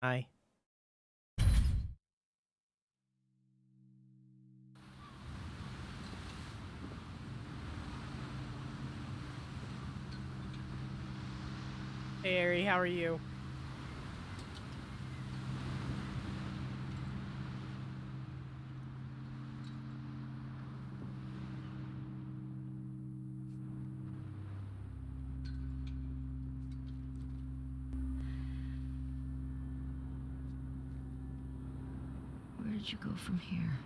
Hi. Hey, Ari, how are you? Where did you go from here?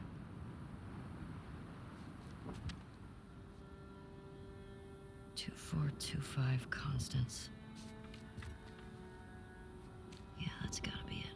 Two, 4, 2, 5 constants. Yeah, that's gotta be it.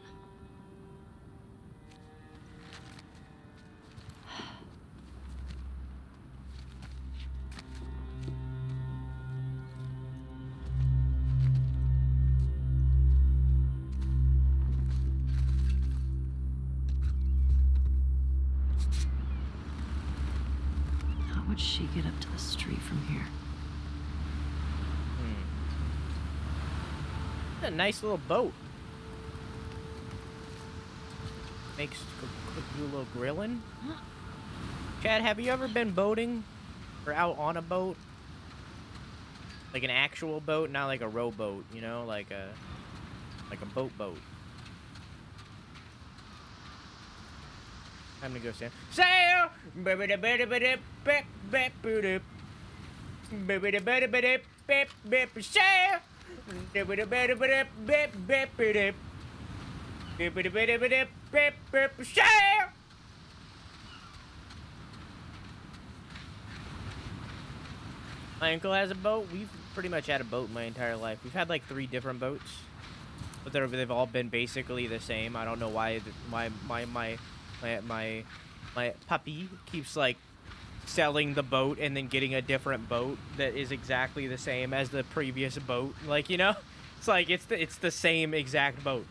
How would she get up to the street from here? A nice little boat. Makes do a little grilling. Chad, have you ever been boating or out on a boat? Like an actual boat, not like a rowboat, you know, like a boat. Time to go sail. Sail! Sail! Sail! My uncle has a boat. We've pretty much had a boat my entire life. We've had like 3 different boats, but they've all been basically the same. I don't know why my puppy keeps like selling the boat and then getting a different boat that is exactly the same as the previous boat. Like, you know, it's like it's the same exact boat.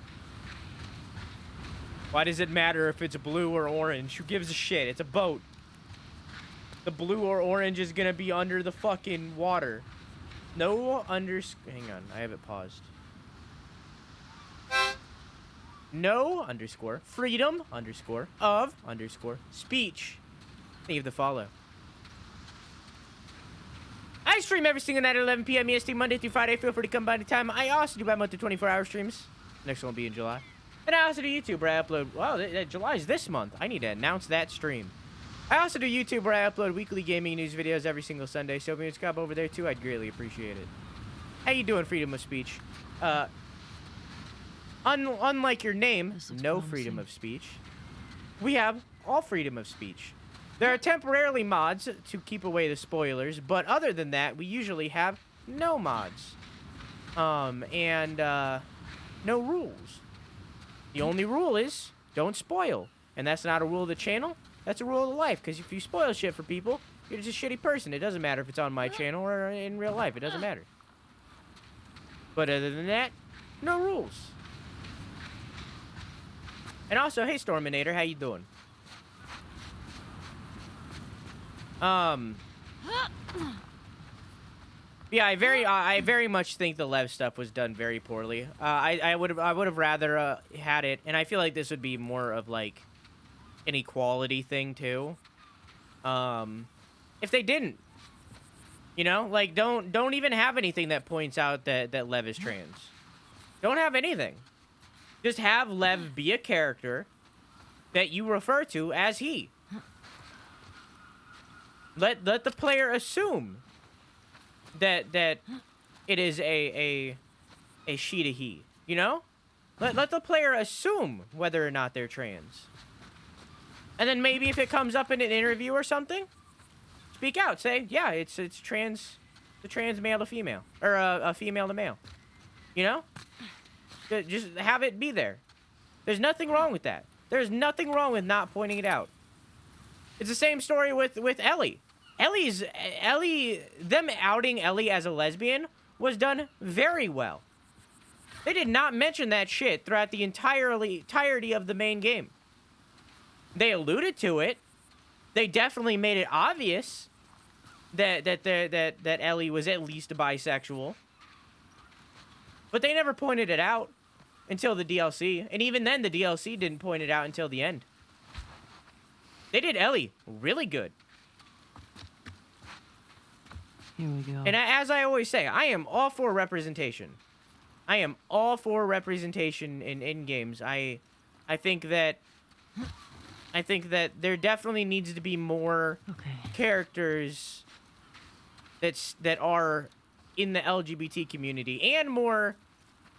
Why does it matter if it's blue or orange? Who gives a shit? It's a boat. The blue or orange is gonna be under the fucking water. No hang on, I have it paused. No underscore freedom underscore of underscore speech. Leave the follow. I stream every single night at 11 p.m. EST, Monday through Friday. Feel free to come by anytime. I also do bi-monthly 24-hour streams. Next one will be in July. And I also do YouTube where I upload... Wow, July's this month. I need to announce that stream. I also do YouTube where I upload weekly gaming news videos every single Sunday. So if you can come over there too, I'd greatly appreciate it. How you doing, freedom of speech? Unlike your name, no freedom of speech. We have all freedom of speech. There are temporarily mods to keep away the spoilers, but other than that, we usually have no mods. And no rules. The only rule is don't spoil. And that's not a rule of the channel. That's a rule of life, because if you spoil shit for people, you're just a shitty person. It doesn't matter if it's on my channel or in real life. It doesn't matter. But other than that, no rules. And also, hey, Storminator, how you doing? Yeah, I very much think the Lev stuff was done very poorly. I would have rather had it, and I feel like this would be more of like an equality thing too. If they didn't, you know, like don't even have anything that points out that Lev is trans. Don't have anything. Just have Lev be a character that you refer to as he. Let the player assume that it is a she to he, you know? Let the player assume whether or not they're trans. And then maybe if it comes up in an interview or something, speak out. Say, yeah, it's trans, the trans male to female, or a female to male. You know? Just have it be there. There's nothing wrong with that. There's nothing wrong with not pointing it out. It's the same story with Ellie. Them outing Ellie as a lesbian was done very well. They did not mention that shit throughout the entirety of the main game. They alluded to it. They definitely made it obvious that Ellie was at least bisexual. But they never pointed it out. until the DLC. And even then, the DLC didn't point it out until the end. They did Ellie really good. Here we go. And as I always say, I am all for representation. I am all for representation in games. I think that there definitely needs to be more characters that are in the LGBT community, and more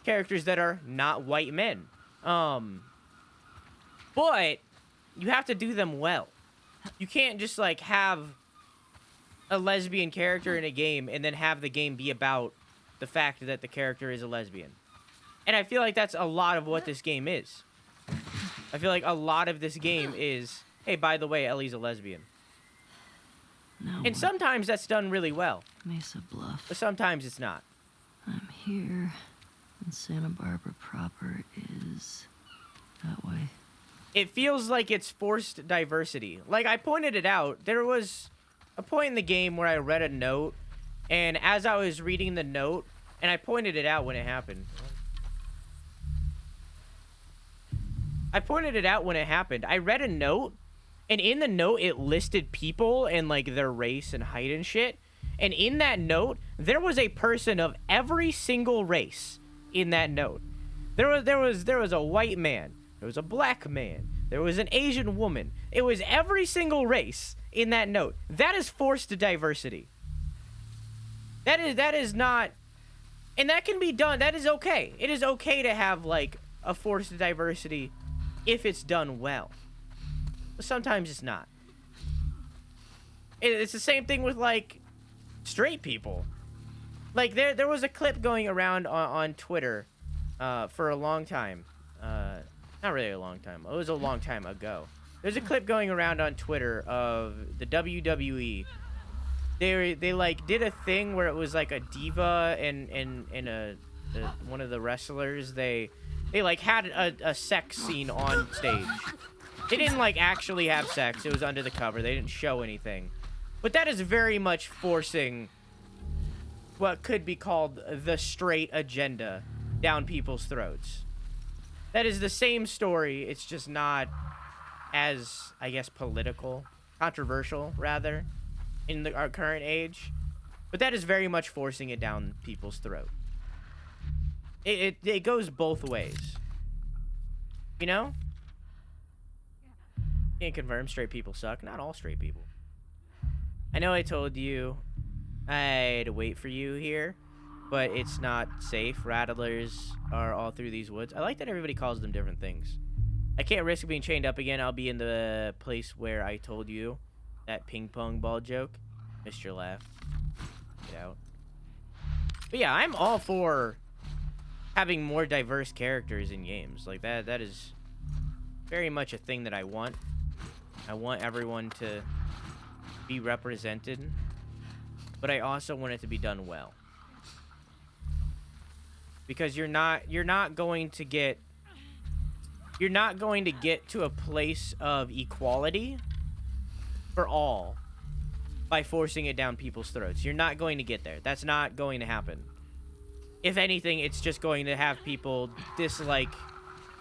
characters that are not white men. But you have to do them well. You can't just like have a lesbian character in a game and then have the game be about the fact that the character is a lesbian. And I feel like that's a lot of what this game is. I feel like a lot of this game is, hey, by the way, Ellie's a lesbian. Now And sometimes that's done really well, Mesa Bluff. but sometimes it's not. I'm here, and Santa Barbara proper is that way. It feels like it's forced diversity. Like, I pointed it out. There was a point in the game where I read a note, and as I was reading the note, and I pointed it out when it happened. I read a note, and in the note, it listed people and, like, their race and height and shit. And in that note, there was a person of every single race in that note. There was a white man. There was a black man. There was an Asian woman. It was every single race in that note. That is forced diversity. That is not... And that can be done. That is okay. It is okay to have, like, a forced diversity if it's done well. But sometimes it's not. It's the same thing with, like, straight people. Like, there was a clip going around on Twitter for a long time. Not really a long time. It was a long time ago. There's a clip going around on Twitter of the WWE. They like did a thing where it was like a diva and one of the wrestlers. They like had a sex scene on stage. They didn't like actually have sex. It was under the cover. They didn't show anything. But that is very much forcing what could be called the straight agenda down people's throats. That is the same story. It's just not as, I guess, political, controversial, rather, in our current age. But that is very much forcing it down people's throat. It goes both ways. You know? Can't confirm straight people suck. Not all straight people. I know I told you I'd wait for you here, but it's not safe. Rattlers are all through these woods. I like that everybody calls them different things. I can't risk being chained up again. I'll be in the place where I told you that ping pong ball joke. Missed your laugh. Get out. But yeah, I'm all for having more diverse characters in games. Like, that is very much a thing that I want. I want everyone to be represented, but I also want it to be done well. Because you're not going to get to a place of equality for all by forcing it down people's throats. You're not going to get there. That's not going to happen. If anything, it's just going to have people dislike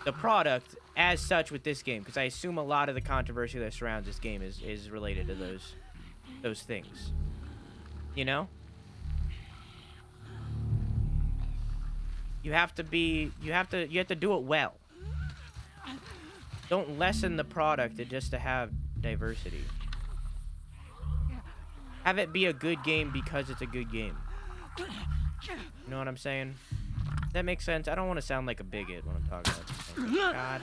the product as such with this game, because I assume a lot of the controversy that surrounds this game is related to those things. You know? You have to do it well. Don't lessen the product just to have diversity. Have it be a good game because it's a good game. You know what I'm saying? That makes sense. I don't want to sound like a bigot when I'm talking about this thing. God.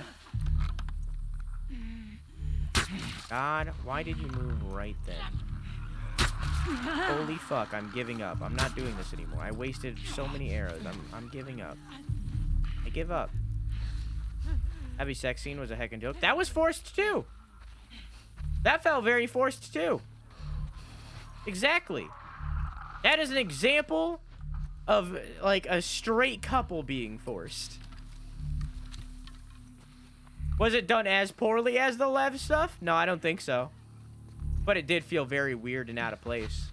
God, why did you move right then? Holy fuck, I'm giving up. I'm not doing this anymore. I wasted so many arrows. I'm giving up. I give up. Heavy sex scene was a heckin' joke. That was forced too. That felt very forced too. Exactly. That is an example of like a straight couple being forced. Was it done as poorly as the Lev stuff? No, I don't think so. But it did feel very weird and out of place.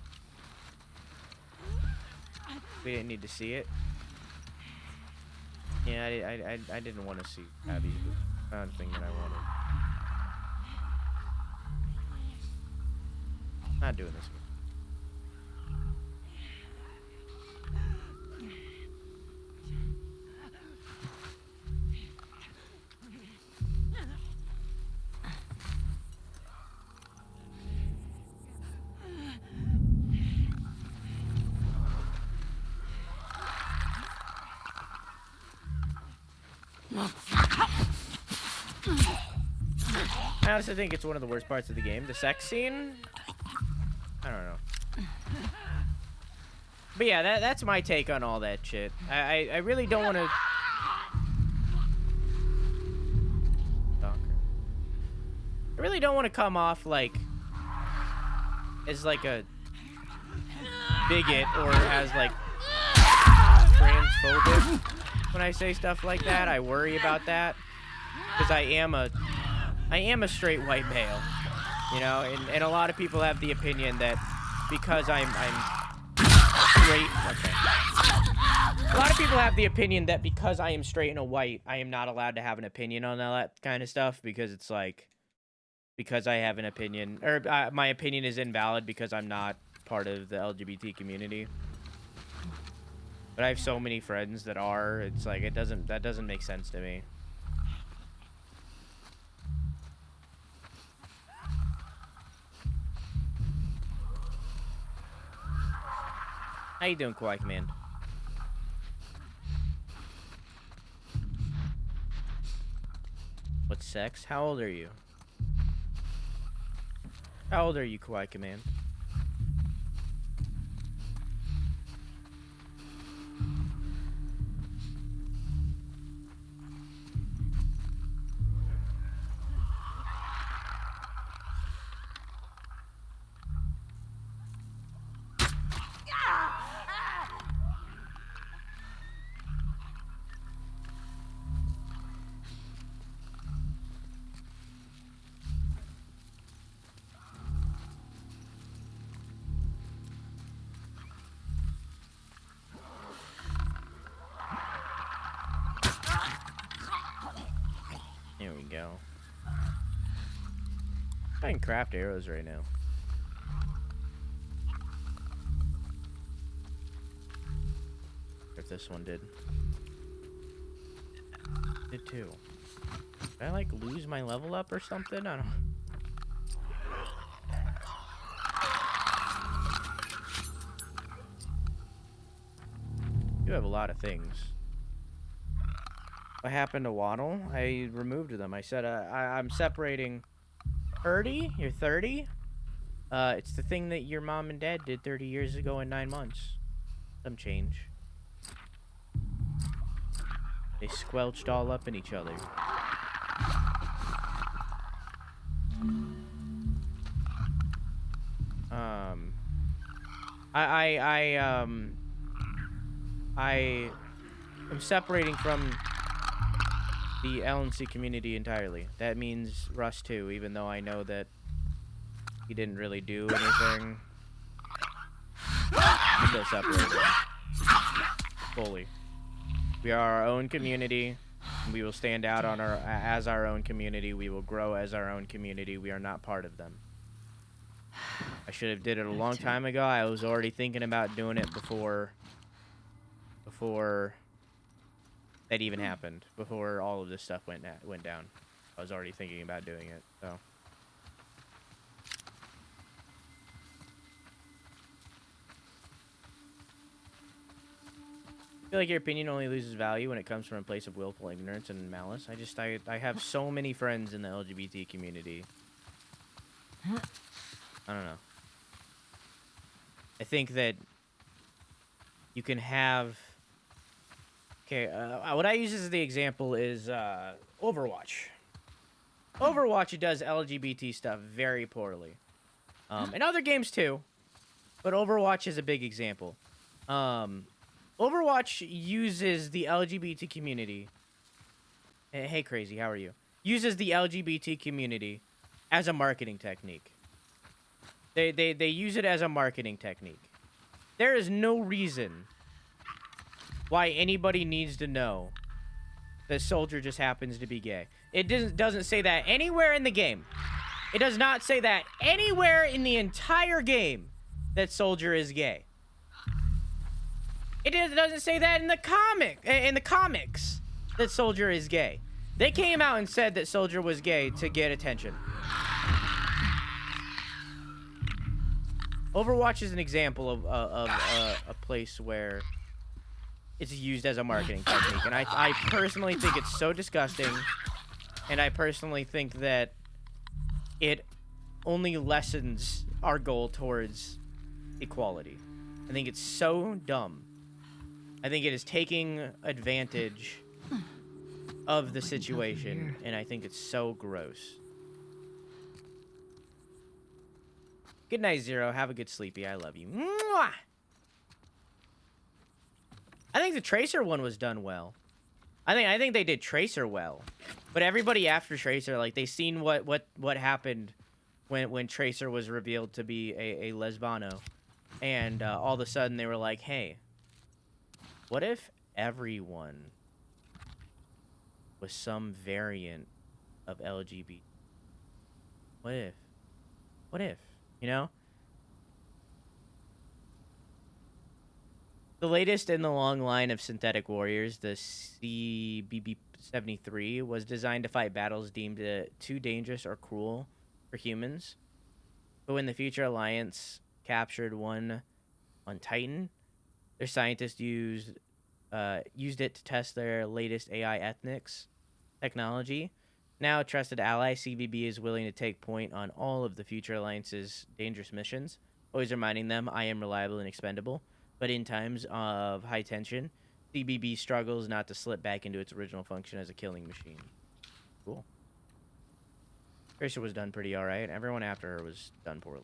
We didn't need to see it. Yeah, I didn't want to see Abby. Not a thing that I wanted. Not doing this again. I honestly think it's one of the worst parts of the game. The sex scene? I don't know. But yeah, that's my take on all that shit. I really don't want to... I really don't want to come off like... as like a... bigot or as like... transphobic when I say stuff like that. I worry about that. Because I am a straight white male. You know, and a lot of people have the opinion that because I'm straight. Okay. A lot of people have the opinion that because I am straight and a white, I am not allowed to have an opinion on all that kind of stuff because it's like, because I have an opinion, or my opinion is invalid because I'm not part of the LGBT community. But I have so many friends that are. It's like that doesn't make sense to me. How you doing, Kawaii Command? What's sex? How old are you? How old are you, Kawaii Command? There we go. I can craft arrows right now. If this one did. Did too. Did I like lose my level up or something? I don't. You have a lot of things. What happened to Waddle? I removed them. I said I'm separating 30. You're 30. It's the thing that your mom and dad did 30 years ago in 9 months. Some change. They squelched all up in each other. I am separating from the LNC community entirely. That means Russ too, even though I know that he didn't really do anything. I'm still separated. Fully. We are our own community. We will stand out on as our own community. We will grow as our own community. We are not part of them. I should have did it a long time ago. I was already thinking about doing it before that even happened. Before all of this stuff went down. I was already thinking about doing it. So. I feel like your opinion only loses value when it comes from a place of willful ignorance and malice. I have so many friends in the LGBT community. I don't know. I think that you can have... Okay, what I use as the example is Overwatch. Overwatch does LGBT stuff very poorly. And other games too. But Overwatch is a big example. Overwatch uses the LGBT community. Hey, Crazy, how are you? Uses the LGBT community as a marketing technique. They use it as a marketing technique. There is no reason why anybody needs to know that Soldier just happens to be gay. It doesn't say that anywhere in the game. It does not say that anywhere in the entire game that Soldier is gay. It doesn't say that in the comics that Soldier is gay. They came out and said that Soldier was gay to get attention. Overwatch is an example of a place where it's used as a marketing technique, and I personally think it's so disgusting, and I personally think that it only lessens our goal towards equality. I think it's so dumb. I think it is taking advantage of the situation, and I think it's so gross. Good night, Zero. Have a good sleepy. I love you. Mwah! I think the Tracer one was done well. I think they did Tracer well, but everybody after Tracer, like, they seen what happened when Tracer was revealed to be a lesbano, and all of a sudden they were like, hey, what if everyone was some variant of LGBT? What if, you know? The latest in the long line of synthetic warriors, the CBB-73, was designed to fight battles deemed too dangerous or cruel for humans. But when the Future Alliance captured one on Titan, their scientists used it to test their latest AI ethnics technology. Now a trusted ally, CBB is willing to take point on all of the Future Alliance's dangerous missions, always reminding them, I am reliable and expendable. But in times of high tension, CBB struggles not to slip back into its original function as a killing machine. Cool. Tracer was done pretty alright. Everyone after her was done poorly.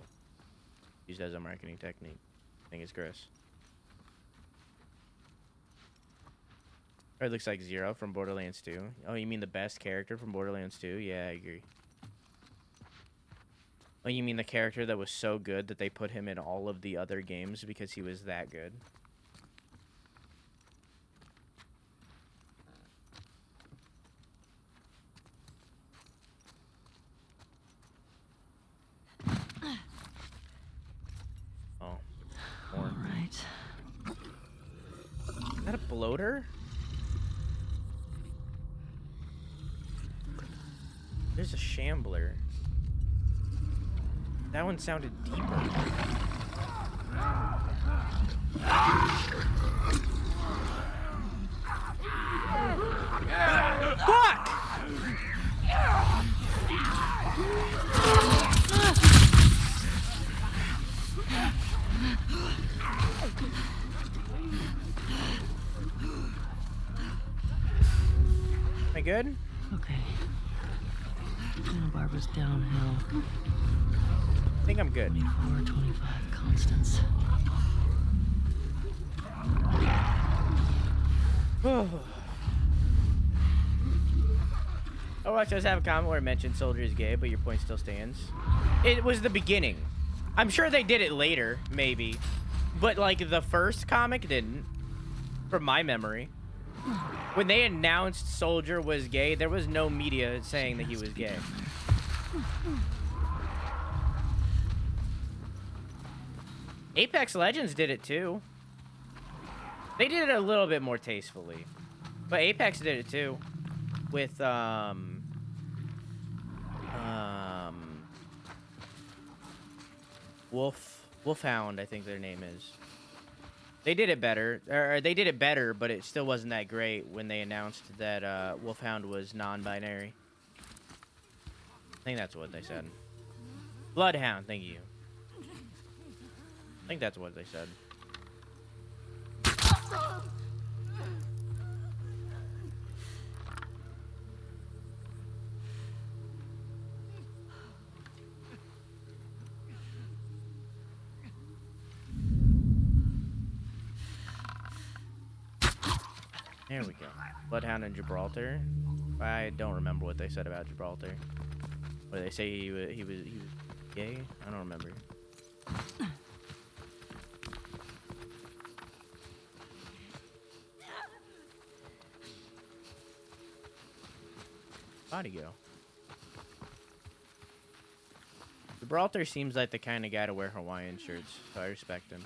Used as a marketing technique. I think it's gross. Or it looks like Zero from Borderlands 2. Oh, you mean the best character from Borderlands 2? Yeah, I agree. Oh, you mean the character that was so good that they put him in all of the other games because he was that good? Oh. More. All right. Is that a bloater? There's a shambler. That one sounded deeper. Fuck! Am I good? Okay. Santa Barbara's downhill. I think I'm good. 24, 25 constants. Overwatch does have a comment where it mentioned Soldier is gay, but your point still stands. It was the beginning. I'm sure they did it later, maybe. But, like, the first comic didn't. From my memory. When they announced Soldier was gay, there was no media saying that he was gay. Apex Legends did it too. They did it a little bit more tastefully. But Apex did it too. With, Wolfhound, I think their name is. They did it better. Or they did it better, but it still wasn't that great when they announced that, Wolfhound was non-binary. I think that's what they said. Bloodhound, thank you. I think that's what they said. There we go. Bloodhound and Gibraltar. I don't remember what they said about Gibraltar. What did they say he was gay? I don't remember. Body go. Gibraltar seems like the kind of guy to wear Hawaiian shirts, so I respect him.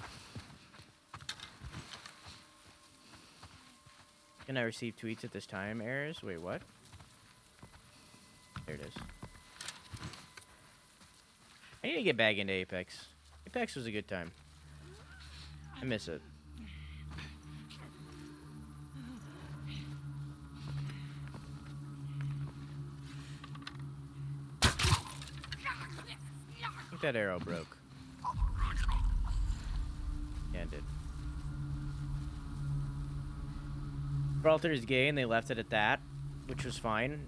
Can I receive tweets at this time? Errors? Wait, what? There it is. I need to get back into Apex. Apex was a good time. I miss it. I think that arrow broke. Yeah, it did. Gibraltar is gay, and they left it at that, which was fine.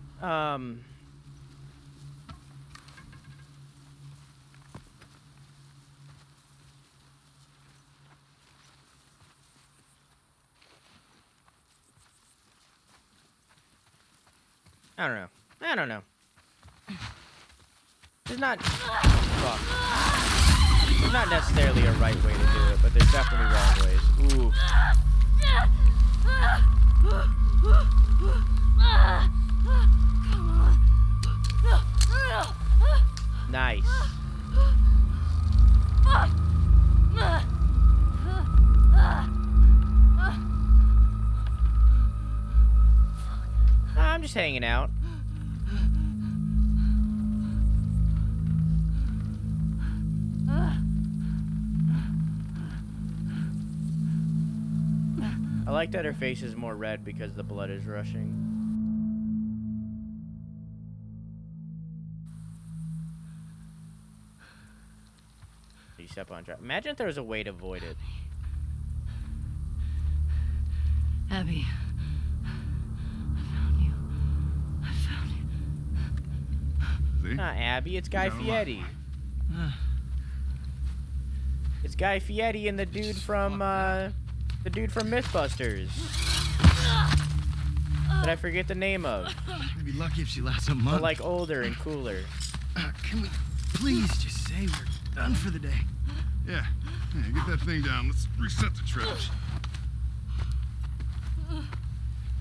I don't know. I don't know. There's not... Fuck. There's not necessarily a right way to do it, but there's definitely wrong ways. Ooh. Nice. I'm just hanging out. I like that her face is more red because the blood is rushing. You step on trap. Imagine if there was a way to avoid it. Abby. I found you. It's not Abby, it's Guy Fieri. It's Guy Fieri and the dude from Mythbusters. But I forget the name of. We'd be lucky if she lasts a month. But like older and cooler. Can we please just say we're done for the day? Yeah, get that thing down. Let's reset the trash.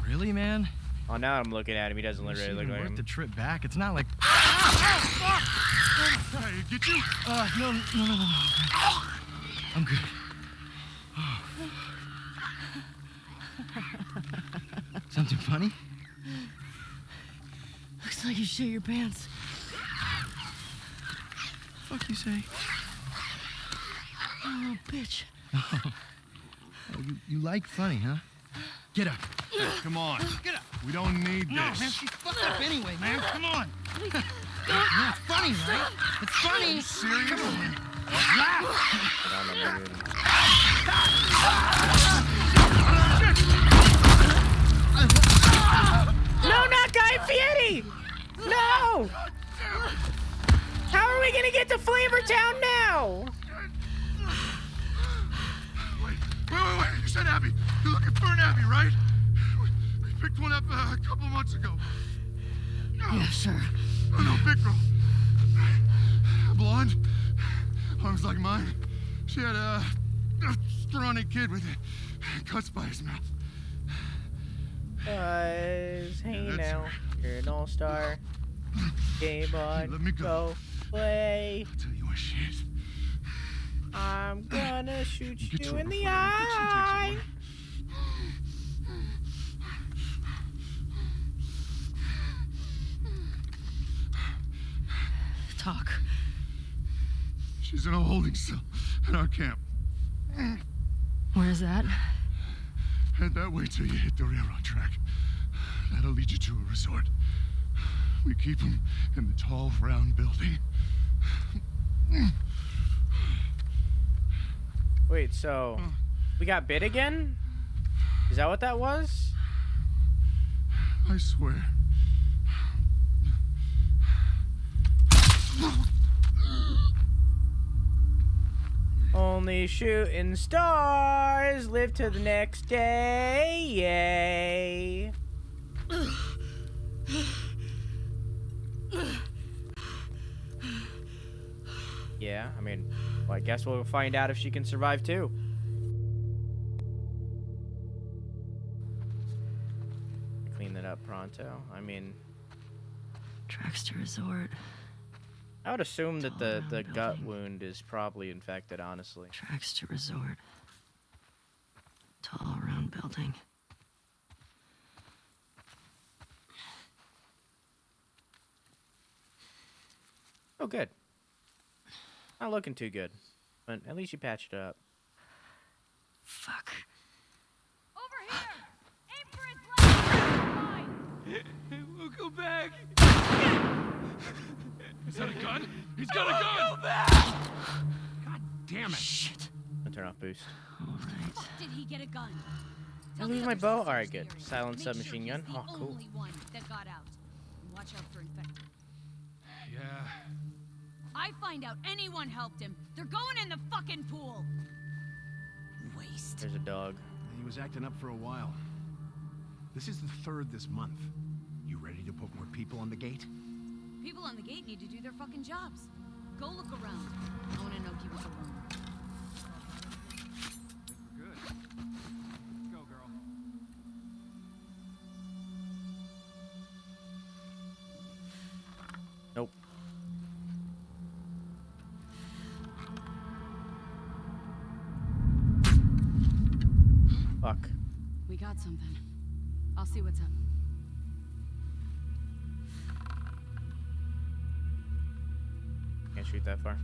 Really, man? Oh, now I'm looking at him. He doesn't really look like worth him. the trip back. It's not like. Hey, get you? No. I'm good. Something funny? Looks like you shit your pants. Fuck you say? Oh, bitch. Oh, you like funny, huh? Get up. Hey, come on. Get up. We don't need No, this. man, she's fucked up anyway, man. Come on. Yeah, it's funny, right? It's funny. Serious? Come on, man. No, not Guy Fieri! No! How are we gonna get to Flavortown now? Wait. You said Abby. You're looking for an Abby, right? We picked one up a couple months ago. Yeah, sure. No, big girl. Blonde. Arms like mine. She had a scrawny kid with cuts by his mouth. Hey that's now, you're an all-star. Game on, Let me go. play. I'll tell you what she is. I'm gonna shoot Get you her in the before the kitchen takes eye. Talk. She's in a holding cell at our camp. Where's that? Head that way till you hit the railroad track. That'll lead you to a resort. We keep them in the tall, round building. Wait, so we got bit again? Is that what that was? I swear. Only shooting stars live to the next day. Yay. Yeah, I mean, well, I guess we'll find out if she can survive too. Clean that up pronto. I mean, Tracks to resort. I would assume that Tall the round gut building. wound is probably infected, honestly. Tracks to resort. Tall round building. Oh, good. Not looking too good, but at least you patched it up. Fuck. Over here! Aim for his left line! We'll go back. Is that a gun? He's got a gun! Go back! God damn it. Shit. I'll turn off boost. All right. Fuck did he get a gun? I Tell lose the my other bow? sisters Alright, good. the area. Silent Make submachine sure gun? he's the Oh, cool. only one that got out. And watch out for infected. Yeah. I find out anyone helped him. They're going in the fucking pool. Waste. There's a dog. He was acting up for a while. This is the 3rd this month. You ready to put more people on the gate? People on the gate need to do their fucking jobs. Go look around. I want to know he was alone. Good. Let's go, girl. Nope. Fuck. We got something. I'll see what's up. Can't shoot that far.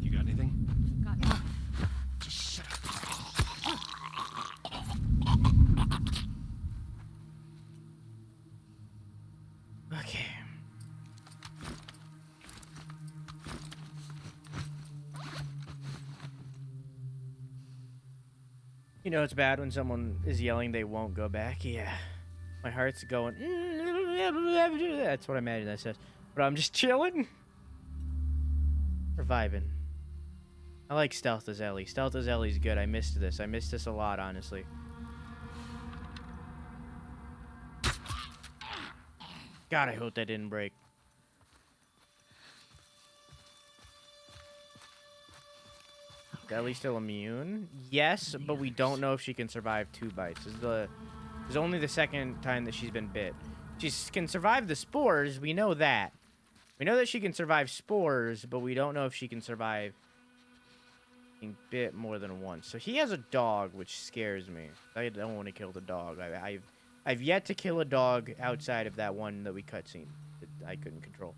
You got anything? Got Okay. You know it's bad when someone is yelling they won't go back? Yeah. My heart's going... That's what I imagine that says. But I'm just chilling. Or vibing. I like Stealth as Ellie. Stealth as Ellie's good. I missed this. I missed this a lot, honestly. God, I hope that didn't break. Is Ellie still immune? Yes, but we don't know if she can survive 2 bites. This is only the 2nd time that she's been bit. She can survive the spores. We know that. We know that she can survive spores, but we don't know if she can survive being bit more than once. So he has a dog, which scares me. I don't want to kill the dog. I've yet to kill a dog outside of that one that we cutscene that I couldn't control.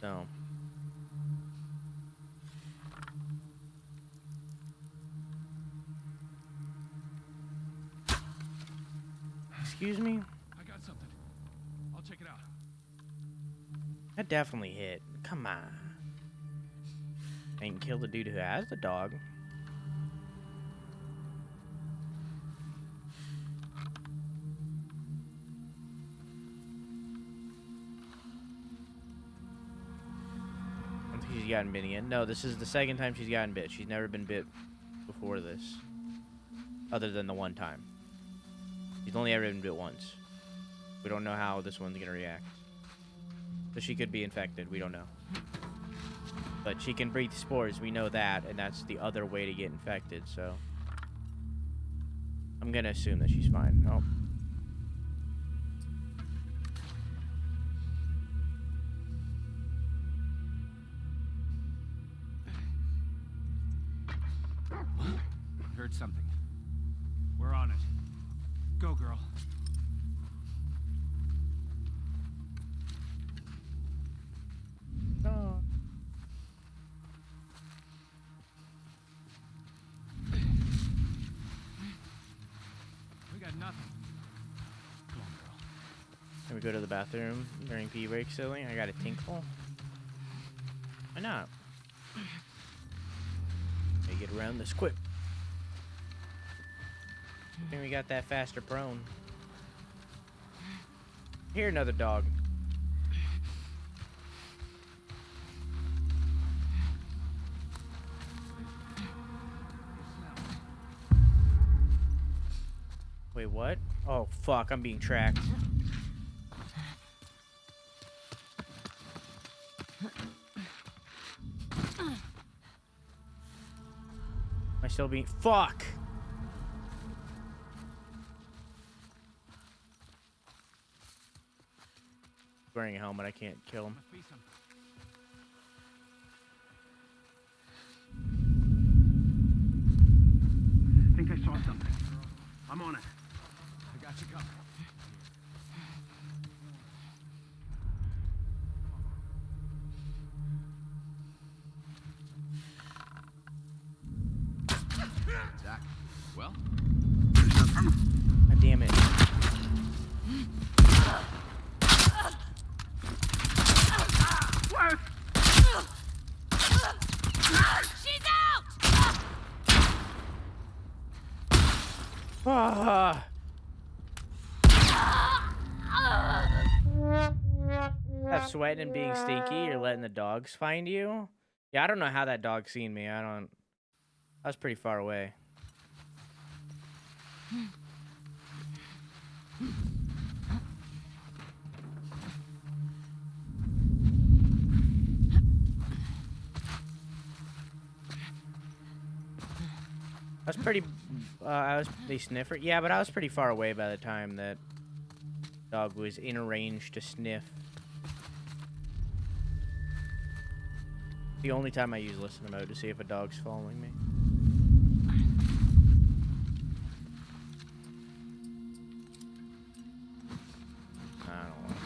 So. Excuse me? I got something. I'll check it out. That definitely hit. Come on. I can kill the dude who has the dog. I don't think she's gotten bit again. No, this is the 2nd time she's gotten bit. She's never been bit before this. Other than the one time. She's only ever been bit once. We don't know how this one's gonna react. So she could be infected. We don't know. But she can breathe spores. We know that, and that's the other way to get infected. So I'm gonna assume that she's fine. Oh. Heard something. We're on it. Go, girl. Oh. We got nothing. Come on, girl. Can we go to the bathroom during pee break, silly? I got a tinkle. Why not? Gotta get around this quick. I think we got that faster prone. Here, another dog. Wait, what? Oh, fuck, I'm being tracked. still being... Fuck! Wearing a helmet, I can't kill him. Must be something. I think I saw something. I'm on it. I got you covered. Zach, well? God damn it. She's out! Ah. That sweating and being stinky, you're letting the dogs find you? Yeah, I don't know how that dog seen me. I was pretty far away. I was pretty, they sniffer? Yeah, but I was pretty far away by the time that dog was in range to sniff. The only time I use listen mode to see if a dog's following me. I don't want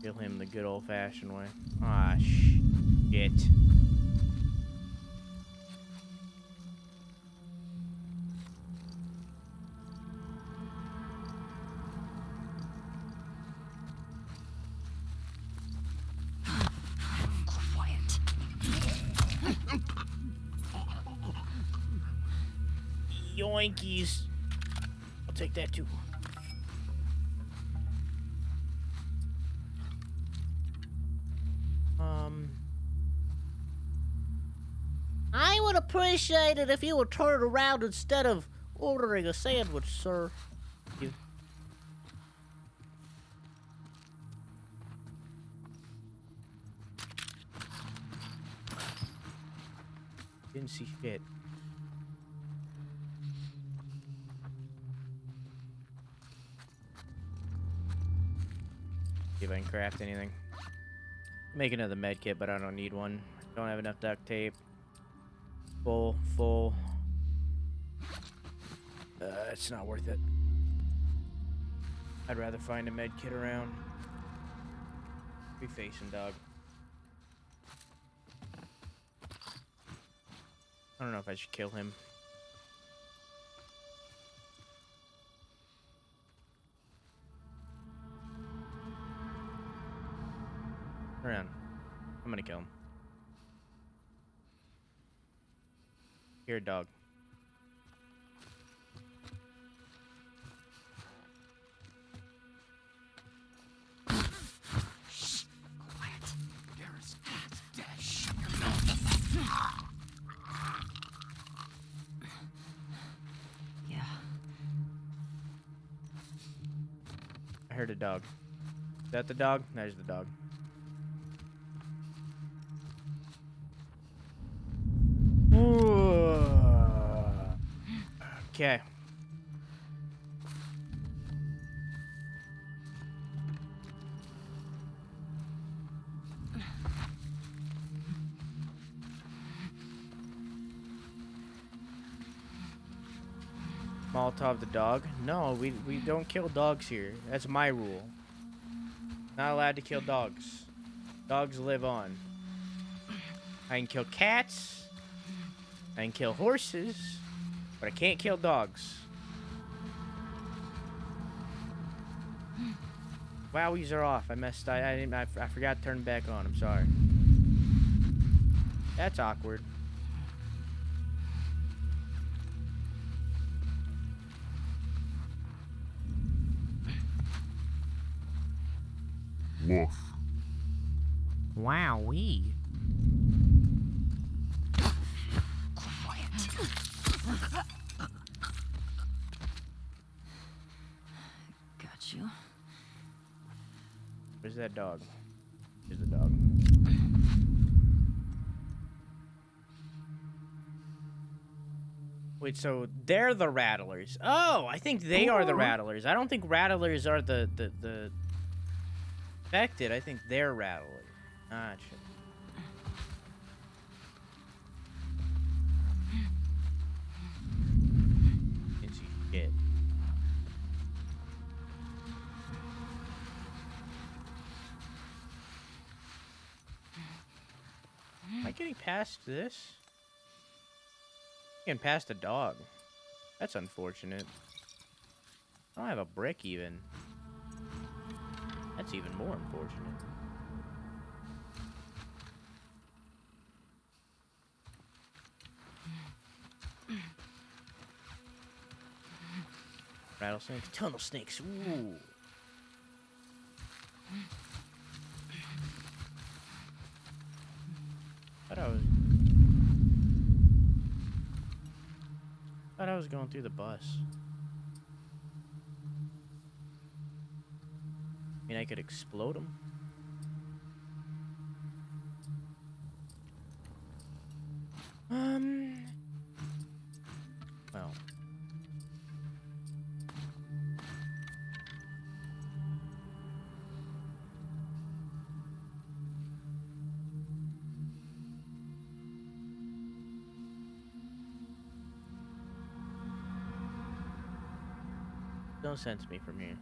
to. Kill him the good old-fashioned way. Ah, shit. Quiet. Yoinkies. I'll take that too. I would appreciate it if you would turn around instead of ordering a sandwich, sir. You. Didn't see shit. See if I can craft anything. Make another med kit, but I don't need one. Don't have enough duct tape. Full. It's not worth it. I'd rather find a med kit around. Be facing dog. I don't know if I should kill him. Around. I'm gonna kill him. Here, dog. Yeah. I heard a dog. Is that the dog? There's the dog. Okay. Molotov the dog? No, we don't kill dogs here. That's my rule. Not allowed to kill dogs. Dogs live on. I can kill cats. I can kill horses. But I can't kill dogs. Wowies are off. I messed. I forgot to turn them back on. I'm sorry. That's awkward. Woof. Wowee. Got you. Where's that dog? Here's the dog. Wait, so they're the rattlers. Oh, I think they are the rattlers. I don't think rattlers are the affected. I think they're rattlers. Gotcha. Didn't see shit. Am I getting past this? Getting past a dog. That's unfortunate. I don't have a brick even. That's even more unfortunate. Rattlesnakes, tunnel snakes. Ooh. Thought I was going through the bus. I mean, I could explode them. Well. Don't sense me from here.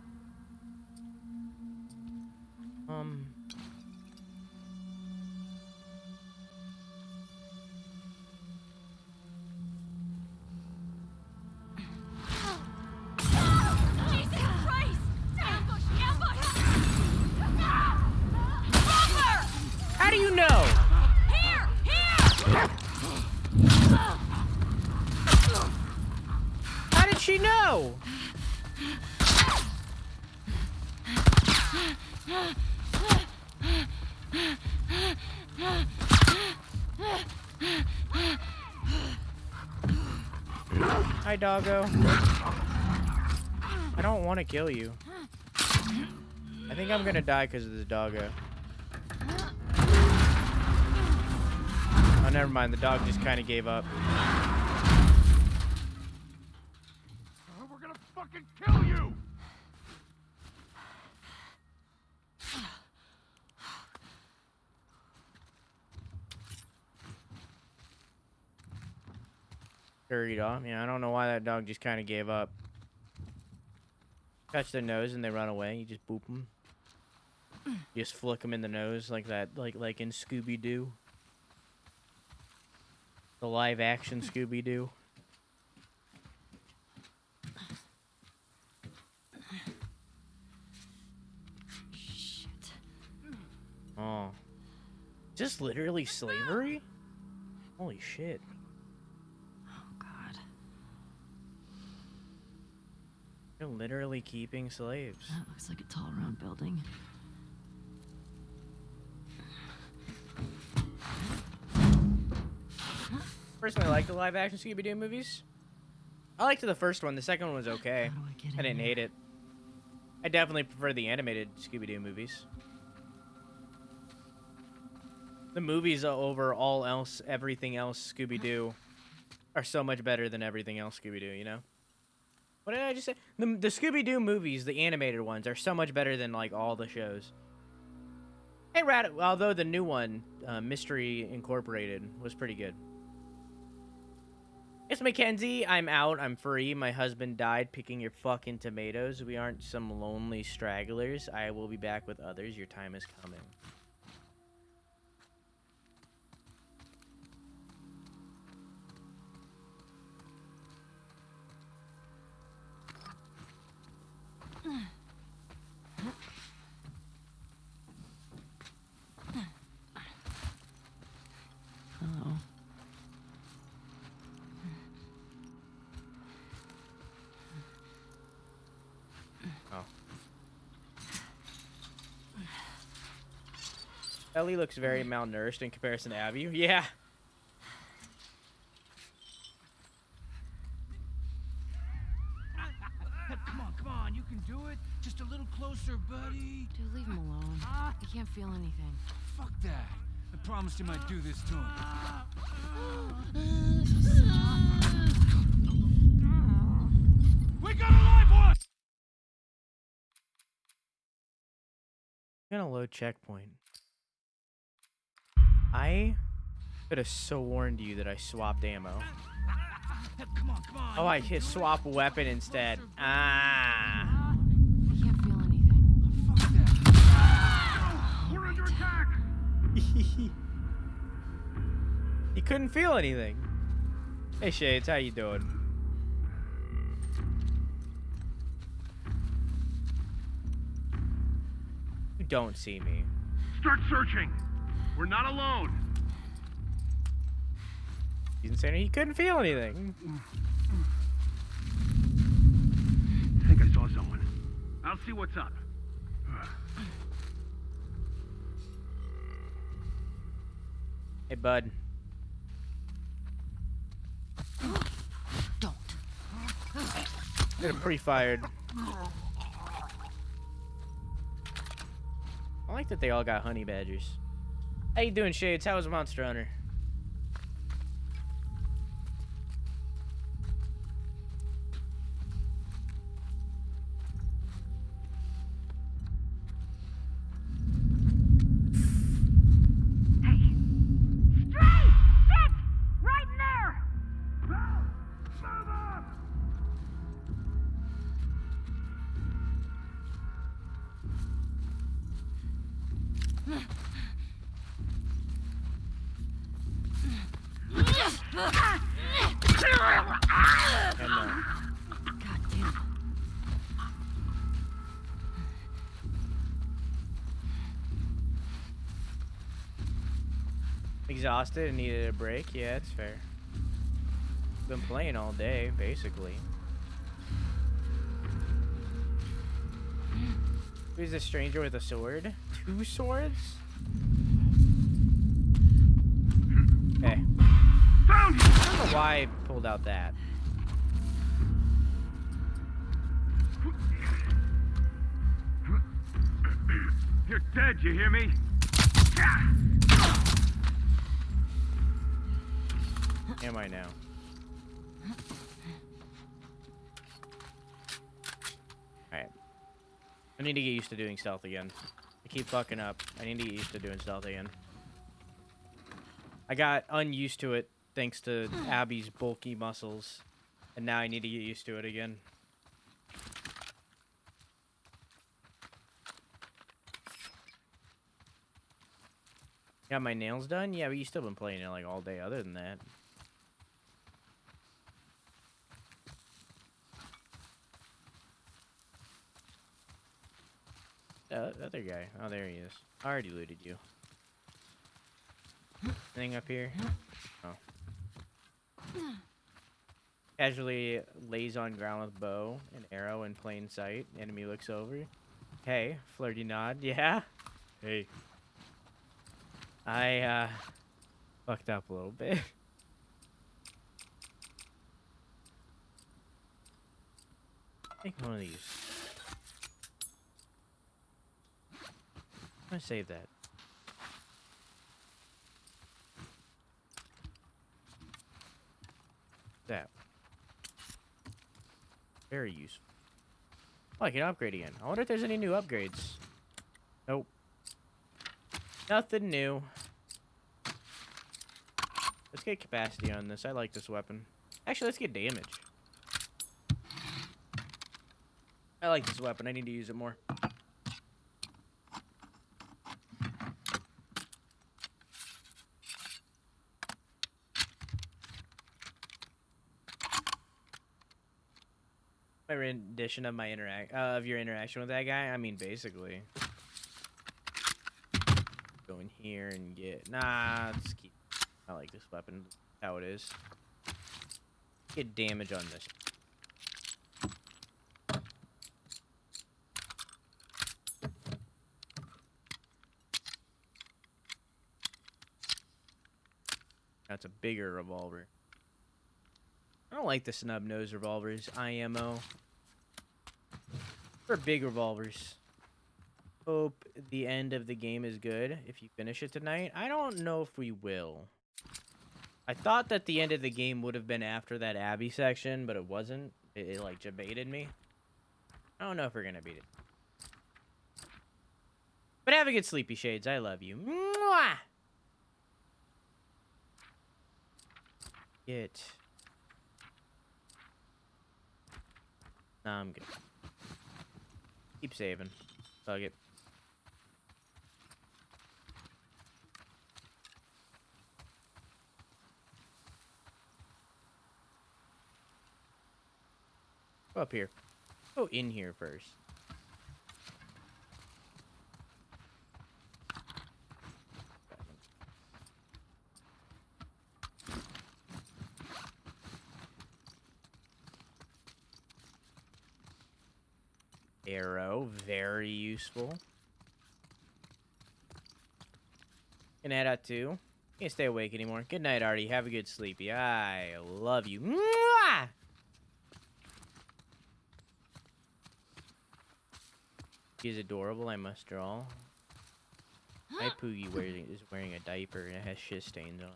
Jesus Christ! Ambush! Ambush! Over! How do you know? Here! Here! How did she know? Hi, doggo. I don't want to kill you. I think I'm gonna die because of the doggo. Oh, never mind. The dog just kind of gave up. We're gonna fucking kill you! Hurried off. Yeah, I don't know why that dog just kind of gave up. Touch their nose and they run away. You just boop them. You just flick them in the nose like that, like in Scooby-Doo. The live-action Scooby-Doo. Shit. Oh. Just literally slavery? Holy shit. Oh, God. They're literally keeping slaves. That looks like a tall, round building. Personally, I like the live-action Scooby-Doo movies. I liked the first one. The second one was okay. How do I get in I didn't there? hate it. I definitely prefer the animated Scooby-Doo movies. The movies over all else, everything else Scooby-Doo are so much better than everything else Scooby-Doo, you know? What did I just say? The Scooby-Doo movies, the animated ones, are so much better than, like, all the shows. Hey, although the new one, Mystery Incorporated, was pretty good. It's Mackenzie. I'm out. I'm free. My husband died picking your fucking tomatoes. We aren't some lonely stragglers. I will be back with others. Your time is coming. Hello. Oh. Ellie looks very malnourished in comparison to Abby. Yeah. Come on, you can do it. Just a little closer, buddy. Dude, leave him alone. He can't feel anything. Fuck that. I promised him I'd do this to him. gonna load checkpoint. I could have so warned you that I swapped ammo. Come on, come on. Oh, I hit swap weapon instead. Ah. I can't feel anything. Fuck that. We're under attack! You couldn't feel anything. Hey Shades, how you doing? You don't see me. Start searching! We're not alone! He didn't say anything. He couldn't feel anything. I think I saw someone. I'll see what's up. Hey, bud. Don't. Get him pre-fired. I like that they all got honey badgers. How you doing, Shades? How was Monster Hunter? And, God damn. exhausted and needed a break? Yeah, it's fair. Been playing all day, basically. Who's a stranger with a sword? 2 swords? Hey. I don't know why I pulled out that. You're dead, you hear me? Am I now? Alright. I need to get used to doing stealth again. I keep fucking up. I need to get used to doing stealth again. I got unused to it thanks to Abby's bulky muscles. And now I need to get used to it again. Got my nails done? Yeah, but you still been playing it like all day other than that. Other guy. Oh, there he is. I already looted you. Anything up here? Oh. Casually lays on ground with bow and arrow in plain sight. Enemy looks over. Hey, flirty nod. Yeah? Hey. I, fucked up a little bit. Take one of these. I'm gonna save that. That. Very useful. Oh, I can upgrade again. I wonder if there's any new upgrades. Nope. Nothing new. Let's get capacity on this. I like this weapon. Actually, let's get damage. I like this weapon. I need to use it more. My rendition of my your interaction with that guy. I mean, basically, go in here and get. Nah, let's keep. I like this weapon. How it is. Get damage on this. That's a bigger revolver. I don't like the snub nose revolvers. IMO. For big revolvers. Hope the end of the game is good if you finish it tonight. I don't know if we will. I thought that the end of the game would have been after that Abby section, but it wasn't. It like debated me. I don't know if we're gonna beat it. But have a good sleepy shades. I love you. Mwah! Get. Nah, I'm good. Keep saving. Fuck it. Go up here. Go in here first. Arrow, very useful. Can add out too. Can't stay awake anymore. Good night, Artie. Have a good sleepy. I love you. Mwah! He's adorable, I must draw. My Poogie is wearing a diaper and it has shit stains on it.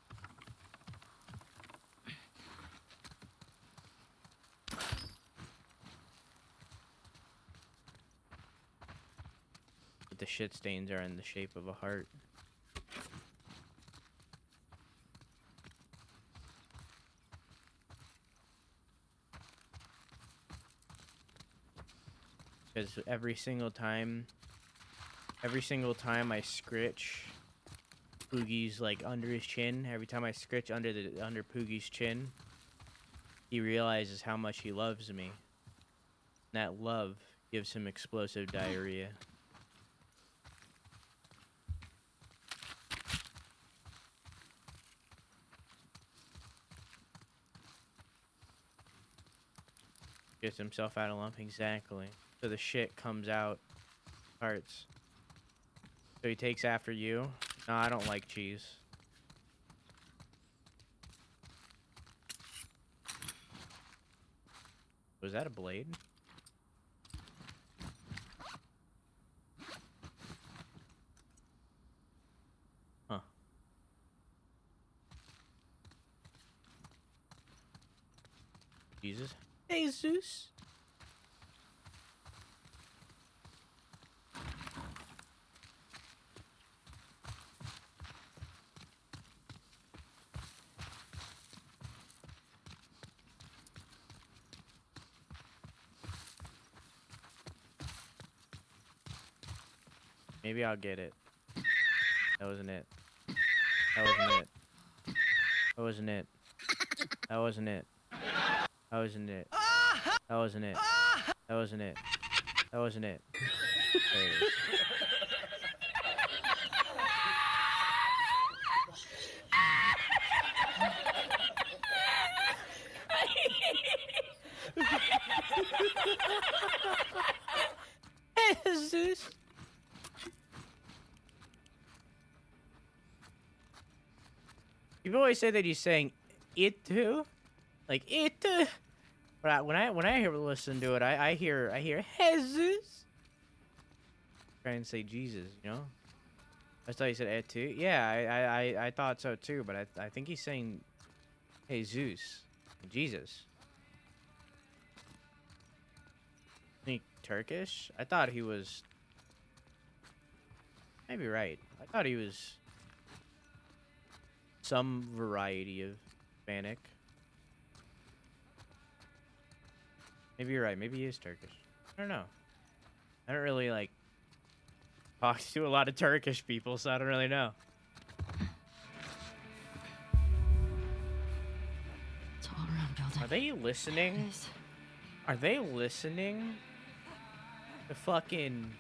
But the shit stains are in the shape of a heart. Because every single time I scritch Poogie's like under his chin, every time I scritch under Poogie's chin, he realizes how much he loves me. That love gives him explosive diarrhea. Gets himself out of lump, exactly. So the shit comes out parts. So he takes after you. No, I don't like cheese. Was that a blade? Huh. Jesus. Jesus. Maybe I'll get it. That wasn't it. That wasn't it. That wasn't it. That wasn't it. That wasn't it. That wasn't it. That wasn't it. That wasn't it. There it is. Jesus. People always say that he's saying it too, like it. But when I hear listen to it, I hear Jesus. Try and say Jesus, you know. I thought he said it too. Yeah, I thought so too, but I think he's saying Jesus, Jesus. Think Turkish? I thought he was. Maybe right. I thought he was some variety of Hispanic. Maybe you're right. Maybe he is Turkish. I don't know. I don't really like talk to a lot of Turkish people, so I don't really know. It's all around building. Are they listening? Are they listening to fucking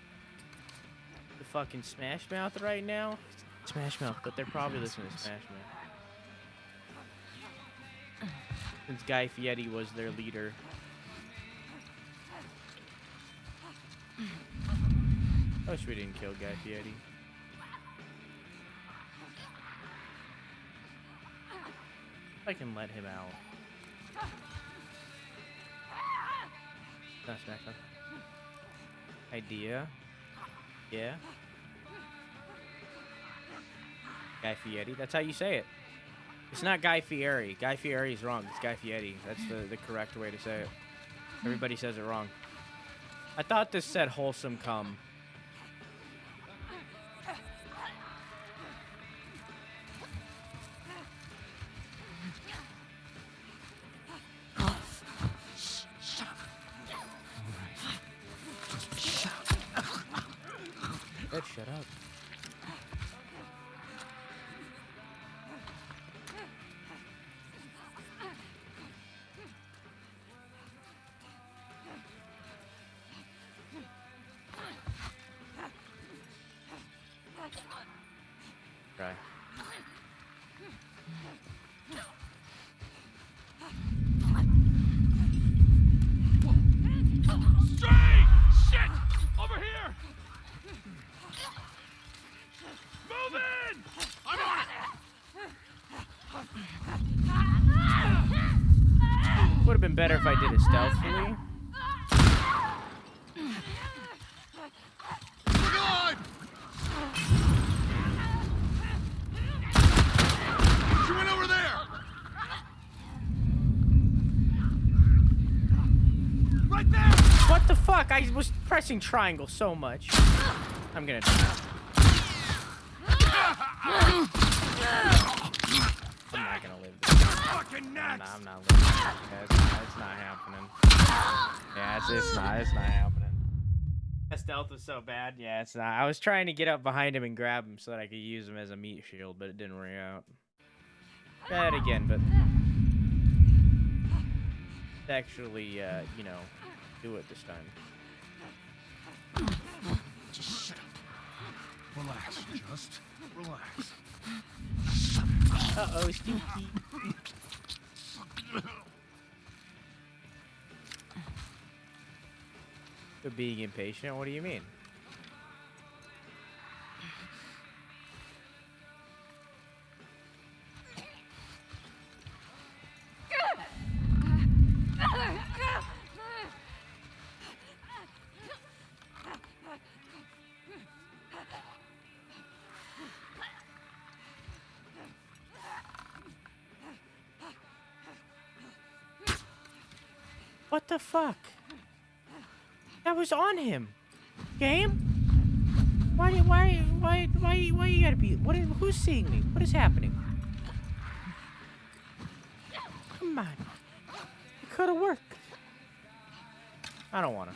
Smash Mouth right now? Smash Mouth, but they're probably listening to Smash Mouth. Since Guy Fieri was their leader. I wish we didn't kill Guy Fieri. If I can let him out. Not Smash Mouth. Idea. Yeah. Guy Fieri. That's how you say it. It's not Guy Fieri. Guy Fieri is wrong. It's Guy Fieri. That's the correct way to say it. Everybody says it wrong. I thought this said wholesome cum. Shut up. Try. Stray! Shit! Over here! Move in! I'm on it! Would have been better if I did it stealthily. God! She went over there! Right there! What the fuck? I was pressing triangle so much. I'm gonna die. I'm not gonna live this. Fucking nuts! I'm not living this. It's not happening. Yeah, it's not happening. That stealth was so bad. Yeah, it's not. I was trying to get up behind him and grab him so that I could use him as a meat shield, but it didn't work out. Try it again, but actually, you know, do it this time. Just sit. Relax. Just relax. Uh-oh, Stinky. You're being impatient? What do you mean? What the fuck? That was on him. Game? Why you gotta be? Who's seeing me? What is happening? Come on. It could have worked. I don't wanna.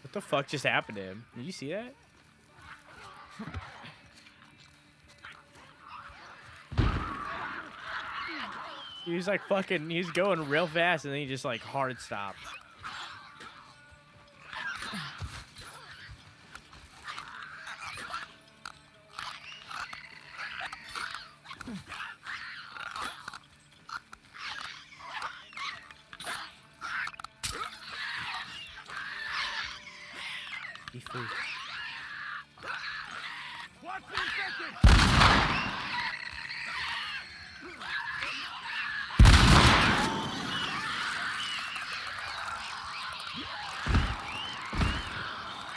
What the fuck just happened to him? Did you see that? He was like fucking, he's going real fast and then he just like hard stopped. Be free. Watch me second!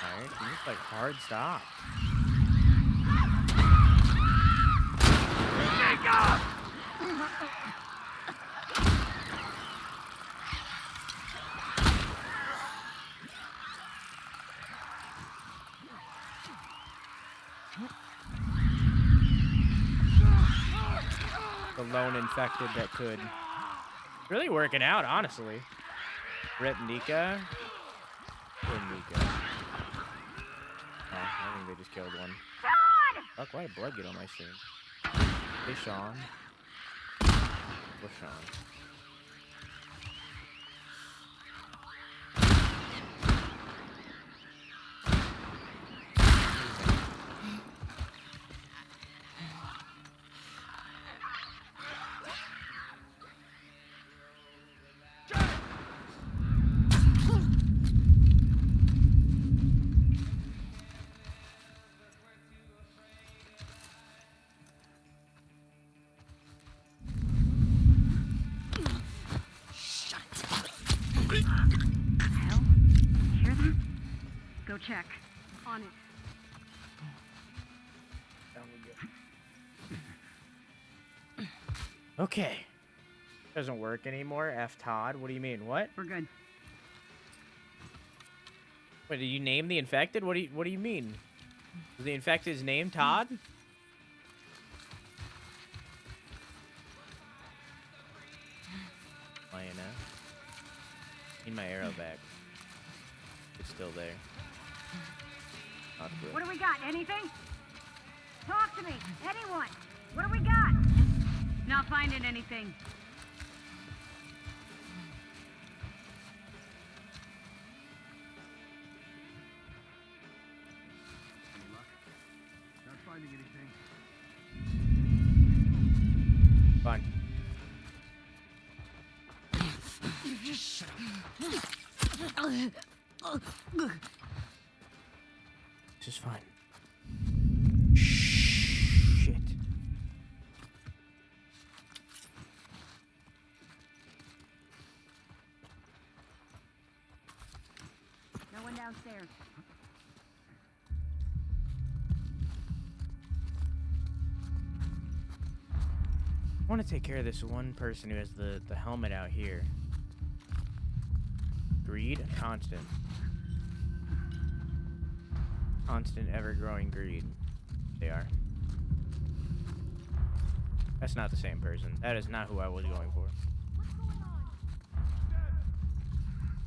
Alright, he just like hard stop. Take off! The lone infected that could. Really working out, honestly. Rip Nika. Poor Nika. Oh, I think they just killed one. Fuck, why did blood get on my stream? Hey, Sean. Where's Sean? Hell? Hear that? Go check. On it. Down Okay. Doesn't work anymore. F Todd. What do you mean? What? We're good. Wait, did you name the infected? What do you mean? Is the infected's name Todd? Lioness. Need my arrow back. It's still there. Not good. What do we got? Anything? Talk to me. Anyone. What do we got? Not finding anything. Not finding anything. Fine. This is fine. Shit. No one downstairs. I want to take care of this one person who has the helmet out here. Greed? Constant. Constant, ever-growing greed. They are. That's not the same person. That is not who I was going for.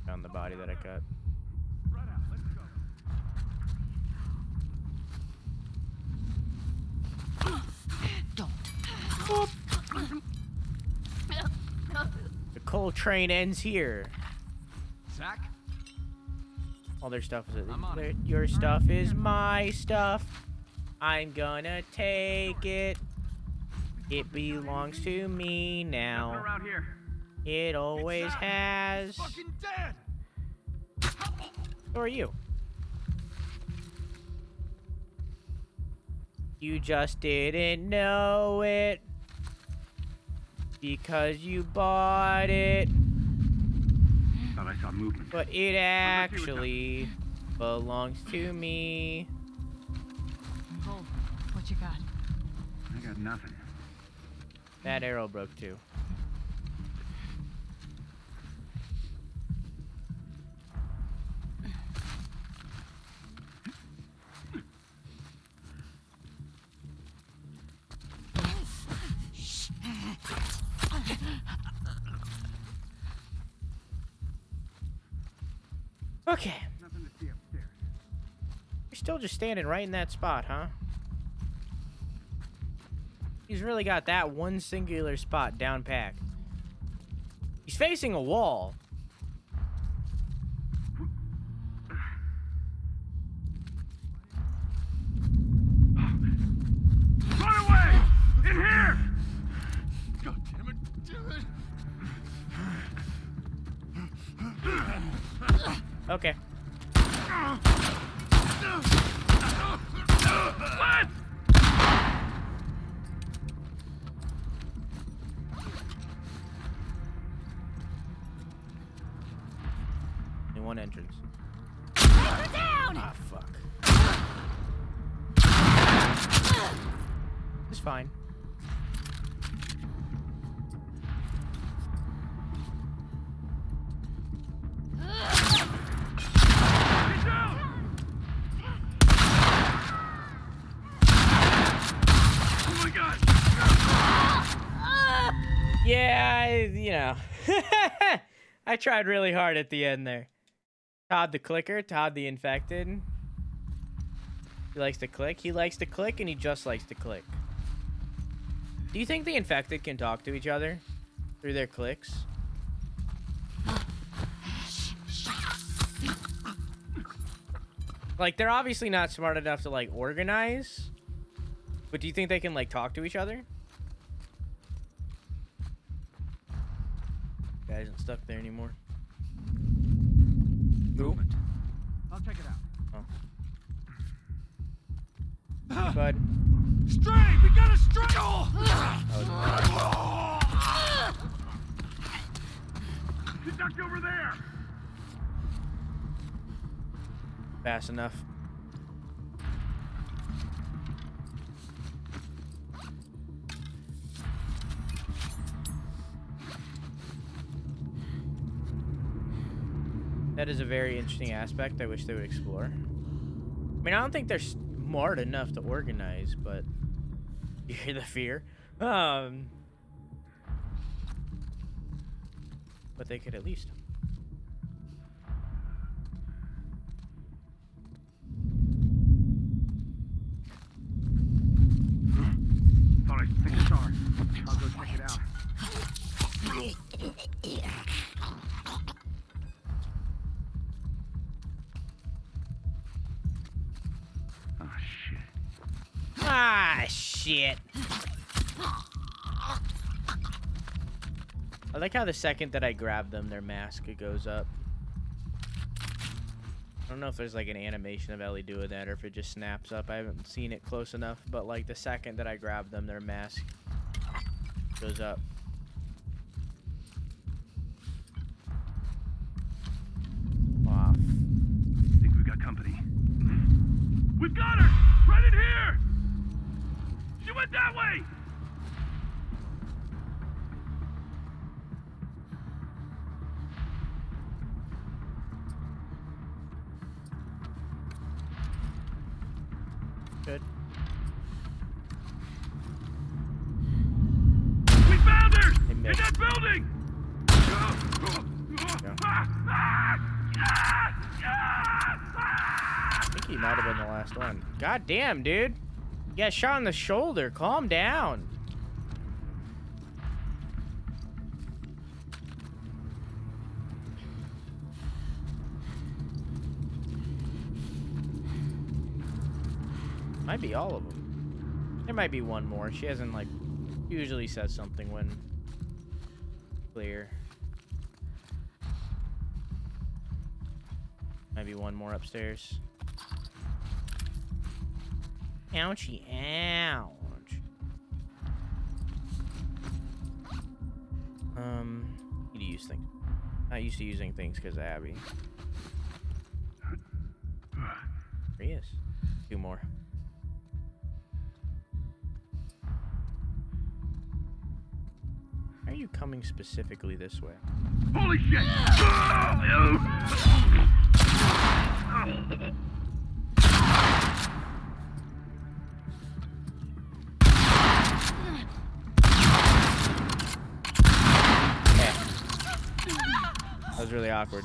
Found the body that I cut. Right out. Let's go. The coal train ends here. Zach? All their stuff is I'm on it. your stuff is my stuff. I'm gonna take it. It belongs to me Nothing now. around here. It always It's has. fucking dead. Who are you? You just didn't know it because you bought it, Thought I saw movement. but it actually belongs to me. Cole, what you got? I got nothing. That arrow broke too. Okay. Nothing to see upstairs. You're still just standing right in that spot, huh? He's really got that one singular spot down packed. He's facing a wall. Run away! In here! God damn it! Damn it! Okay. What? Only one entrance. Down! Ah, fuck. It's fine. Get down! Oh my god! Yeah, you know. I tried really hard at the end there. Todd the clicker, Todd the infected. He likes to click. He likes to click, and he just likes to click. Do you think the infected can talk to each other through their clicks? Like, they're obviously not smart enough to, like, organize. But do you think they can, like, talk to each other? Guy isn't stuck there anymore. Movement. I'll check it out. Hey, bud. Stray! We got a stray! Oh! He's ducked over there! Fast enough. That is a very interesting aspect I wish they would explore. I mean, I don't think they're smart enough to organize, but you hear the fear. But they could at least. Thought I think I saw her. I'll go check it out. Oh, shit. Ah, shit. I like how the second that I grab them, their mask goes up. I don't know if there's like an animation of Ellie doing that or if it just snaps up. I haven't seen it close enough, but like the second that I grab them, their mask goes up. Off. Think we've got company. We've got her! Right in here! She went that way! Good. We found her! They In missed. that building! I think he might have been the last one. God damn, dude. You got shot in the shoulder. Calm down. Might be all of them. There might be one more. She hasn't, like, usually says something when clear. Might be one more upstairs. Ouchie, ouch. Need to use things. Not used to using things because of Abby. There he is. Two more. Why are you coming specifically this way? Holy shit! That was really awkward.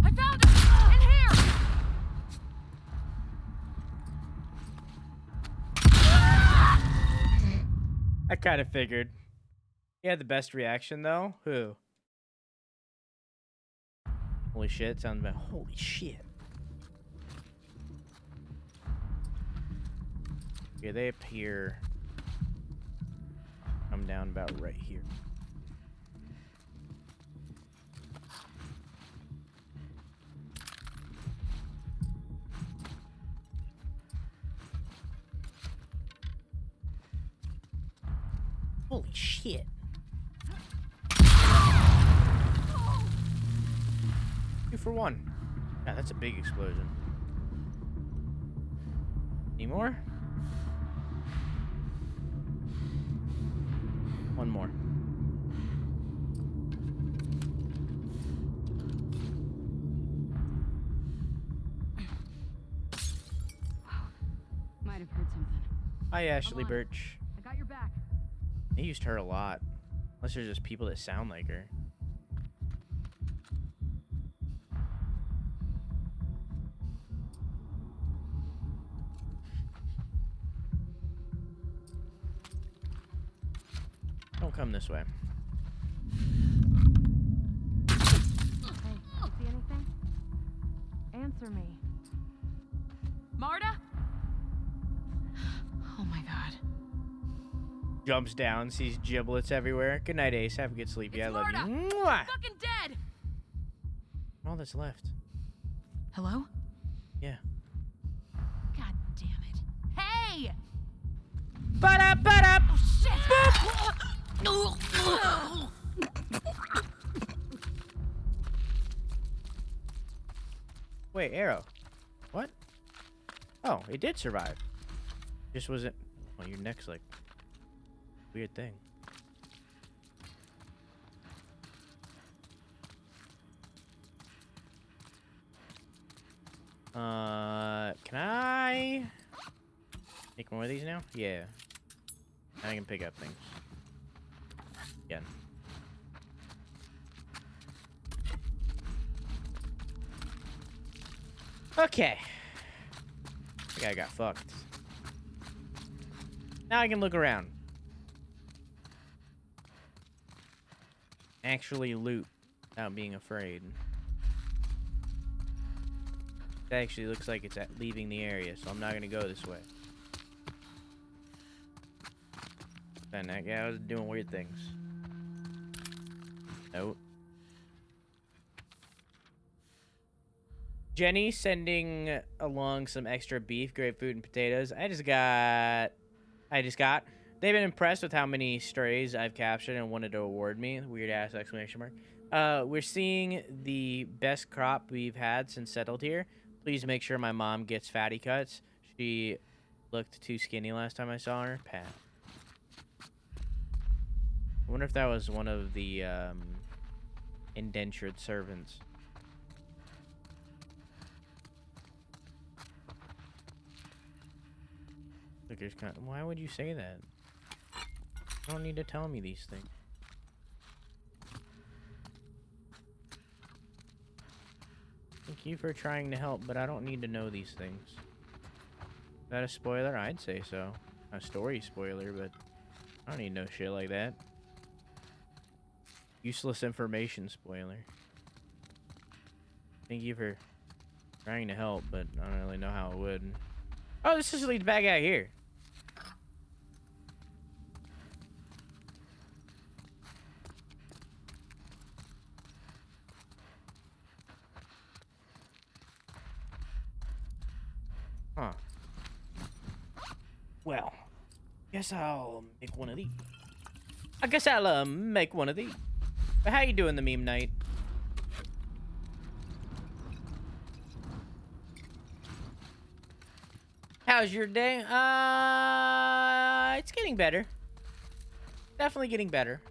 I found her! In here! I kind of figured. He had the best reaction, though. Who? Holy shit. Sounds about holy shit. Okay, they appear. Come down about right here. Holy shit. 2 for 1. Yeah, that's a big explosion. Any more? One more. Might have heard something. Hi, Ashley on. Birch. I got your back. They used her a lot. Unless there's just people that sound like her. Don't come this way. Hey, see anything? Answer me. Marta? Oh my god. Jumps down, sees giblets everywhere. Good night, Ace. Have a good sleep. Yeah, I It's love Marta. you. Mwah! Fucking dead! All that's left. Hello? Yeah. God damn it. Hey! Ba-da-ba-da! Oh shit! Wait, arrow. What? Oh, it did survive. Just wasn't. Oh, your neck's like weird thing. Can I make more of these now? Yeah. I can pick up things. Again. Okay. I think I got fucked. Now I can look around. Actually loot without being afraid. It actually looks like it's leaving the area, so I'm not gonna go this way. Then that guy was doing weird things. Nope. Jenny sending along some extra beef, grapefruit, and potatoes. I just got. They've been impressed with how many strays I've captured and wanted to award me. Weird ass exclamation mark. We're seeing the best crop we've had since settled here. Please make sure my mom gets fatty cuts. She looked too skinny last time I saw her. Pat. I wonder if that was one of the indentured servants. Look, there's kind of, why would you say that? You don't need to tell me these things. Thank you for trying to help, but I don't need to know these things. Is that a spoiler? I'd say so. A story spoiler, but I don't need no shit like that. Useless information spoiler. Thank you for trying to help, but I don't really know how it would. Oh, this just leads back out here. Huh. Well, guess I'll make one of these. I guess I'll make one of these. But how you doing, the meme night? How's your day? It's getting better. Definitely getting better.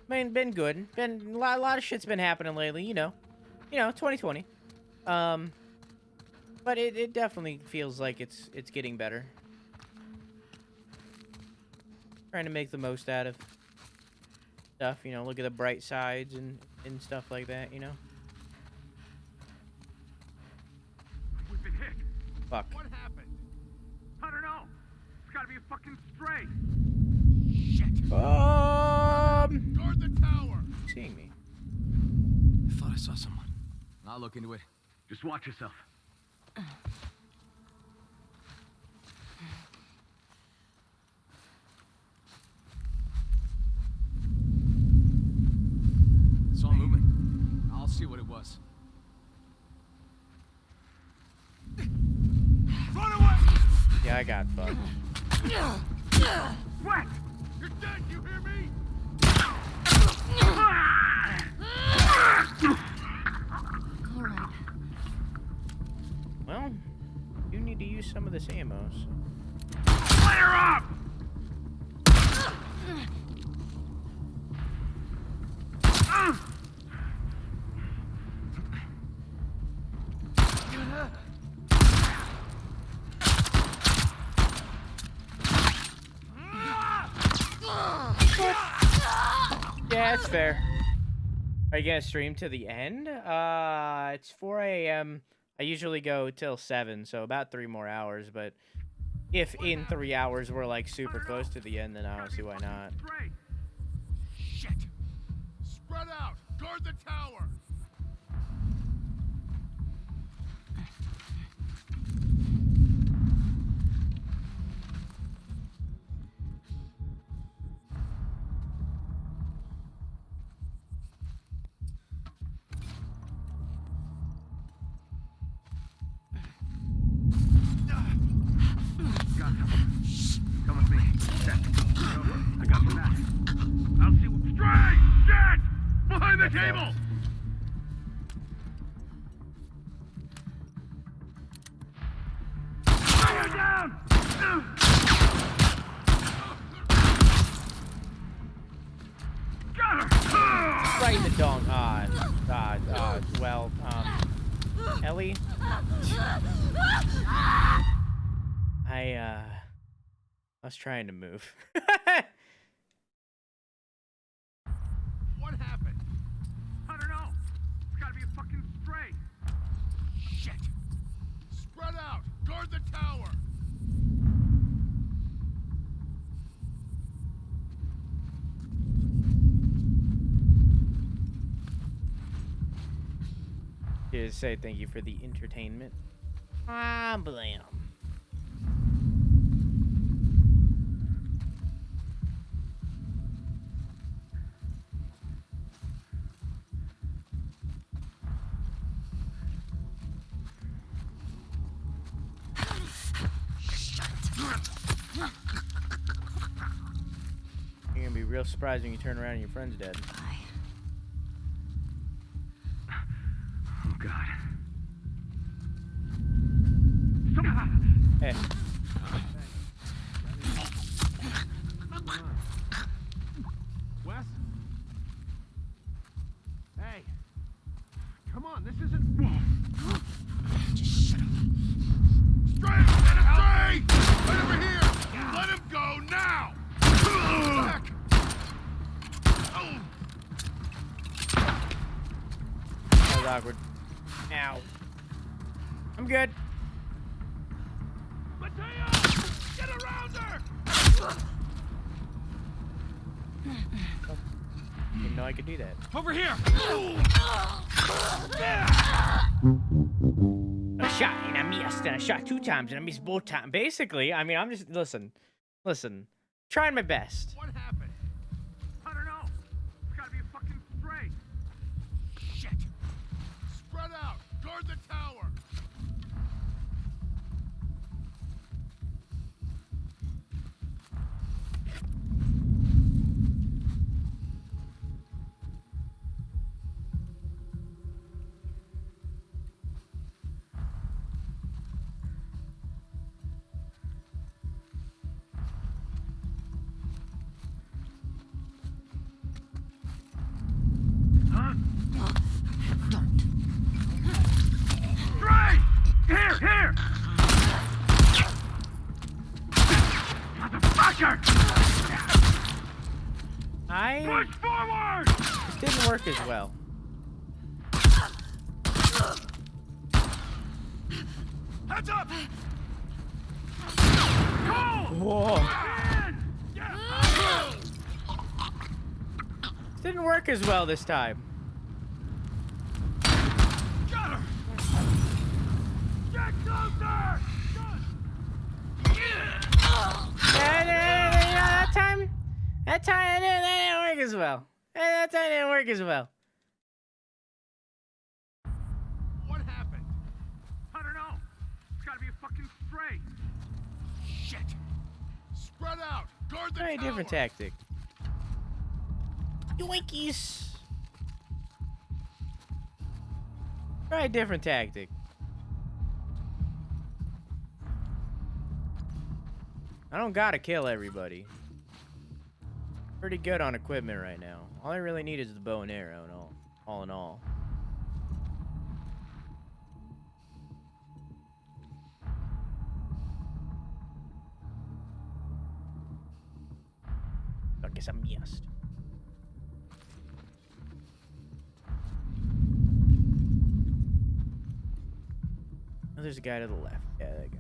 I mean, been good. Been a lot of shit's been happening lately. You know, 2020. But it definitely feels like it's getting better. Trying to make the most out of stuff, look at the bright sides and stuff like that, We've been hit. Fuck. What happened? I don't know. It's gotta be a fucking stray. Guard the tower! Seeing me. I thought I saw someone. I'll look into it. Just watch yourself. Saw movement. I'll see what it was. Run away! Yeah, I got fucked. What? You're dead, you hear me? All right. Well, you need to use some of this ammo. So. Fire up! Yeah, it's fair. Are you gonna stream to the end? It's 4 a.m. I usually go till 7, so about 3 more hours, but if in 3 hours we're like super close to the end, then I don't see why not. Stray. Shit! Spread out! Guard the tower! Come with me. Check. I got your back. I'll see what... Stray! Shit! Behind the table! Right in the dong. Well, Ellie? I was trying to move. What happened? I don't know. It's gotta be a fucking stray. Shit! Spread out! Guard the tower! To say thank you for the entertainment. Ah, blam. You're gonna be real surprised when you turn around and your friend's dead. Oh God. Hey. Wes? Hey! Come on, this isn't... Just shut up. Stray! Get a stray! Right over here! Let him go now! Back! Oh! That was awkward. Ow. I'm good. Mateo! Get around her! Didn't know I could do that. Over here! I shot and I missed, and I shot 2 times and I missed both times. Basically, I mean, I'm just listen, trying my best. What happened? I don't know. It's gotta be a fucking stray. Shit! Spread out! Guard the tower! Huh? Stray! Here! Motherfucker! Push forward! This didn't work as well. Heads up! Go! Whoa. Man! Yeah. Didn't work as well this time. Got her! Get closer! That time that didn't work as well. That time didn't work as well. What happened? I don't know. It's gotta be a fucking stray. Shit! Spread out! Guard the Very tower! different tactic. Yoinkies. Very different tactic. I don't gotta kill everybody. Pretty good on equipment right now. All I really need is the bow and arrow and all in all. I guess I'm missed. Oh, there's a guy to the left. Yeah, that guy.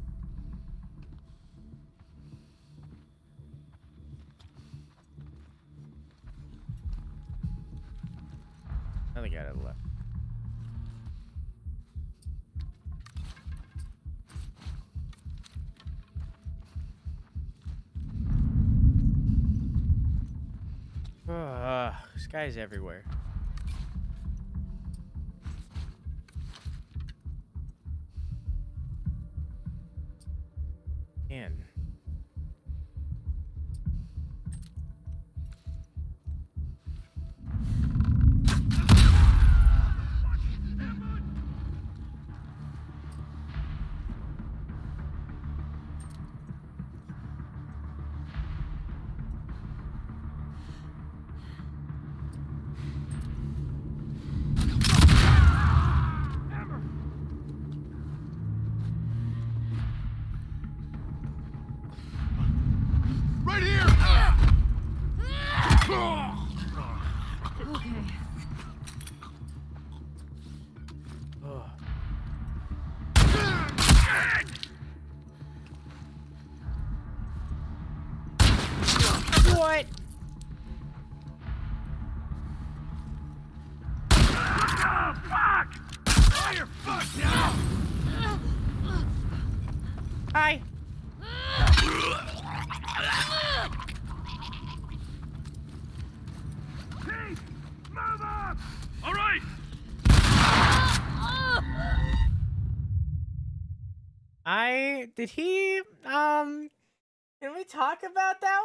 Another guy to the left. This guy's everywhere. Man. Oh. What? Oh, fuck! Oh, you're fucked now! Hi. Hey, move up! All right. Did he can we talk about that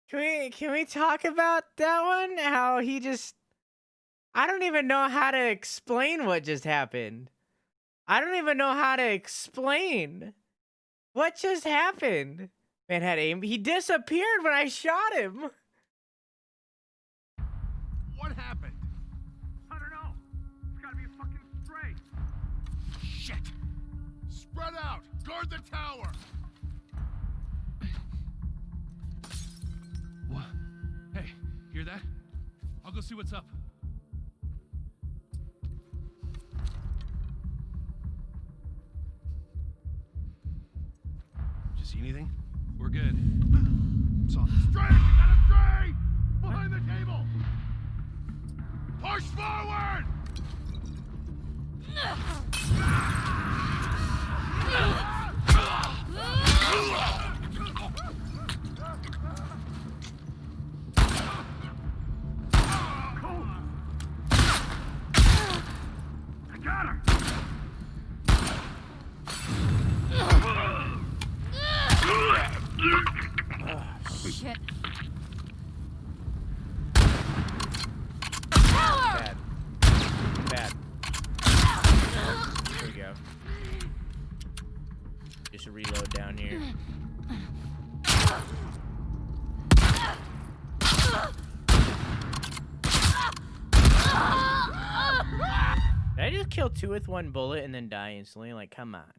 one? Can we talk about that one? How he just I don't even know how to explain what just happened. I don't even know how to explain what just happened. Man had aim. He disappeared when I shot him. What happened? I don't know. It's gotta be a fucking stray. Shit! Spread out! Guard the tower! What? Hey, hear that? I'll go see what's up. Did you see anything? We're good. Saw Stray! You got a stray! Behind the table! Push forward! I got her. Shit. Bad. Bad. There we go. Just a reload down here. Did I just kill 2 with 1 bullet and then die instantly? Like, come on.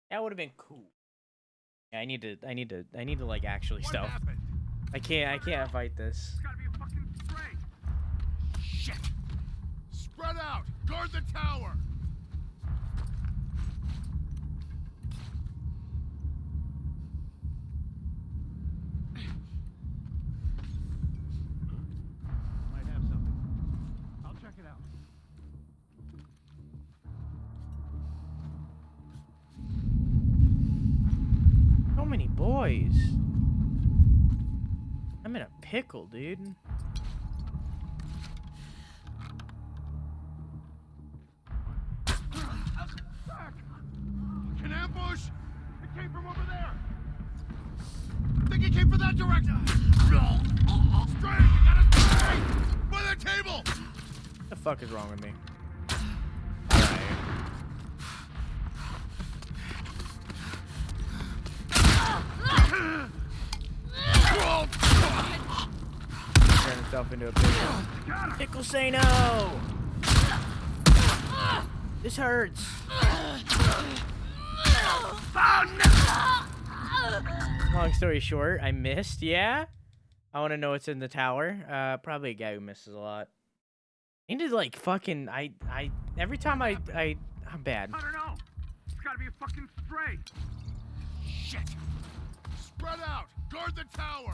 That would have been cool. Yeah, I need to like actually What stealth. happened? I can't fight this. It's gotta be a fucking stray. Shit! Spread out! Guard the tower! Might have something. I'll check it out. So many boys. I'm in a pickle, dude. An ambush! It came from over there! I think it came from that direction! Stray! You got a stray! By the table! What the fuck is wrong with me? Turn himself into a pickle. Pickle say no! This hurts. Long story short, I missed, yeah? I want to know what's in the tower. Probably a guy who misses a lot. I need to, like, fucking, every time I'm bad. I don't know. It's gotta be a fucking stray. Shit! Spread out! Guard the tower!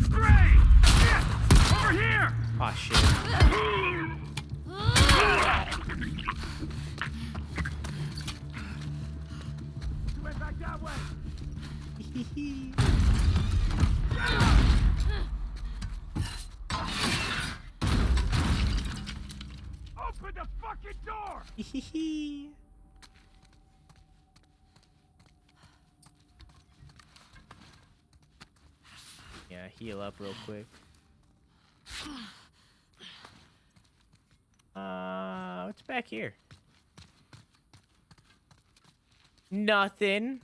Stray! Shit! Over here! Aw, shit. You went back that way. Open the fucking door! Yeah, heal up real quick. What's back here? Nothing.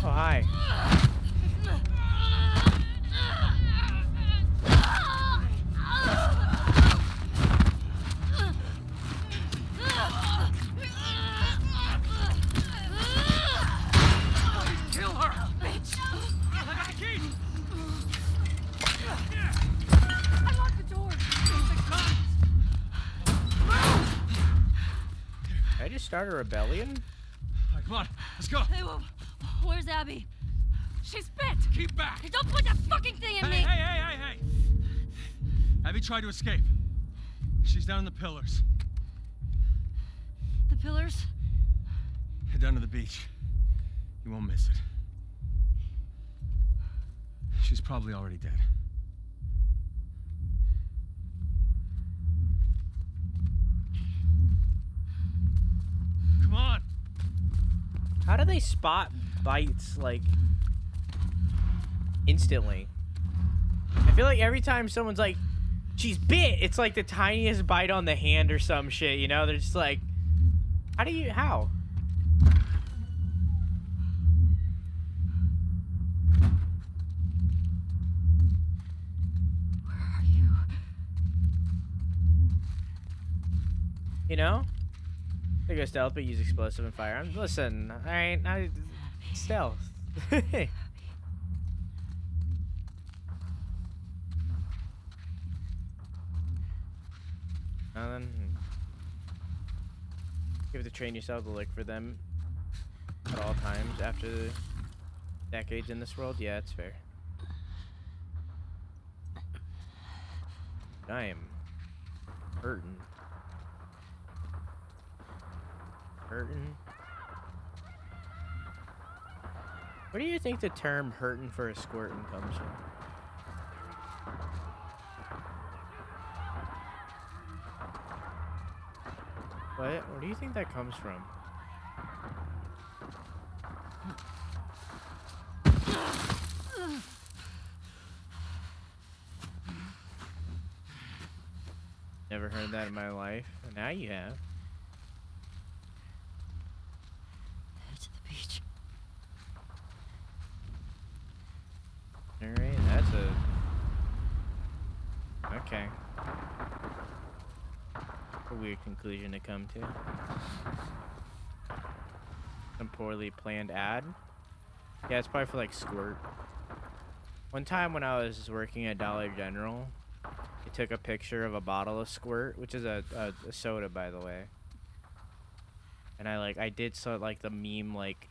Oh, hi. start a rebellion? All right, come on, let's go. Hey, where's Abby? She's bit! Keep back. Hey, don't put that fucking thing in me! Hey! Abby tried to escape. She's down in the pillars. The pillars? Head down to the beach. You won't miss it. She's probably already dead. Come on! How do they spot bites, like, instantly? I feel like every time someone's like, she's bit, it's like the tiniest bite on the hand or some shit, you know? They're just like, how? Where are you? You know? They go stealth, but use explosive and firearms. Listen, I stealth. Then you have to train yourself to look for them at all times after decades in this world. Yeah, it's fair. I am hurting. Where do you think the term hurting for a squirtin' comes from? Where do you think that comes from? Never heard that in my life. And now you have. Head to the beach. Alright, that's okay. A weird conclusion to come to. Some poorly planned ad. Yeah, it's probably for like squirt. One time when I was working at Dollar General, I took a picture of a bottle of squirt, which is a soda, by the way. And I did so like the meme like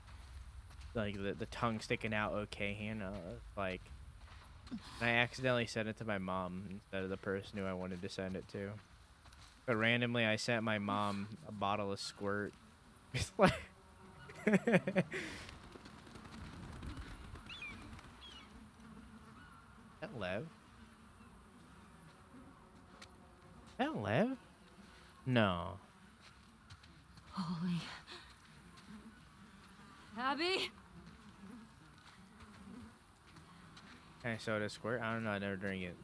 the tongue sticking out okay hand like. And I accidentally sent it to my mom instead of the person who I wanted to send it to. But randomly, I sent my mom a bottle of squirt. It's like... That Lev? That Lev? No. Holy. Abby? Can I soda squirt? I don't know. I never drink it.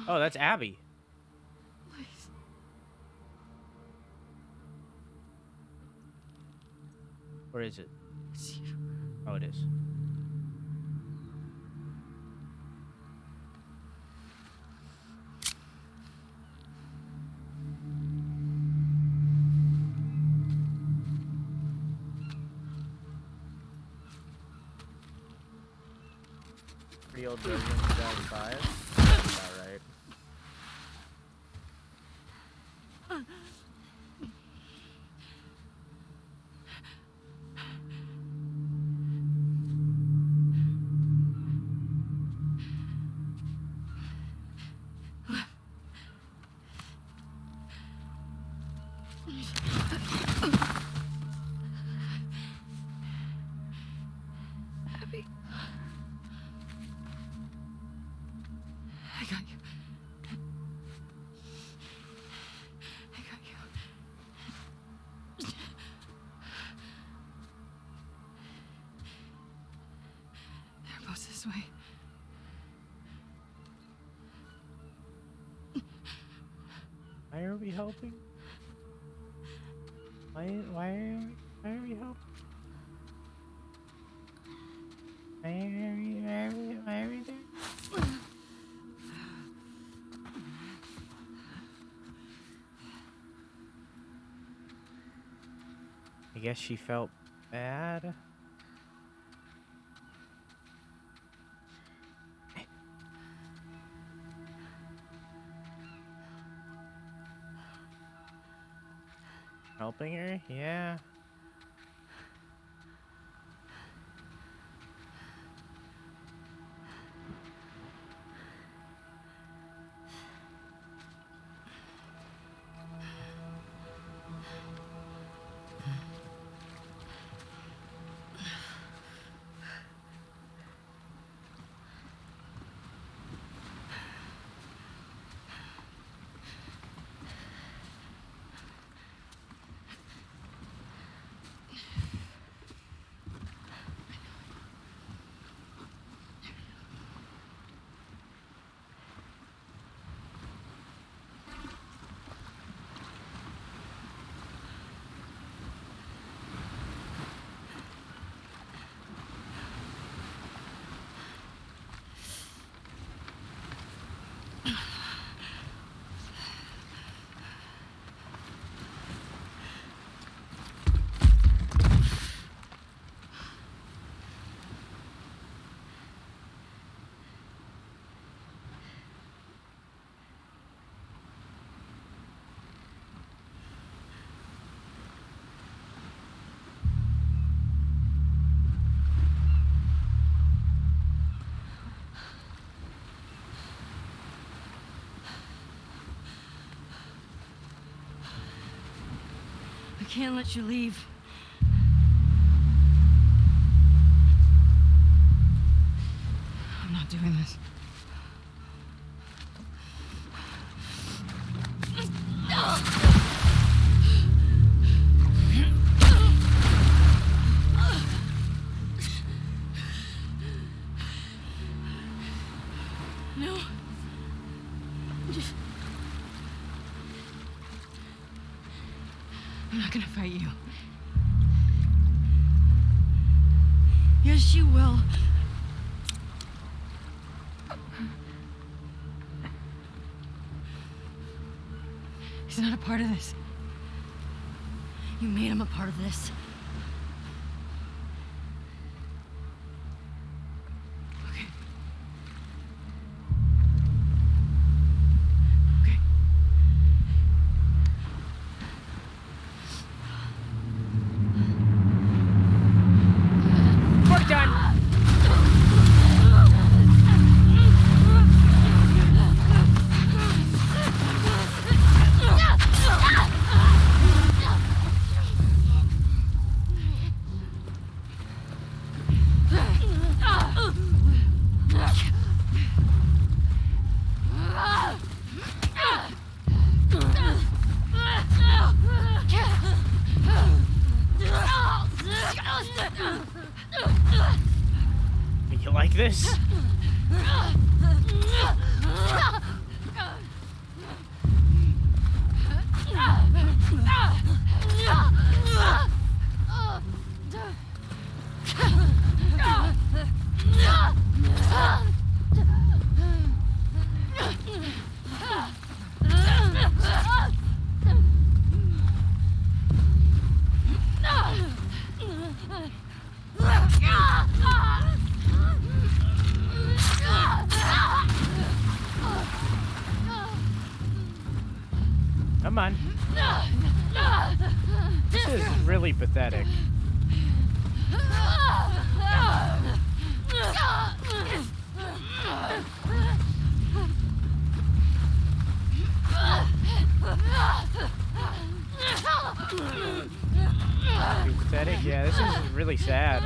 Oh, that's Abby. Please. Or is it? It's you. Oh, it is. Pretty old version of 2005. That's about right. Abby. I got you. I got you. They're both this way. Why are we helping? Why are we helping? Why are we there? guess she felt bad. Helping her? Yeah. I can't let you leave. I'm not doing this. No. I'm not gonna fight you. Yes, you will. He's not a part of this. You made him a part of this. Okay. Okay. Work done. You like this? Come on. This is really pathetic. Pretty pathetic? Yeah, this is really sad.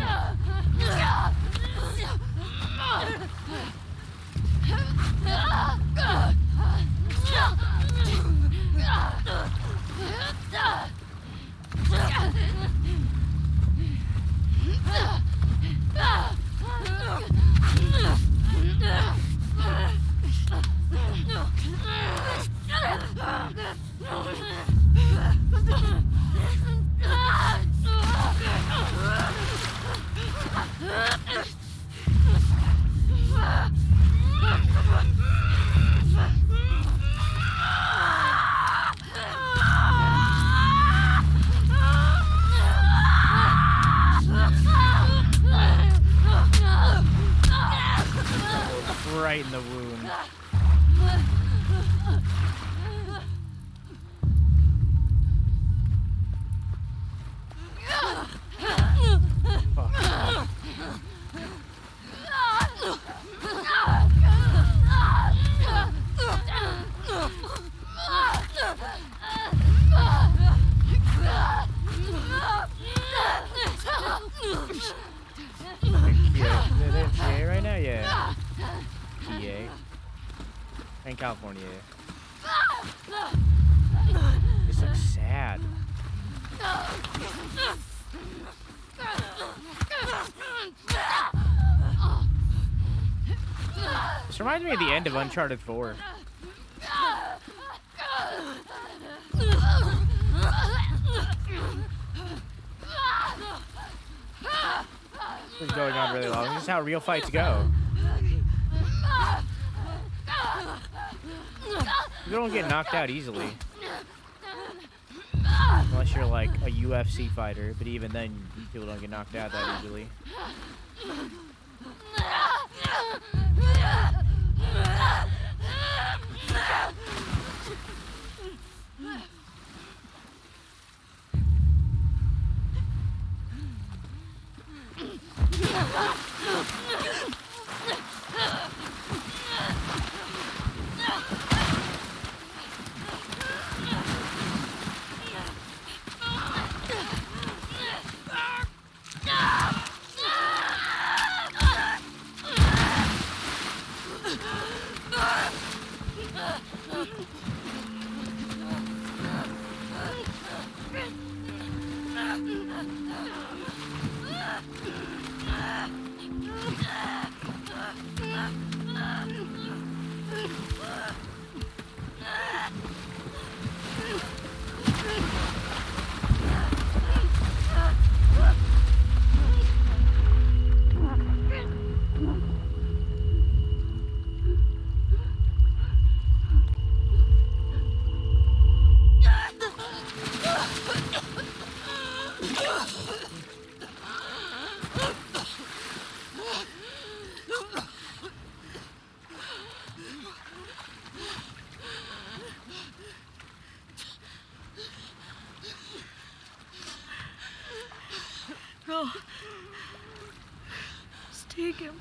California. This looks sad. This reminds me of the end of Uncharted 4. This is going on really long. This is how real fights go. You don't get knocked out easily. Unless you're like a UFC fighter, but even then, people don't get knocked out that easily. No. Just take him.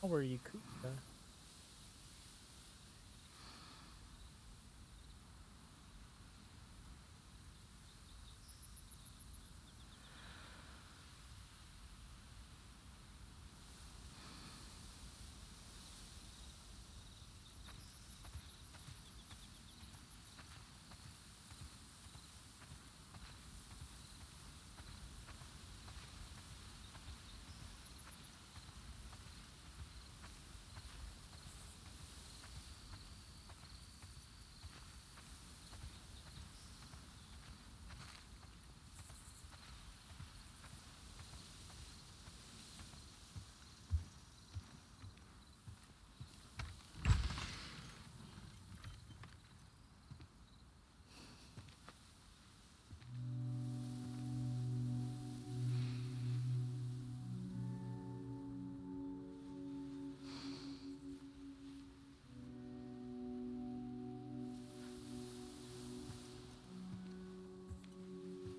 How were you, Kuka?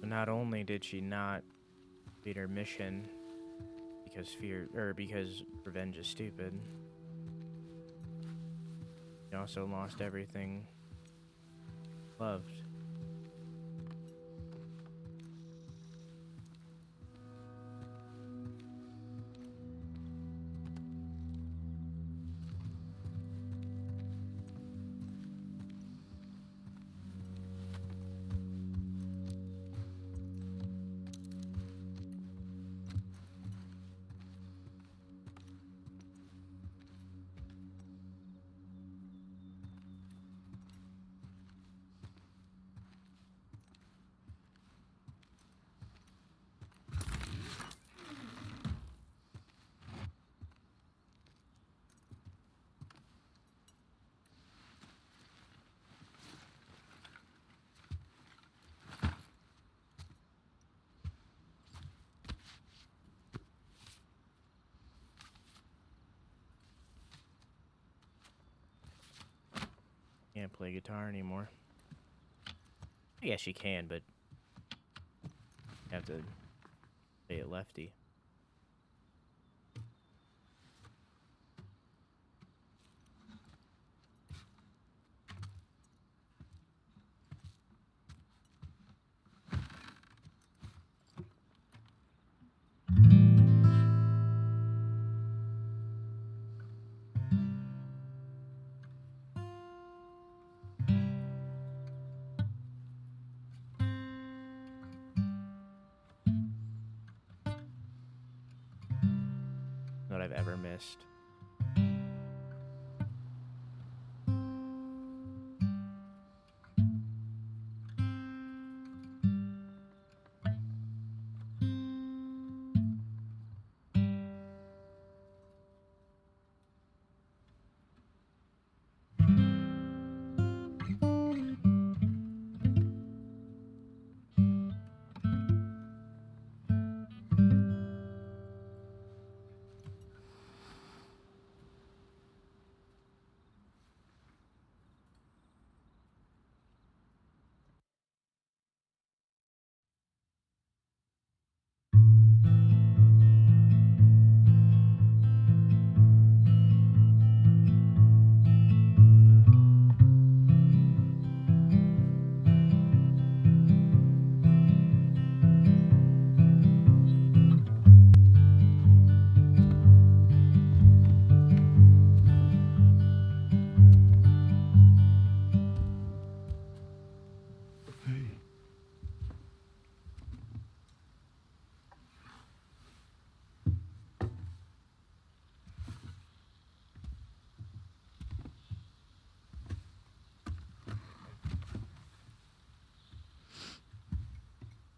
Not only did she not complete her mission because revenge is stupid, she also lost everything loved. Can't play guitar anymore. I guess you can, but you have to play it lefty. What I've ever missed.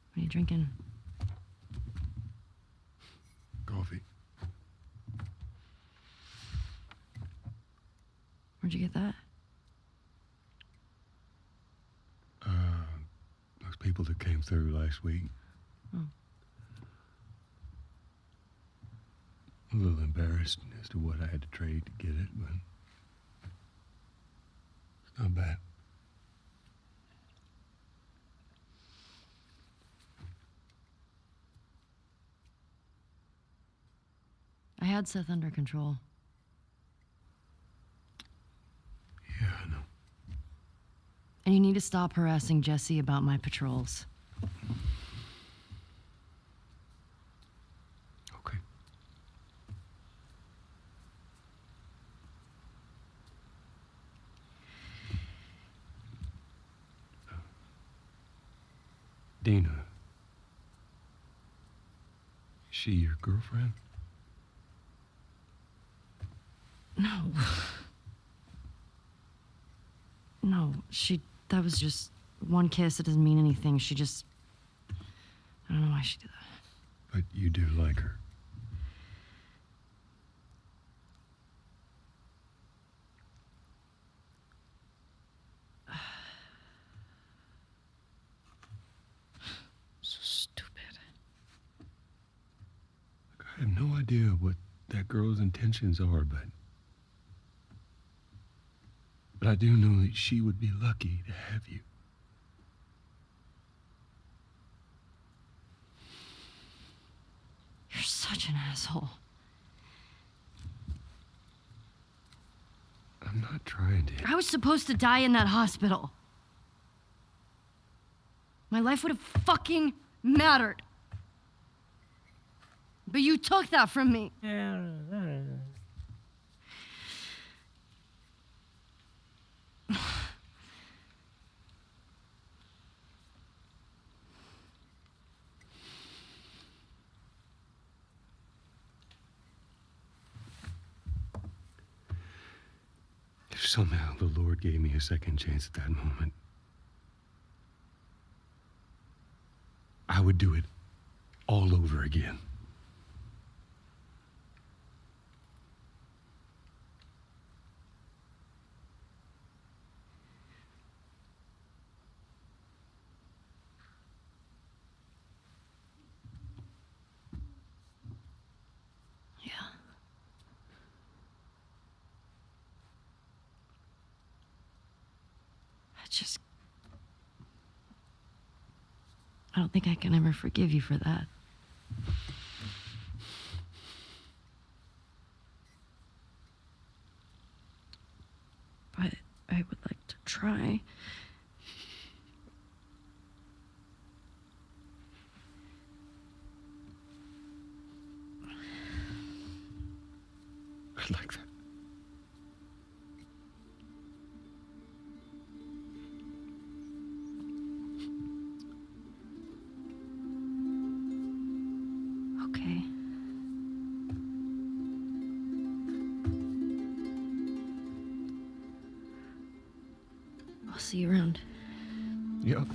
What are you drinking? Coffee. Where'd you get that? Those people that came through last week. Oh. A little embarrassed as to what I had to trade to get it, but it's not bad. I had Seth under control. Yeah, I know. And you need to stop harassing Jesse about my patrols. Okay. Dina. Is she your girlfriend? No. No, that was just one kiss. It doesn't mean anything. I don't know why she did that. But you do like her. So stupid. Look, I have no idea what that girl's intentions are, but I do know that she would be lucky to have you. You're such an asshole. I'm not trying to. I was supposed to die in that hospital. My life would have fucking mattered. But you took that from me. Yeah. If somehow the Lord gave me a second chance at that moment, I would do it all over again. Yeah. just... I don't think I can ever forgive you for that. But I would like to try. I'd like that. Okay. I'll see you around. Yep.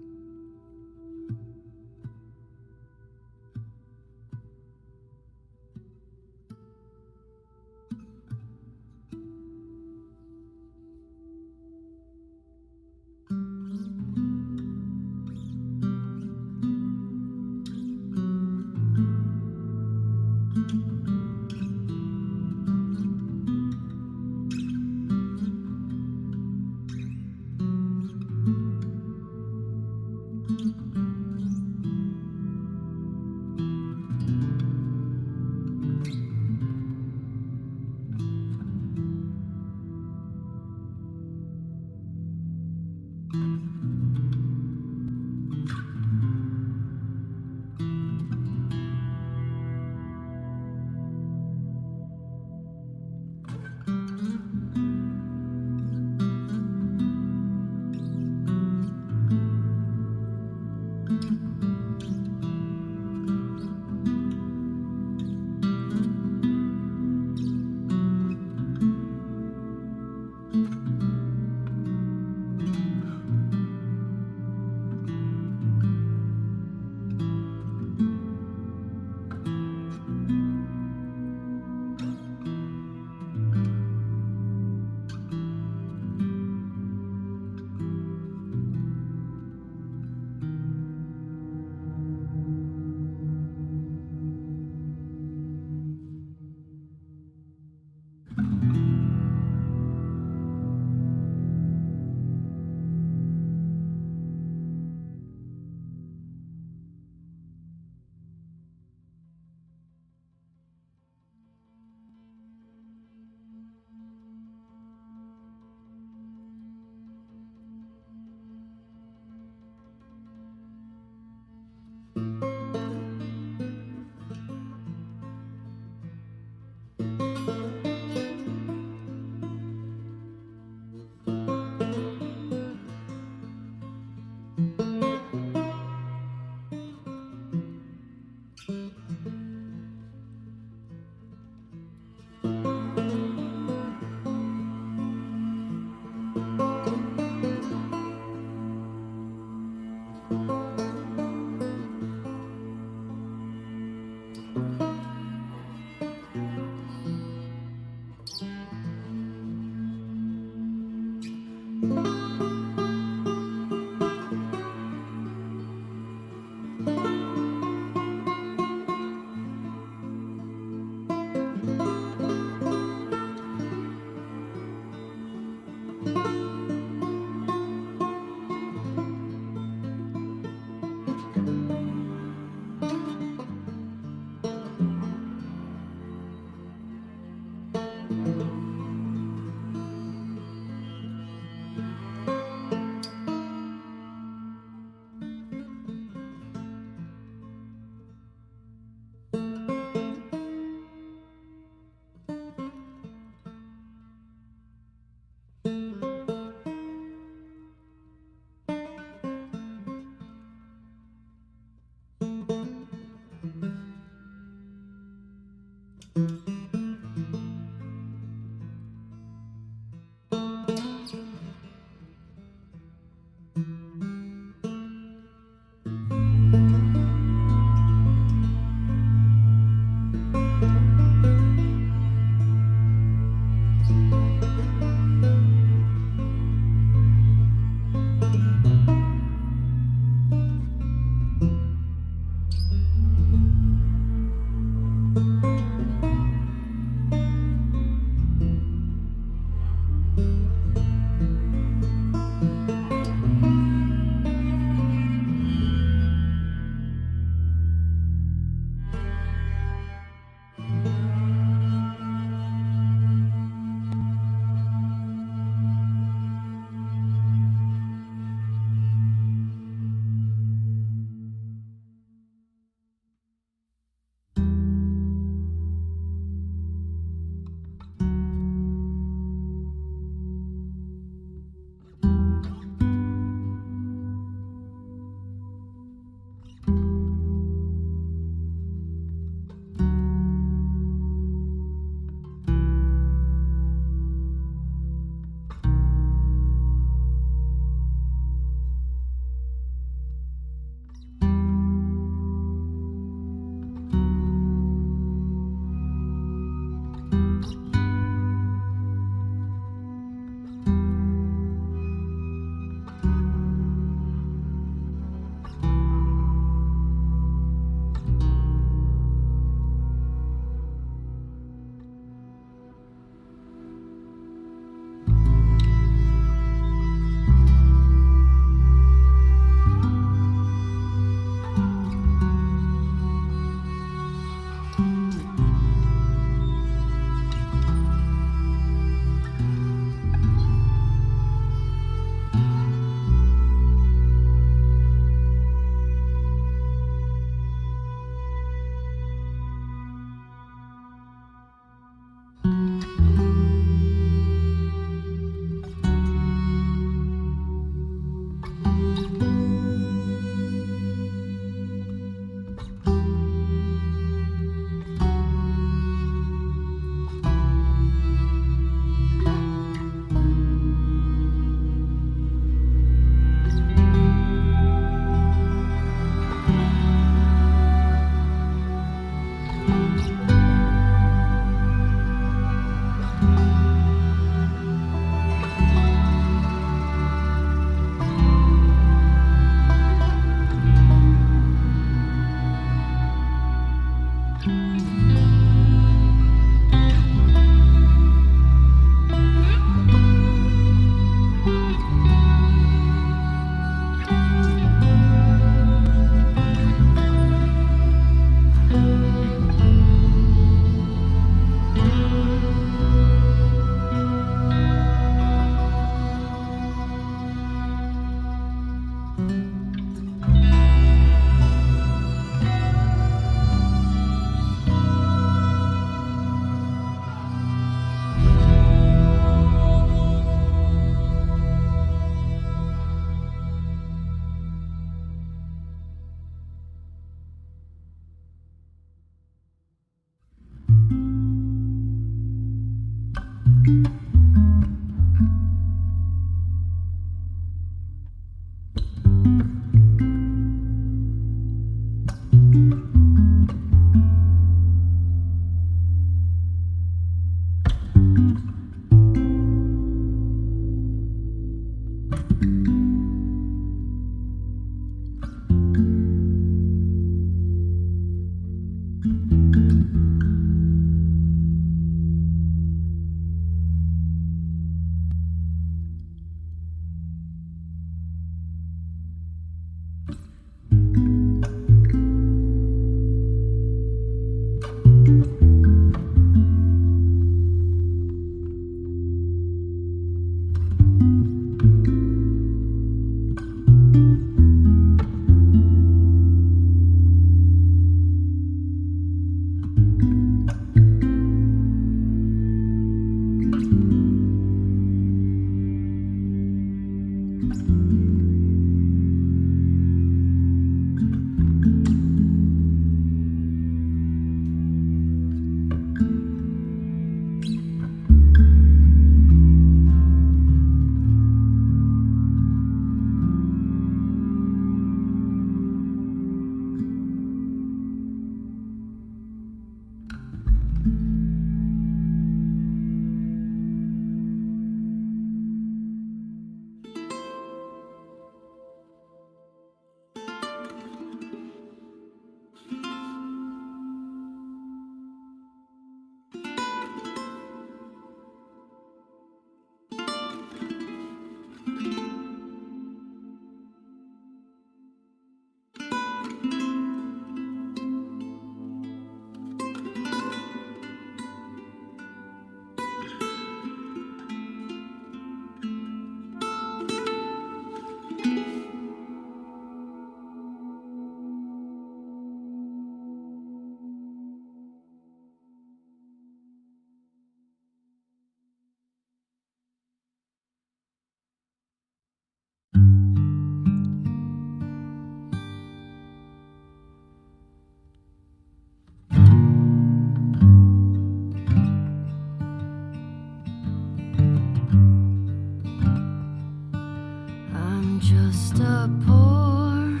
just a poor,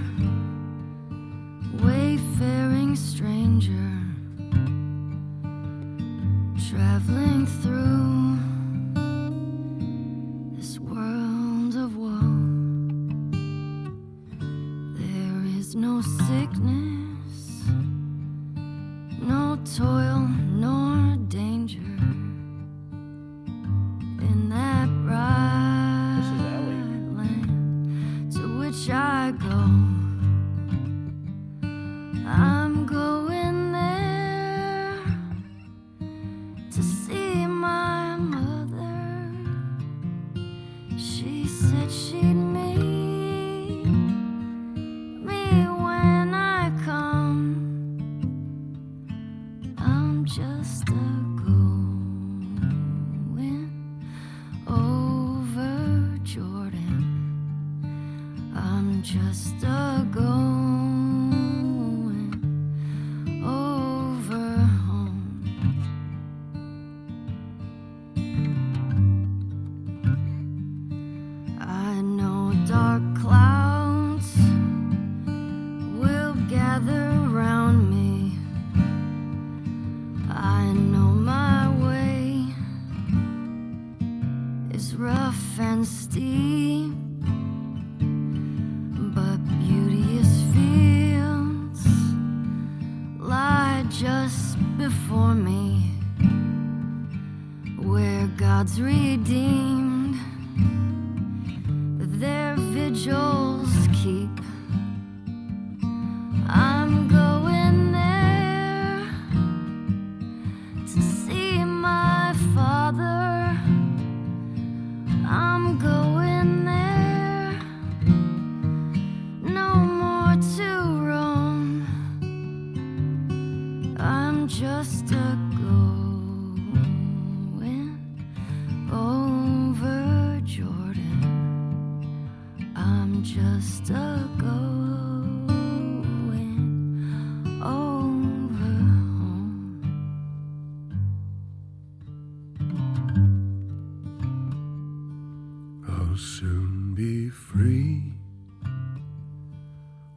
wayfaring stranger traveling through this world of woe. There is no sickness, no toil, nor danger in that bright This is Ellie. land to which I go. I'm going there to see my mother. She said she'd meet me when I come. I'm just a going over Jordan. I'm just a going over home. I know dark clouds will gather round me. I know my way is rough and steep, but beauteous fields lie just before me, where God's redeemed their vigils keep. I'm going there to see my father. I'm going there, no more to roam. I'm just a going over Jordan. I'm just I'll soon be free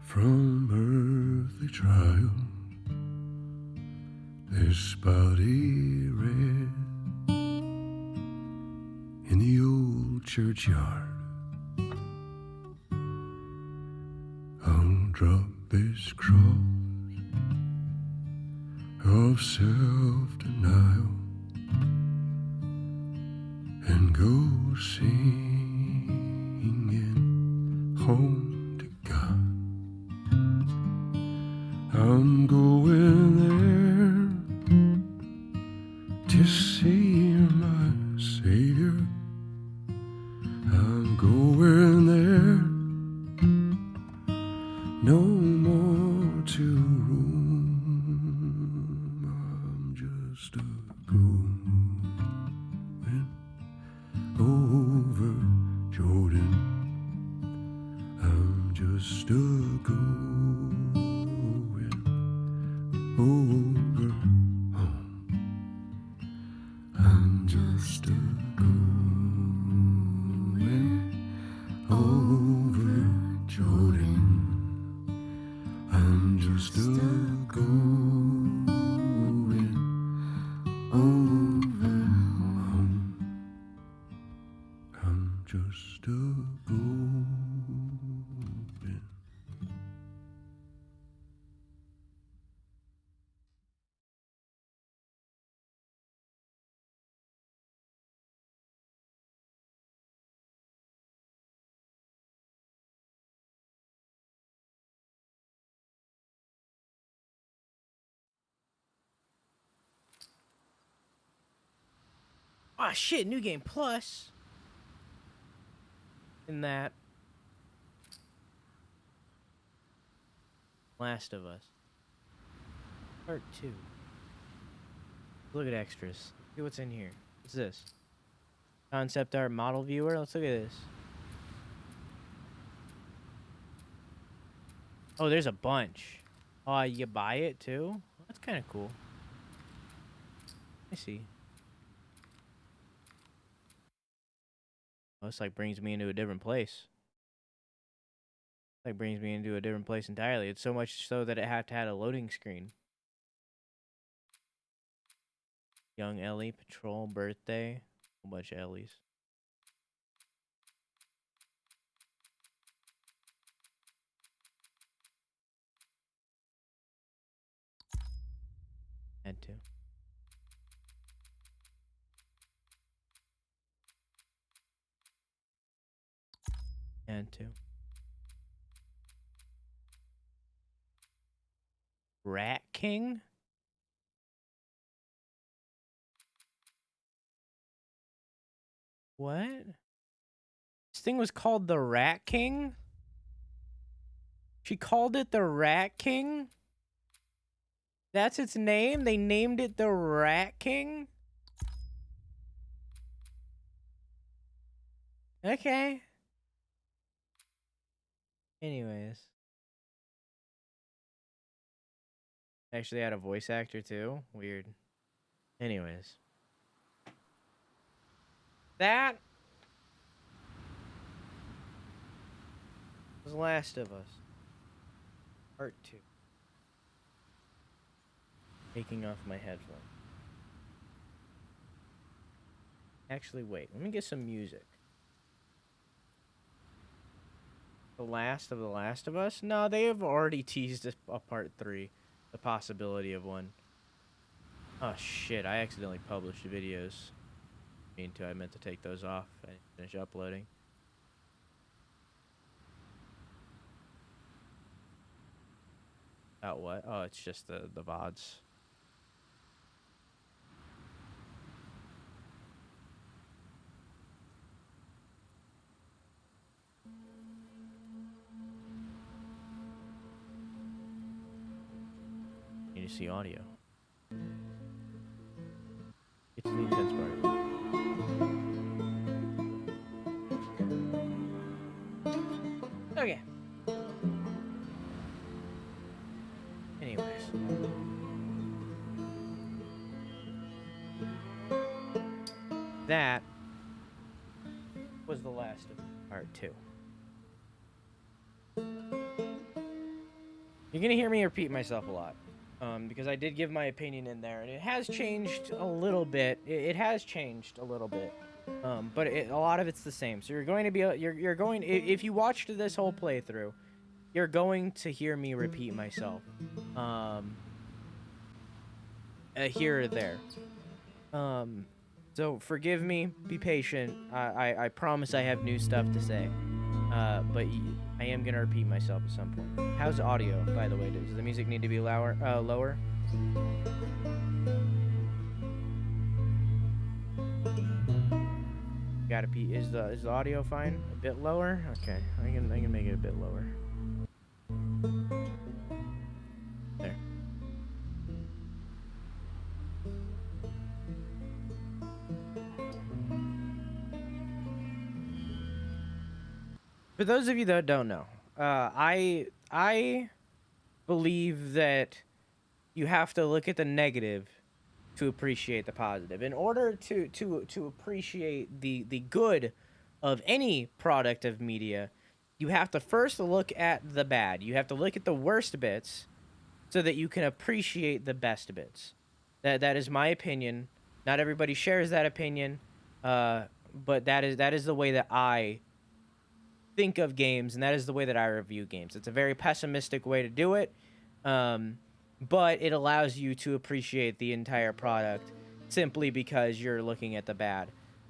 from earthly trial. This body red in the old churchyard. I'll drop this cross of self-denial and go singing home to God. I'm going there to see my Savior. I'm going there, no more to roam. I'm just a going over Jordan. I'm just a going over home. I'm just a going over Jordan. I'm just a going over home. I'm just a going. Ah, shit, New Game Plus. In that. Last of Us. Part 2. Look at extras. See what's in here. What's this? Concept art model viewer. Let's look at this. Oh, there's a bunch. You buy it too? That's kind of cool. I see. Oh, this like brings me into a different place. Like brings me into a different place entirely. It's so much so that it had to have a loading screen. Young Ellie, Patrol, Birthday. A whole bunch of Ellies. Had to. Had to. Rat King? What? This thing was called the Rat King? She called it the Rat King? That's its name? They named it the Rat King? Okay. Anyways. Actually had a voice actor too? Weird. Anyways. That was Last of Us. Part 2. Taking off my headphones. Actually, wait. Let me get some music. The Last of Us? No, they have already teased a part 3. The possibility of one. Oh shit, I accidentally published videos. I meant to take those off and finish uploading. About what? Oh, it's just the VODs. Need to see audio. It's the intense part. Okay. Anyways. That was The Last of Us Part 2. You're gonna hear me repeat myself a lot, because I did give my opinion in there, and it has changed a little bit. It has changed a little bit, but a lot of it's the same. So you're going to be, you're going, if you watched this whole playthrough, you're going to hear me repeat myself, here or there. So forgive me, be patient. I promise I have new stuff to say, but I am gonna repeat myself at some point. How's audio, by the way? Does the music need to be lower? Gotta be. Is the audio fine? A bit lower? Okay, I can make it a bit lower. There. For those of you that don't know, I believe that you have to look at the negative to appreciate the positive. In order to appreciate the good of any product of media, you have to first look at the bad. You have to look at the worst bits so that you can appreciate the best bits. That is my opinion. Not everybody shares that opinion, but that is the way that I think of games, and that is the way that I review games. It's a very pessimistic way to do it, but it allows you to appreciate the entire product simply because you're looking at the bad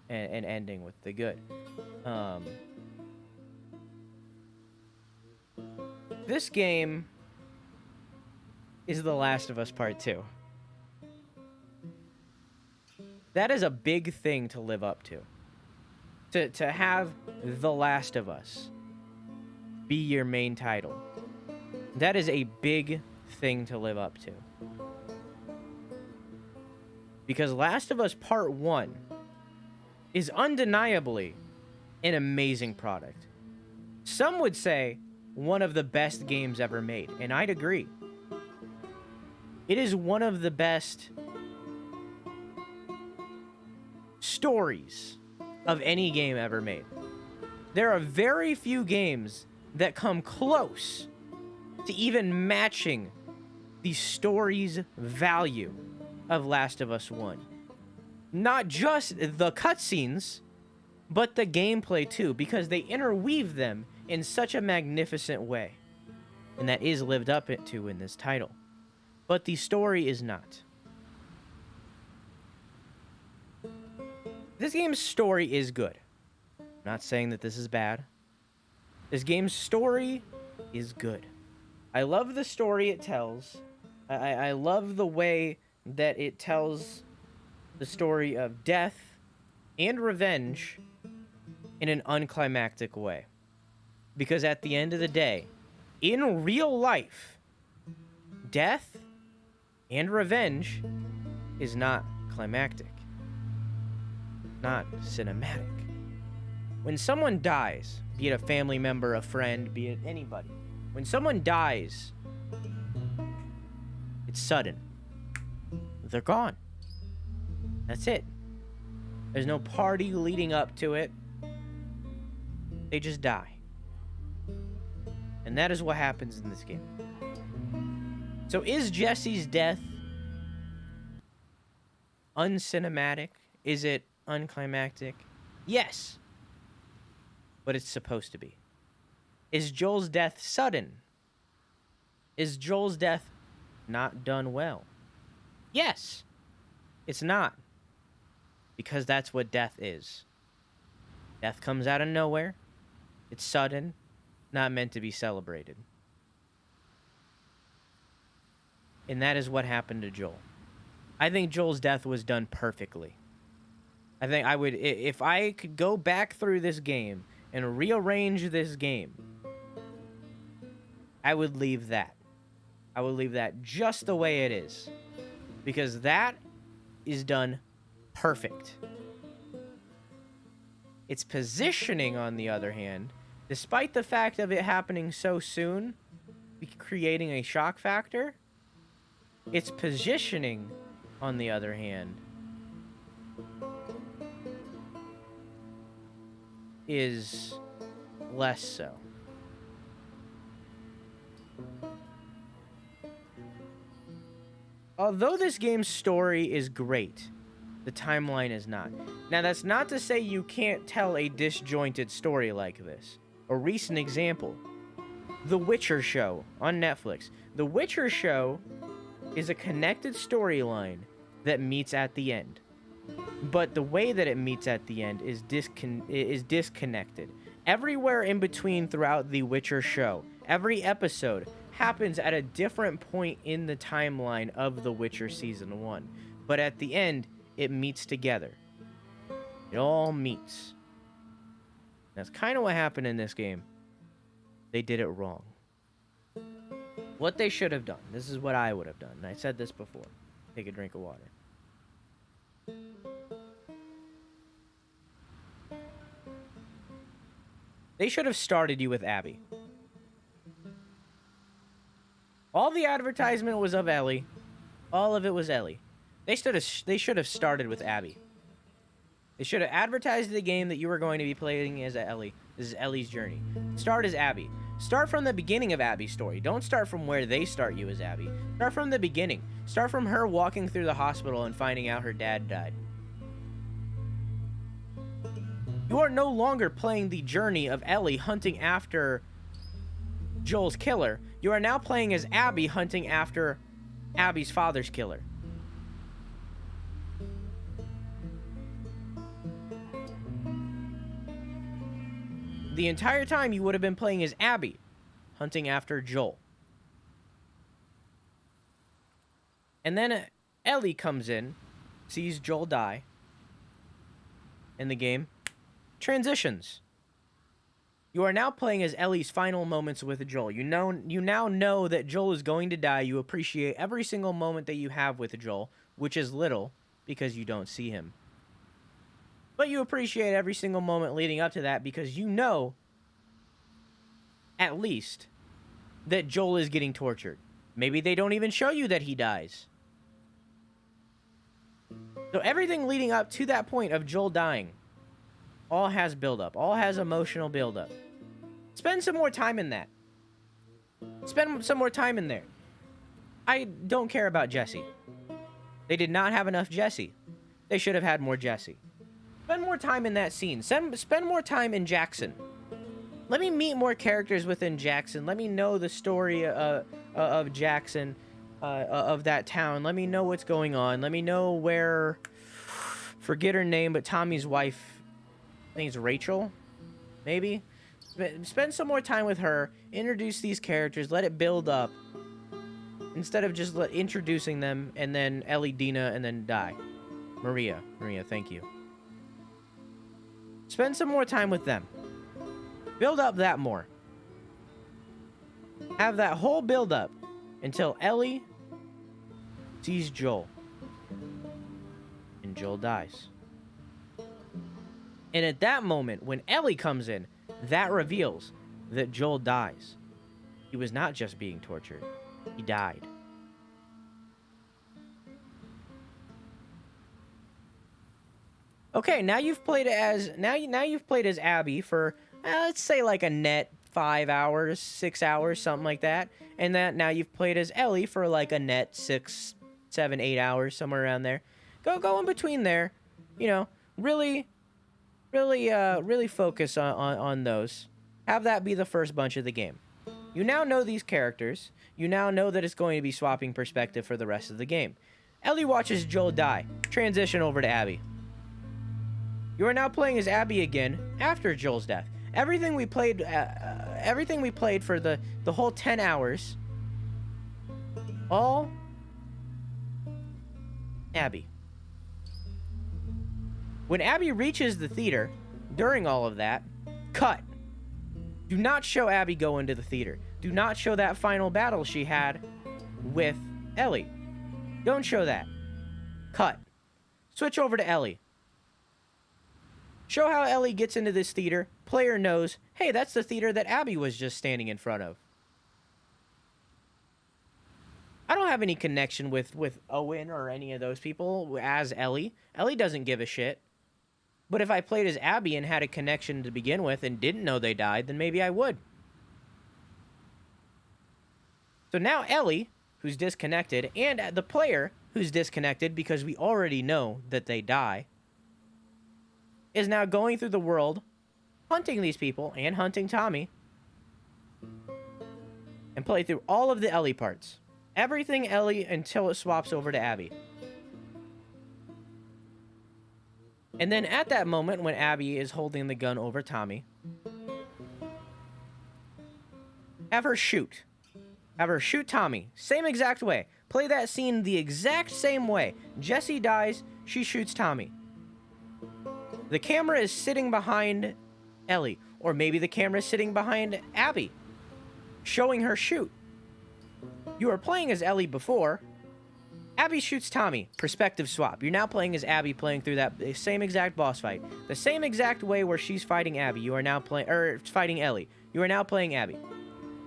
and ending with the good. This game is The Last of Us Part 2. That is a big thing to live up to. To have The Last of Us be your main title. That is a big thing to live up to. Because Last of Us Part 1 is undeniably an amazing product. Some would say one of the best games ever made, and I'd agree. It is one of the best stories of any game ever made. There are very few games that come close to even matching the story's value of Last of Us 1. Not just the cutscenes, but the gameplay too, because they interweave them in such a magnificent way. And that is lived up to in this title. But the story is not. This game's story is good. I'm not saying that this is bad. This game's story is good. I love the story it tells. I love the way that it tells the story of death and revenge in an unclimactic way. Because at the end of the day, in real life, death and revenge is not climactic. Not cinematic. When someone dies, be it a family member, a friend, be it anybody, when someone dies, it's sudden. They're gone. That's it. There's no party leading up to it. They just die. And that is what happens in this game. So is Jesse's death uncinematic? Is it unclimactic? Yes. But it's supposed to be. Is Joel's death sudden? Is Joel's death not done well? Yes. It's not. Because that's what death is. Death comes out of nowhere. It's sudden, not meant to be celebrated. And that is what happened to Joel. I think Joel's death was done perfectly. I think I would, if I could go back through this game and rearrange this game, I would leave that. I would leave that just the way it is. Because that is done perfect. Its positioning, on the other hand, despite the fact of it happening so soon, creating a shock factor, its positioning, on the other hand, is less so. Although this game's story is great, the timeline is not. Now, that's not to say you can't tell a disjointed story like this. A recent example, The Witcher show on Netflix. The Witcher show is a connected storyline that meets at the end. But the way that it meets at the end is disconnected. Everywhere in between throughout The Witcher show, every episode happens at a different point in the timeline of The Witcher Season 1. But at the end, it meets together. It all meets. That's kind of what happened in this game. They did it wrong. What they should have done. This is what I would have done. And I said this before. Take a drink of water. They should have started you with Abby. All the advertisement was of Ellie. All of it was Ellie. They should have started with Abby. They should have advertised the game that you were going to be playing as Ellie. This is Ellie's journey. Start as Abby. Start from the beginning of Abby's story. Don't start from where they start you as Abby. Start from the beginning. Start from her walking through the hospital and finding out her dad died. You are no longer playing the journey of Ellie hunting after Joel's killer. You are now playing as Abby hunting after Abby's father's killer. The entire time you would have been playing as Abby hunting after Joel. And then Ellie comes in, sees Joel die, and the game transitions. You are now playing as Ellie's final moments with Joel. You now know that Joel is going to die. You appreciate every single moment that you have with Joel, which is little because you don't see him. But you appreciate every single moment leading up to that because you know, at least, that Joel is getting tortured. Maybe they don't even show you that he dies. So everything leading up to that point of Joel dying all has buildup, all has emotional buildup. Spend some more time in that. Spend some more time in there. I don't care about Jesse. They did not have enough Jesse. They should have had more Jesse. Spend more time in that scene. Spend more time in Jackson. Let me meet more characters within Jackson. Let me know the story of Jackson, of that town. Let me know what's going on. Let me know where... Forget her name, but Tommy's wife... I think it's Rachel, maybe? Spend some more time with her. Introduce these characters. Let it build up. Instead of just introducing them, and then Ellie, Dina, and then die. Maria, thank you. Spend some more time with them. Build up that more. Have that whole build up until Ellie sees Joel. And Joel dies. And at that moment, when Ellie comes in, that reveals that Joel dies. He was not just being tortured. He died. Okay, now you've played as you've played as Abby for let's say like a net 5 hours, 6 hours, something like that. And now you've played as Ellie for like a net 6, 7, 8 hours, somewhere around there. Go in between there. You know, really focus on those. Have that be the first bunch of the game. You now know these characters. You now know that it's going to be swapping perspective for the rest of the game. Ellie watches Joel die. Transition over to Abby. You are now playing as Abby again after Joel's death. Everything we played for the whole 10 hours, all Abby. When Abby reaches the theater, during all of that, cut. Do not show Abby go into the theater. Do not show that final battle she had with Ellie. Don't show that. Cut. Switch over to Ellie. Show how Ellie gets into this theater. Player knows, hey, that's the theater that Abby was just standing in front of. I don't have any connection with Owen or any of those people as Ellie. Ellie doesn't give a shit. But if I played as Abby and had a connection to begin with and didn't know they died, then maybe I would. So now Ellie, who's disconnected, and the player, who's disconnected because we already know that they die, is now going through the world, hunting these people and hunting Tommy, and play through all of the Ellie parts. Everything Ellie until it swaps over to Abby. And then at that moment when Abby is holding the gun over Tommy, have her shoot. Have her shoot Tommy. Same exact way. Play that scene the exact same way. Jesse dies, she shoots Tommy. The camera is sitting behind Ellie. Or maybe the camera is sitting behind Abby, showing her shoot. You were playing as Ellie before. Abby shoots Tommy. Perspective swap. You're now playing as Abby, playing through that same exact boss fight. The same exact way where she's fighting Abby. You are now playing, fighting Ellie. You are now playing Abby.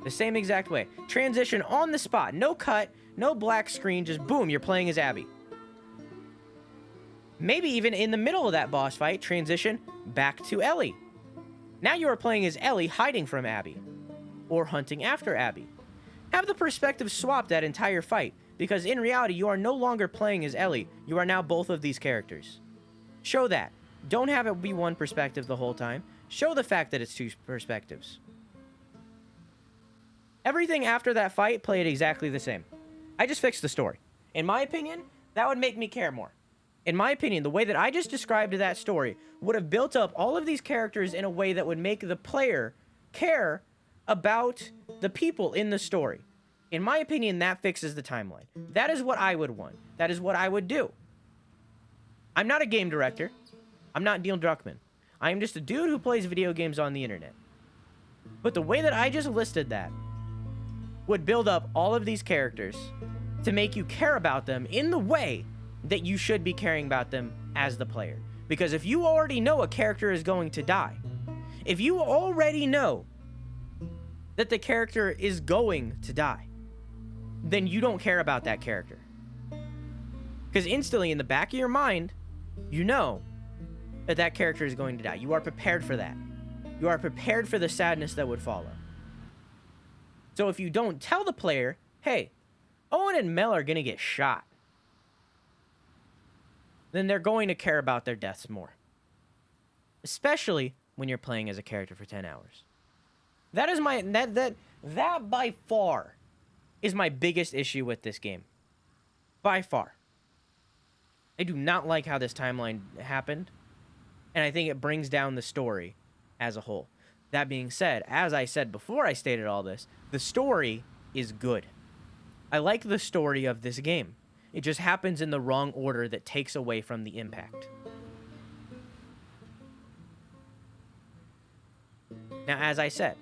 The same exact way. Transition on the spot. No cut, no black screen, just boom, you're playing as Abby. Maybe even in the middle of that boss fight, transition back to Ellie. Now you are playing as Ellie hiding from Abby. Or hunting after Abby. Have the perspective swap that entire fight. Because in reality, you are no longer playing as Ellie. You are now both of these characters. Show that. Don't have it be one perspective the whole time. Show the fact that it's two perspectives. Everything after that fight played exactly the same. I just fixed the story. In my opinion, that would make me care more. In my opinion, the way that I just described that story would have built up all of these characters in a way that would make the player care about the people in the story. In my opinion, that fixes the timeline. That is what I would want. That is what I would do. I'm not a game director. I'm not Neil Druckmann. I am just a dude who plays video games on the internet. But the way that I just listed that would build up all of these characters to make you care about them in the way that you should be caring about them as the player. Because if you already know a character is going to die, if you already know that the character is going to die, then you don't care about that character. Because instantly in the back of your mind, you know that that character is going to die. You are prepared for that. You are prepared for the sadness that would follow. So if you don't tell the player, hey, Owen and Mel are going to get shot, then they're going to care about their deaths more. Especially when you're playing as a character for 10 hours. That is my... That by far is my biggest issue with this game. By far. I do not like how this timeline happened. And I think it brings down the story as a whole. That being said, as I said before I stated all this, the story is good. I like the story of this game. It just happens in the wrong order that takes away from the impact. Now, as I said,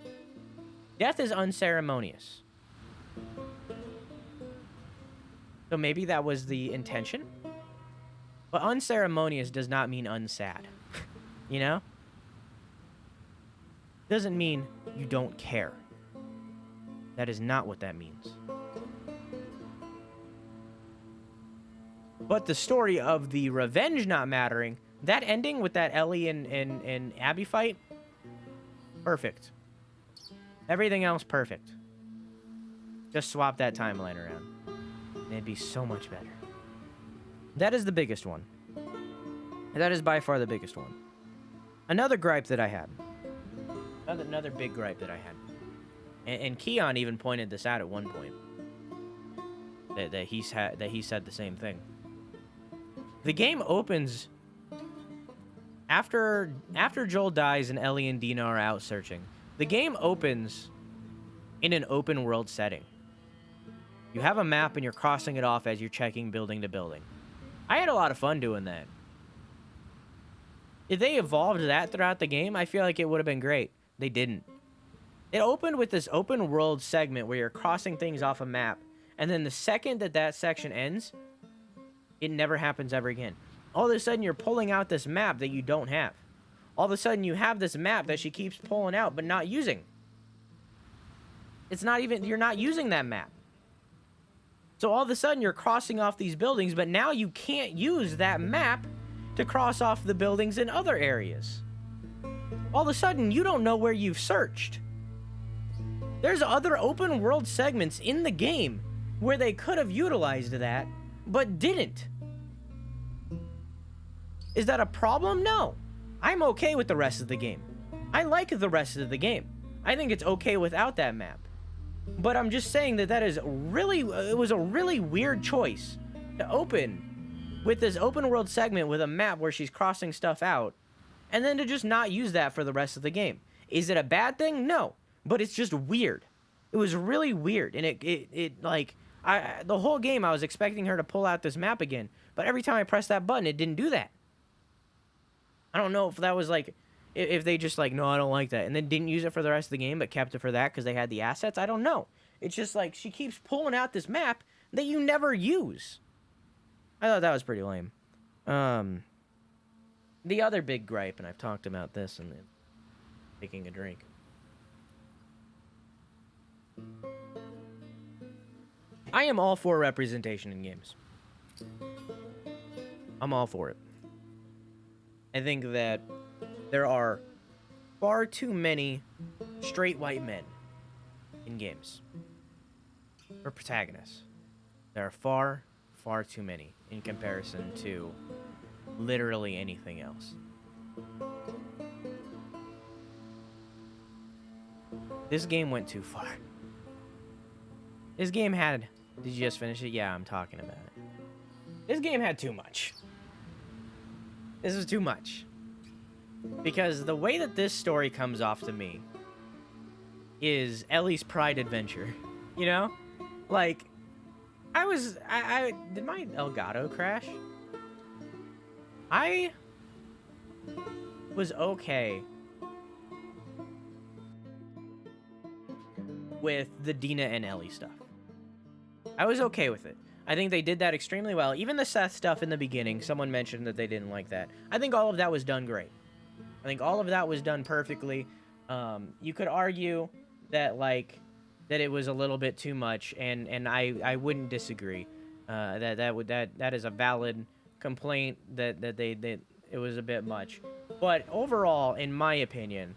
death is unceremonious. So maybe that was the intention. But unceremonious does not mean unsad. You know? Doesn't mean you don't care. That is not what that means. But the story of the revenge not mattering, that ending with that Ellie and Abby fight, perfect. Everything else perfect. Just swap that timeline around. And it'd be so much better. That is the biggest one. That is by far the biggest one. Another gripe that I had. Another big gripe that I had. And Keon even pointed this out at one point. That he said the same thing. The game opens after Joel dies and Ellie and Dina are out searching. The game opens in an open world setting. You have a map and you're crossing it off as you're checking building to building. I had a lot of fun doing that. If they evolved that throughout the game, I feel like it would have been great. They didn't. It opened with this open world segment where you're crossing things off a map, and then the second that section ends, it never happens ever again. All of a sudden, you're pulling out this map that you don't have. All of a sudden, you have this map that she keeps pulling out but not using. It's not even, you're not using that map. So all of a sudden, you're crossing off these buildings, but now you can't use that map to cross off the buildings in other areas. All of a sudden, you don't know where you've searched. There's other open world segments in the game where they could have utilized that, but didn't. Is that a problem? No. I'm okay with the rest of the game. I like the rest of the game. I think it's okay without that map. But I'm just saying that it was a really weird choice to open with this open world segment with a map where she's crossing stuff out, and then to just not use that for the rest of the game. Is it a bad thing? No. But it's just weird. It was really weird. And the whole game I was expecting her to pull out this map again, but every time I pressed that button, it didn't do that. I don't know if that was like, if they just like, no, I don't like that, and then didn't use it for the rest of the game, but kept it for that because they had the assets. I don't know. It's just like, she keeps pulling out this map that you never use. I thought that was pretty lame. The other big gripe, and I've talked about this and taking a drink. I am all for representation in games. I'm all for it. I think that there are far too many straight white men in games. Or protagonists. There are far, far too many in comparison to literally anything else. This game went too far. This game had... Did you just finish it? Yeah, I'm talking about it. This game had too much. This was too much. Because the way that this story comes off to me is Ellie's Pride Adventure. You know? Like, did my Elgato crash? I was okay with the Dina and Ellie stuff. I was okay with it. I think they did that extremely well. Even the Seth stuff in the beginning, someone mentioned that they didn't like that. I think all of that was done great. I think all of that was done perfectly. You could argue that that it was a little bit too much, and I wouldn't disagree. That is a valid complaint that it was a bit much. But overall, in my opinion,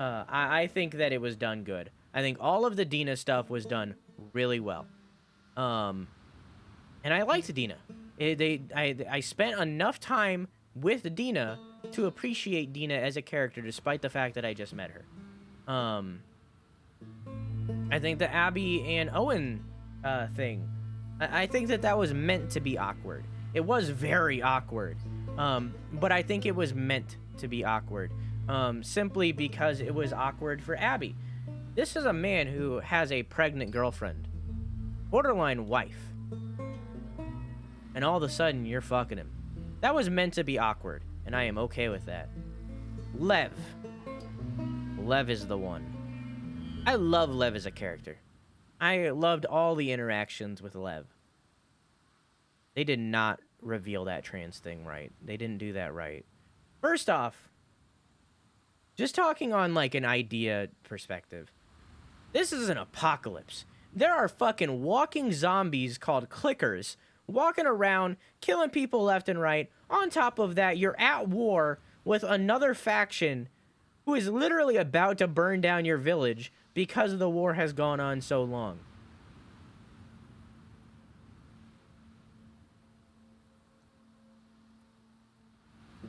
I think that it was done good. I think all of the Dina stuff was done really well. And I liked Dina. I spent enough time with Dina to appreciate Dina as a character, despite the fact that I just met her. I think the Abby and Owen thing, I think that was meant to be awkward. It was very awkward, but I think it was meant to be awkward, simply because it was awkward for Abby. This is a man who has a pregnant girlfriend, borderline wife, and all of a sudden you're fucking him. That was meant to be awkward, and I am okay with that. Lev is the one. I love Lev as a character. I loved all the interactions with Lev. They did not reveal that trans thing right. They didn't do that right. First off, just talking on like an idea perspective, this is an apocalypse. There are fucking walking zombies called clickers walking around, killing people left and right. On top of that, you're at war with another faction who is literally about to burn down your village because the war has gone on so long.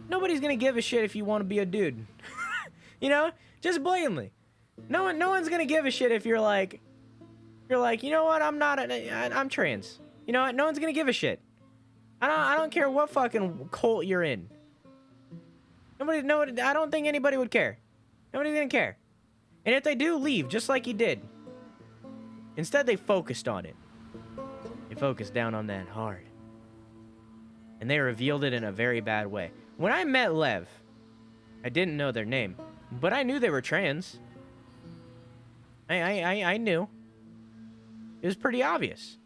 Nobody's gonna give a shit if you want to be a dude. You know? Just blatantly. No one's gonna give a shit if you're like, you know what, I'm trans. You know what? No one's gonna give a shit. I don't care what fucking cult you're in. I don't think anybody would care. Nobody's gonna care. And if they do, leave, just like you did. Instead, they focused on it. They focused down on that hard. And they revealed it in a very bad way. When I met Lev, I didn't know their name, but I knew they were trans. I knew. It was pretty obvious.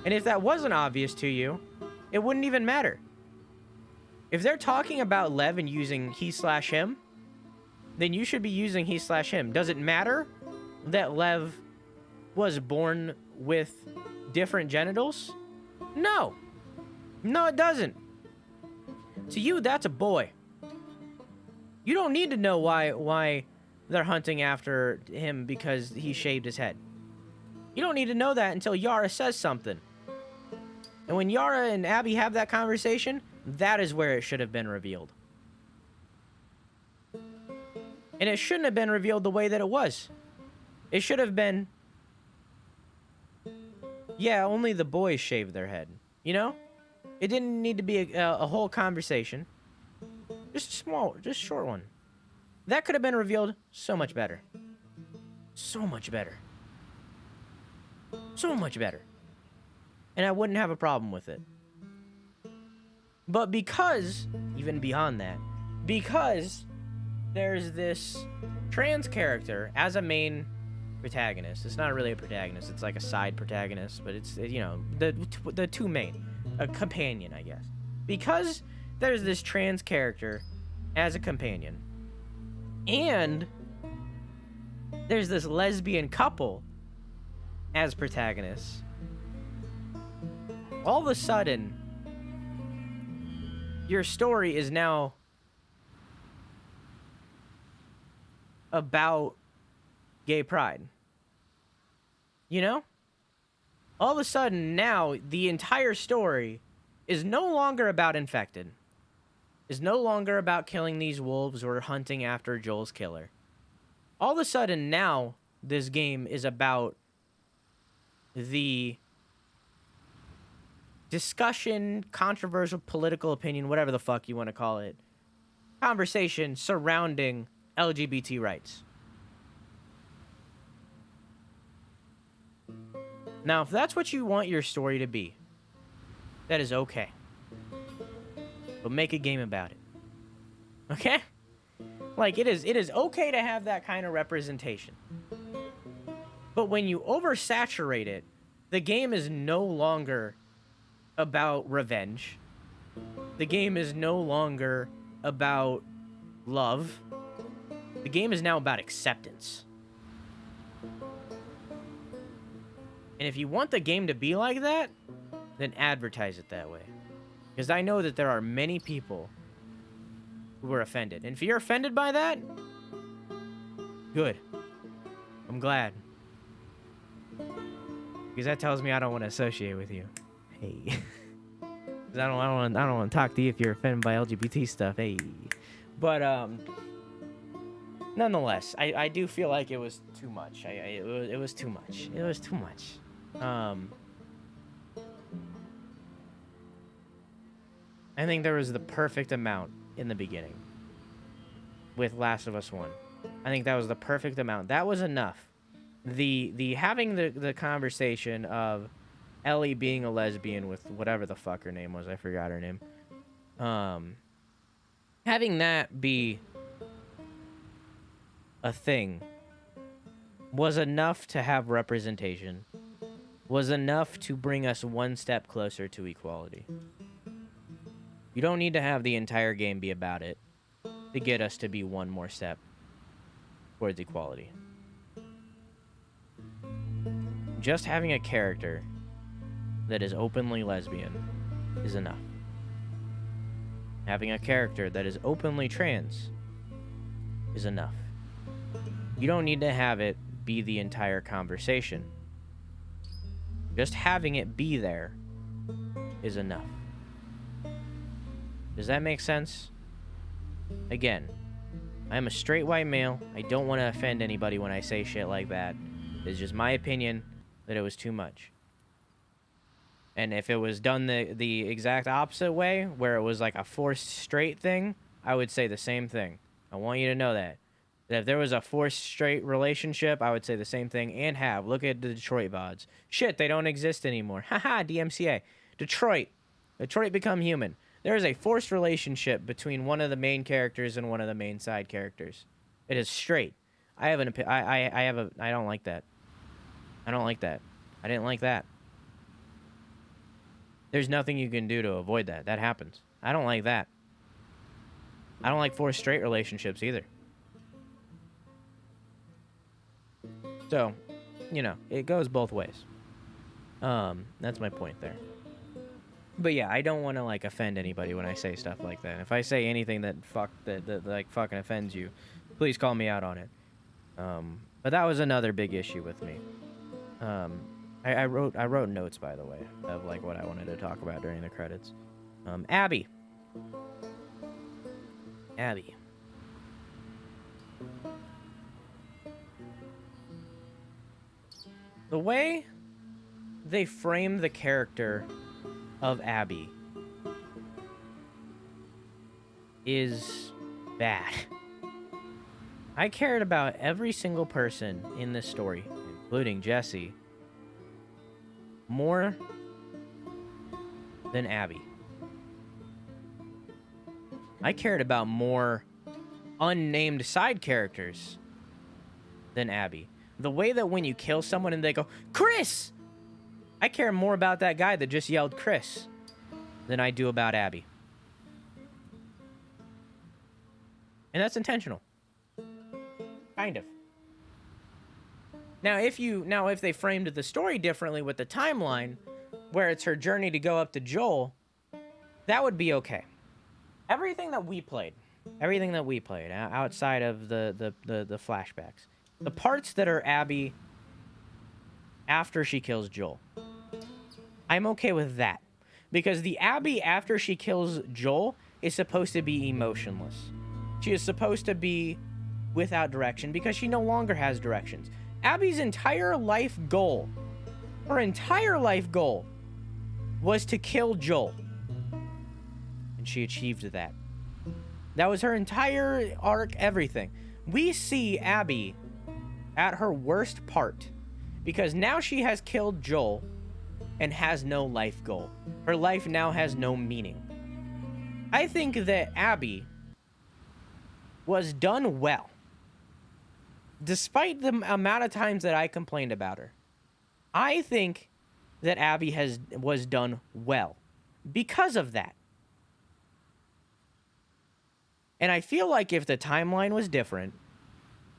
And if that wasn't obvious to you, it wouldn't even matter. If they're talking about Lev and using he/him, then you should be using he/him. Does it matter that Lev was born with different genitals? No. No, it doesn't. To you, that's a boy. You don't need to know why they're hunting after him because he shaved his head. You don't need to know that until Yara says something. And when Yara and Abby have that conversation, that is where it should have been revealed. And it shouldn't have been revealed the way that it was. It should have been, yeah, only the boys shave their head. You know? It didn't need to be a whole conversation. Just a short one. That could have been revealed so much better. So much better. So much better. And I wouldn't have a problem with it. But because, even beyond that, because there's this trans character as a main protagonist. It's not really a protagonist. It's like a side protagonist, but it's, you know, the two main. A companion, I guess. Because there's this trans character as a companion. And there's this lesbian couple as protagonists. All of a sudden, your story is now about gay pride. You know? All of a sudden, now, the entire story is no longer about infected. Is no longer about killing these wolves or hunting after Joel's killer. All of a sudden, now, this game is about the discussion, controversial political opinion, whatever the fuck you want to call it, conversation surrounding LGBT rights. Now, if that's what you want your story to be, that is okay. But make a game about it. Okay? Like, it is okay to have that kind of representation. But when you oversaturate it, the game is no longer about revenge. The game is no longer about love. The game is now about acceptance. And if you want the game to be like that, then advertise it that way. Because I know that there are many people who are offended. And if you're offended by that, good. I'm glad. Because that tells me I don't want to associate with you. Hey. Because I don't want to talk to you if you're offended by LGBT stuff. Hey. But nonetheless, I do feel like it was too much. It was too much. It was too much. I think there was the perfect amount in the beginning with Last of Us 1. I think that was the perfect amount. That was enough. The having the conversation of Ellie being a lesbian with whatever the fuck her name was, I forgot her name. Having that be a thing was enough to have representation. Was enough to bring us one step closer to equality. You don't need to have the entire game be about it to get us to be one more step towards equality. Just having a character that is openly lesbian is enough. Having a character that is openly trans is enough. You don't need to have it be the entire conversation. Just having it be there is enough. Does that make sense? Again, I am a straight white male. I don't want to offend anybody when I say shit like that. It's just my opinion that it was too much. And if it was done the exact opposite way, where it was like a forced straight thing, I would say the same thing. I want you to know that. That if there was a forced straight relationship, I would say the same thing and have. Look at the Detroit VODs. Shit, they don't exist anymore. Haha, DMCA. Detroit Become Human. There is a forced relationship between one of the main characters and one of the main side characters. It is straight. I don't like that. I don't like that. I didn't like that. There's nothing you can do to avoid that. That happens. I don't like that. I don't like forced straight relationships either. So, you know, it goes both ways. That's my point there. But yeah, I don't want to like offend anybody when I say stuff like that. If I say anything that like fucking offends you, please call me out on it. But that was another big issue with me. I wrote notes, by the way, of like what I wanted to talk about during the credits. Abby. The way they frame the character of Abby is bad. I cared about every single person in this story, including Jesse, more than Abby. I cared about more unnamed side characters than Abby. The way that when you kill someone and they go, Chris! I care more about that guy that just yelled Chris than I do about Abby. And that's intentional. Kind of. Now, if they framed the story differently with the timeline, where it's her journey to go up to Joel, that would be okay. Everything that we played outside of the flashbacks, the parts that are Abby after she kills Joel, I'm okay with that. Because the Abby after she kills Joel is supposed to be emotionless. She is supposed to be without direction because she no longer has directions. Abby's entire life goal, was to kill Joel. And she achieved that. That was her entire arc, everything. We see Abby at her worst part because now she has killed Joel and has no life goal. Her life now has no meaning. I think that Abby was done well. Despite the amount of times that I complained about her, I think that Abby was done well because of that. And I feel like if the timeline was different,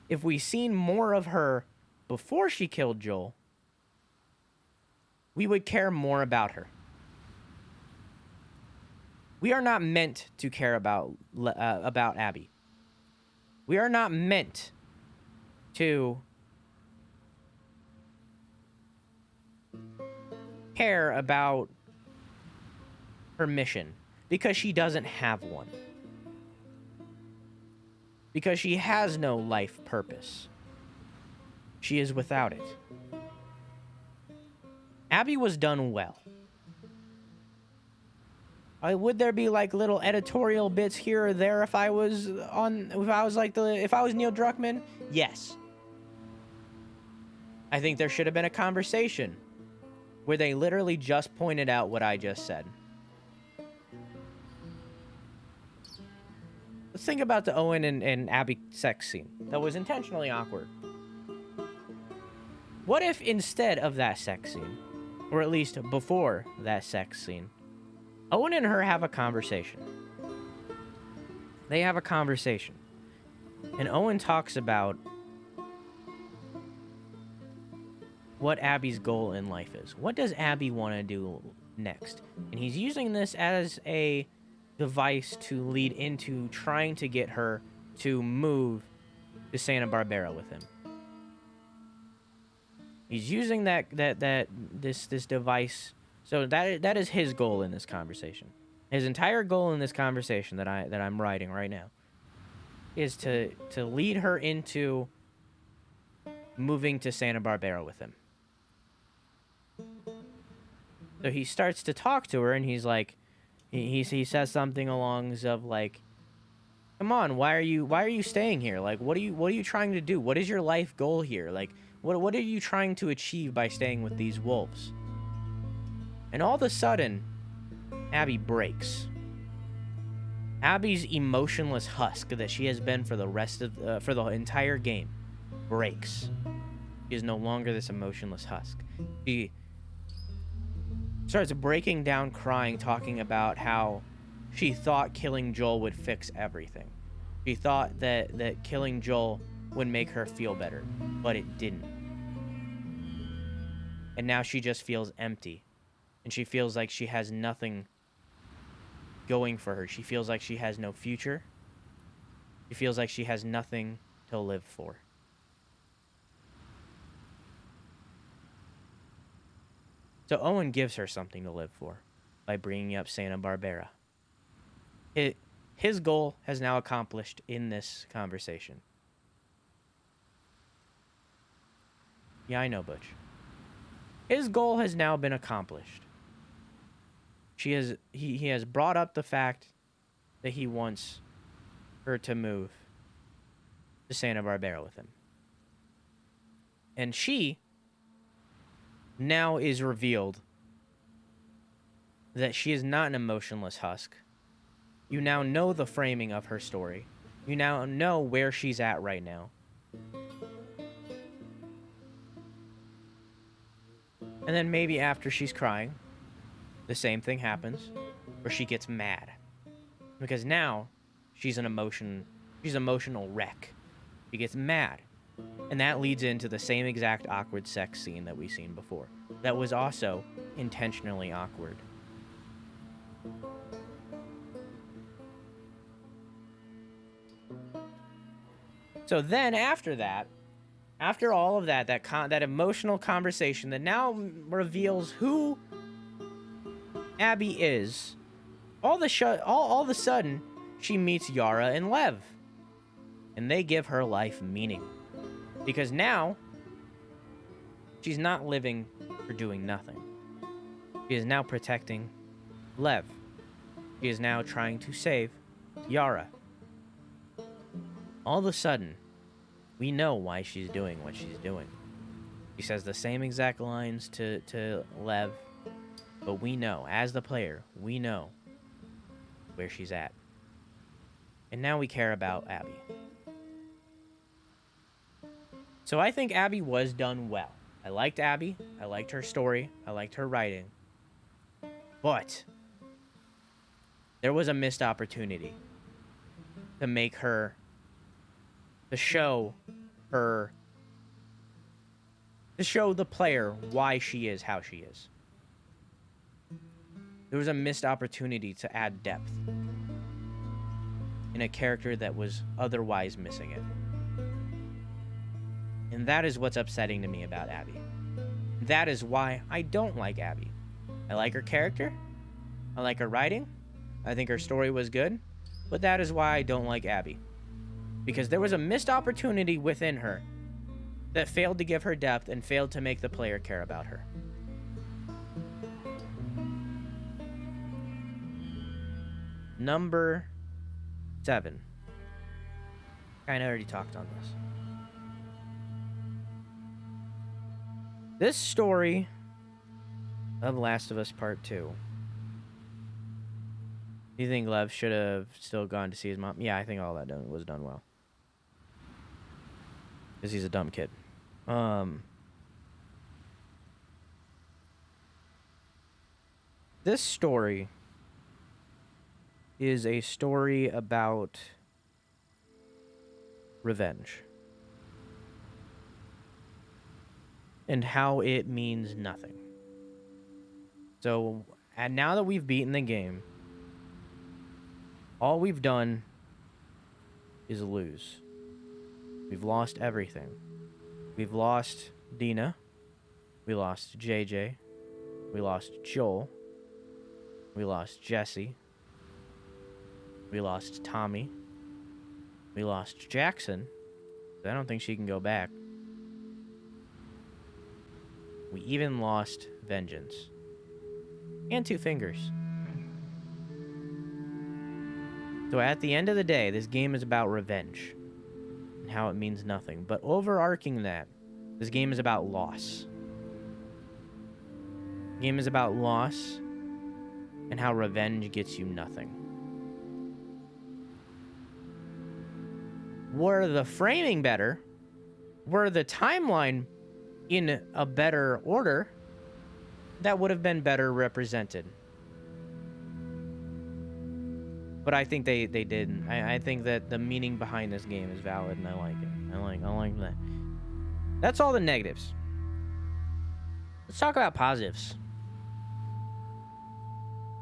if we seen more of her before she killed Joel, we would care more about her. We are not meant to care about Abby. We are not meant to care about her mission because she doesn't have one. Because she has no life purpose. She is without it. Abby was done well. Would there be like little editorial bits here or there if I was Neil Druckmann? Yes. I think there should have been a conversation where they literally just pointed out what I just said. Let's think about the Owen and Abby sex scene. That was intentionally awkward. What if instead of that sex scene, or at least before that sex scene, Owen and her have a conversation. They have a conversation. And Owen talks about what Abby's goal in life is. What does Abby want to do next? And he's using this as a device to lead into trying to get her to move to Santa Barbara with him. He's using this device. So that is his goal in this conversation. His entire goal in this conversation that I'm writing right now is to lead her into moving to Santa Barbara with him. So he starts to talk to her and he's like, he says something along of like, come on, why are you staying here? Like, what are you trying to do? What is your life goal here? Like, what are you trying to achieve by staying with these wolves? And all of a sudden, Abby breaks. Abby's emotionless husk that she has been for the entire game breaks. She is no longer this emotionless husk. She starts breaking down, crying, talking about how she thought killing Joel would fix everything. She thought that killing Joel would make her feel better, but it didn't. And now she just feels empty. And she feels like she has nothing going for her. She feels like she has no future. She feels like she has nothing to live for. So Owen gives her something to live for by bringing up Santa Barbara. His goal has now accomplished in this conversation. Yeah, I know, Butch. His goal has now been accomplished. He has brought up the fact that he wants her to move to Santa Barbara with him. And she now is revealed that she is not an emotionless husk. You now know the framing of her story. You now know where she's at right now. And then maybe after she's crying, the same thing happens, where she gets mad. Because now she's an emotional wreck. She gets mad. And that leads into the same exact awkward sex scene that we've seen before. That was also intentionally awkward. So then after that, after all of that, that emotional conversation that now reveals who Abby is, all of a sudden, she meets Yara and Lev. And they give her life meaning. Because now, she's not living for doing nothing. She is now protecting Lev. She is now trying to save Yara. All of a sudden, we know why she's doing what she's doing. She says the same exact lines to Lev, but we know, as the player, we know where she's at. And now we care about Abby. So I think Abby was done well. I liked Abby. I liked her story. I liked her writing. But there was a missed opportunity to make her, to show the player why she is how she is. There was a missed opportunity to add depth in a character that was otherwise missing it. And that is what's upsetting to me about Abby. That is why I don't like Abby. I like her character. I like her writing. I think her story was good. But that is why I don't like Abby. Because there was a missed opportunity within her that failed to give her depth and failed to make the player care about her. Number 7. Kinda already talked on this. This story of Last of Us Part 2. Do you think Lev should have still gone to see his mom? Yeah, I think all that was done well. Because he's a dumb kid. This story is a story about revenge. And how it means nothing. So, and now that we've beaten the game, all we've done is lose. We've lost everything. We've lost Dina. We lost JJ. We lost Joel. We lost Jesse. We lost Tommy. We lost Jackson. I don't think she can go back. We even lost Vengeance. And 2 fingers. So at the end of the day, this game is about revenge. And how it means nothing. But overarching that, this game is about loss. The game is about loss. And how revenge gets you nothing. Were the framing better, were the timeline in a better order, that would have been better represented. But I think they didn't. I think that the meaning behind this game is valid, and I like it. I like that. That's all the negatives. Let's talk about positives.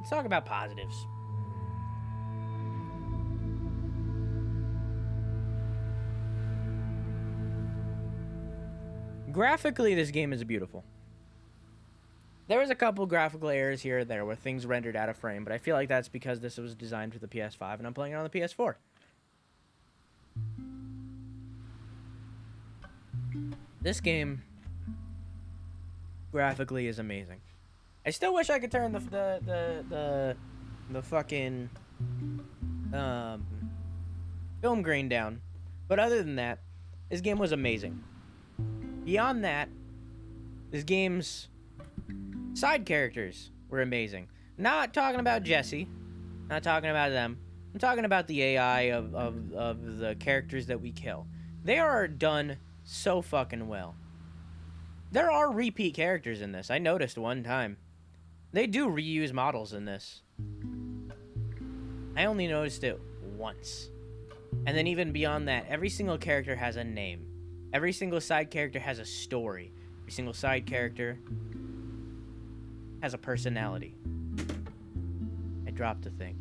Let's talk about positives. Graphically, this game is beautiful. There was a couple graphical errors here and there where things rendered out of frame, but I feel like that's because this was designed for the PS5 and I'm playing it on the PS4. This game graphically is amazing. I still wish I could turn the fucking film grain down, but other than that, this game was amazing. Beyond that, this game's side characters were amazing. Not talking about Jesse, not talking about them. I'm talking about the AI of the characters that we kill. They are done so fucking well. There are repeat characters in this. I noticed one time. They do reuse models in this. I only noticed it once. And then even beyond that, every single character has a name. Every single side character has a story. Every single side character has a personality. I dropped a thing.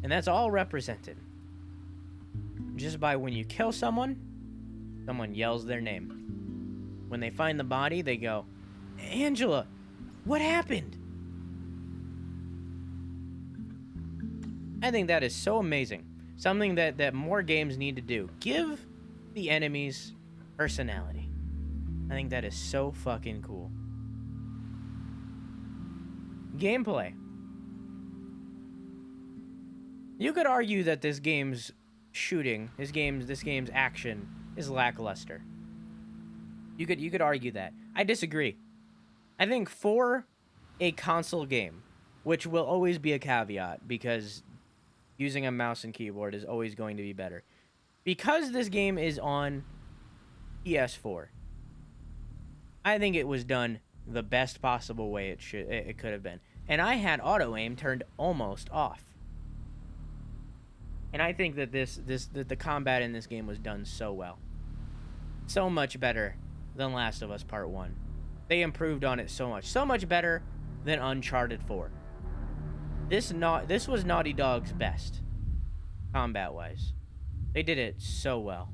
And that's all represented just by when you kill someone, someone yells their name. When they find the body, they go, Angela, what happened? I think that is so amazing. Something that more games need to do. Give the enemies personality. I think that is so fucking cool. Gameplay. You could argue that this game's shooting, this game's action is lackluster. You could argue that. I disagree. I think for a console game, which will always be a caveat because using a mouse and keyboard is always going to be better. Because this game is on PS4, I think it was done the best possible way it could have been. And I had auto aim turned almost off. And I think that the combat in this game was done so well. So much better than Last of Us Part 1. They improved on it so much. So much better than Uncharted 4. This was Naughty Dog's best, combat-wise. They did it so well.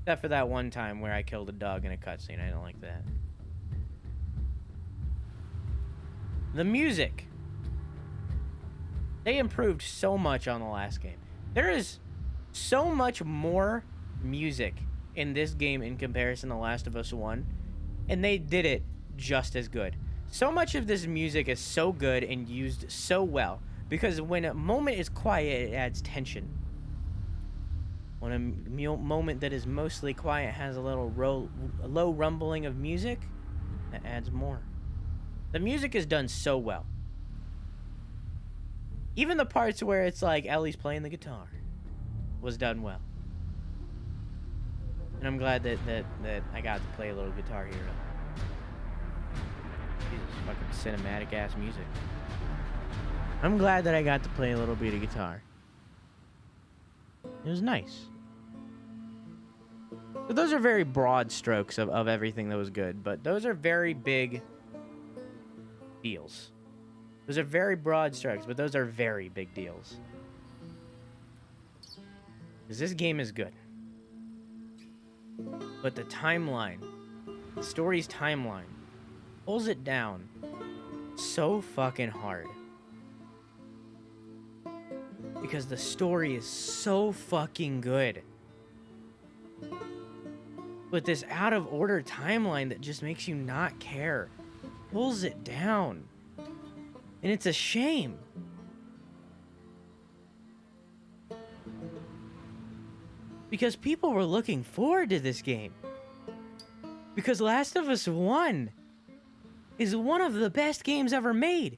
Except for that one time where I killed a dog in a cutscene. I didn't like that. The music. They improved so much on the last game. There is so much more music in this game in comparison to Last of Us 1. And they did it just as good. So much of this music is so good and used so well. Because when a moment is quiet, it adds tension. When a moment that is mostly quiet has a little low rumbling of music, that adds more. The music is done so well. Even the parts where it's like Ellie's playing the guitar was done well. And I'm glad that I got to play a little Guitar Hero. Jesus, fucking cinematic ass music. I'm glad that I got to play a little bit of guitar. It was nice. So those are very broad strokes of everything that was good, but those are very big deals. Those are very broad strokes, but those are very big deals. Because this game is good. But the timeline, the story's timeline, pulls it down so fucking hard. Because the story is so fucking good. But this out of order timeline that just makes you not care pulls it down. And it's a shame. Because people were looking forward to this game. Because Last of Us 1 is one of the best games ever made.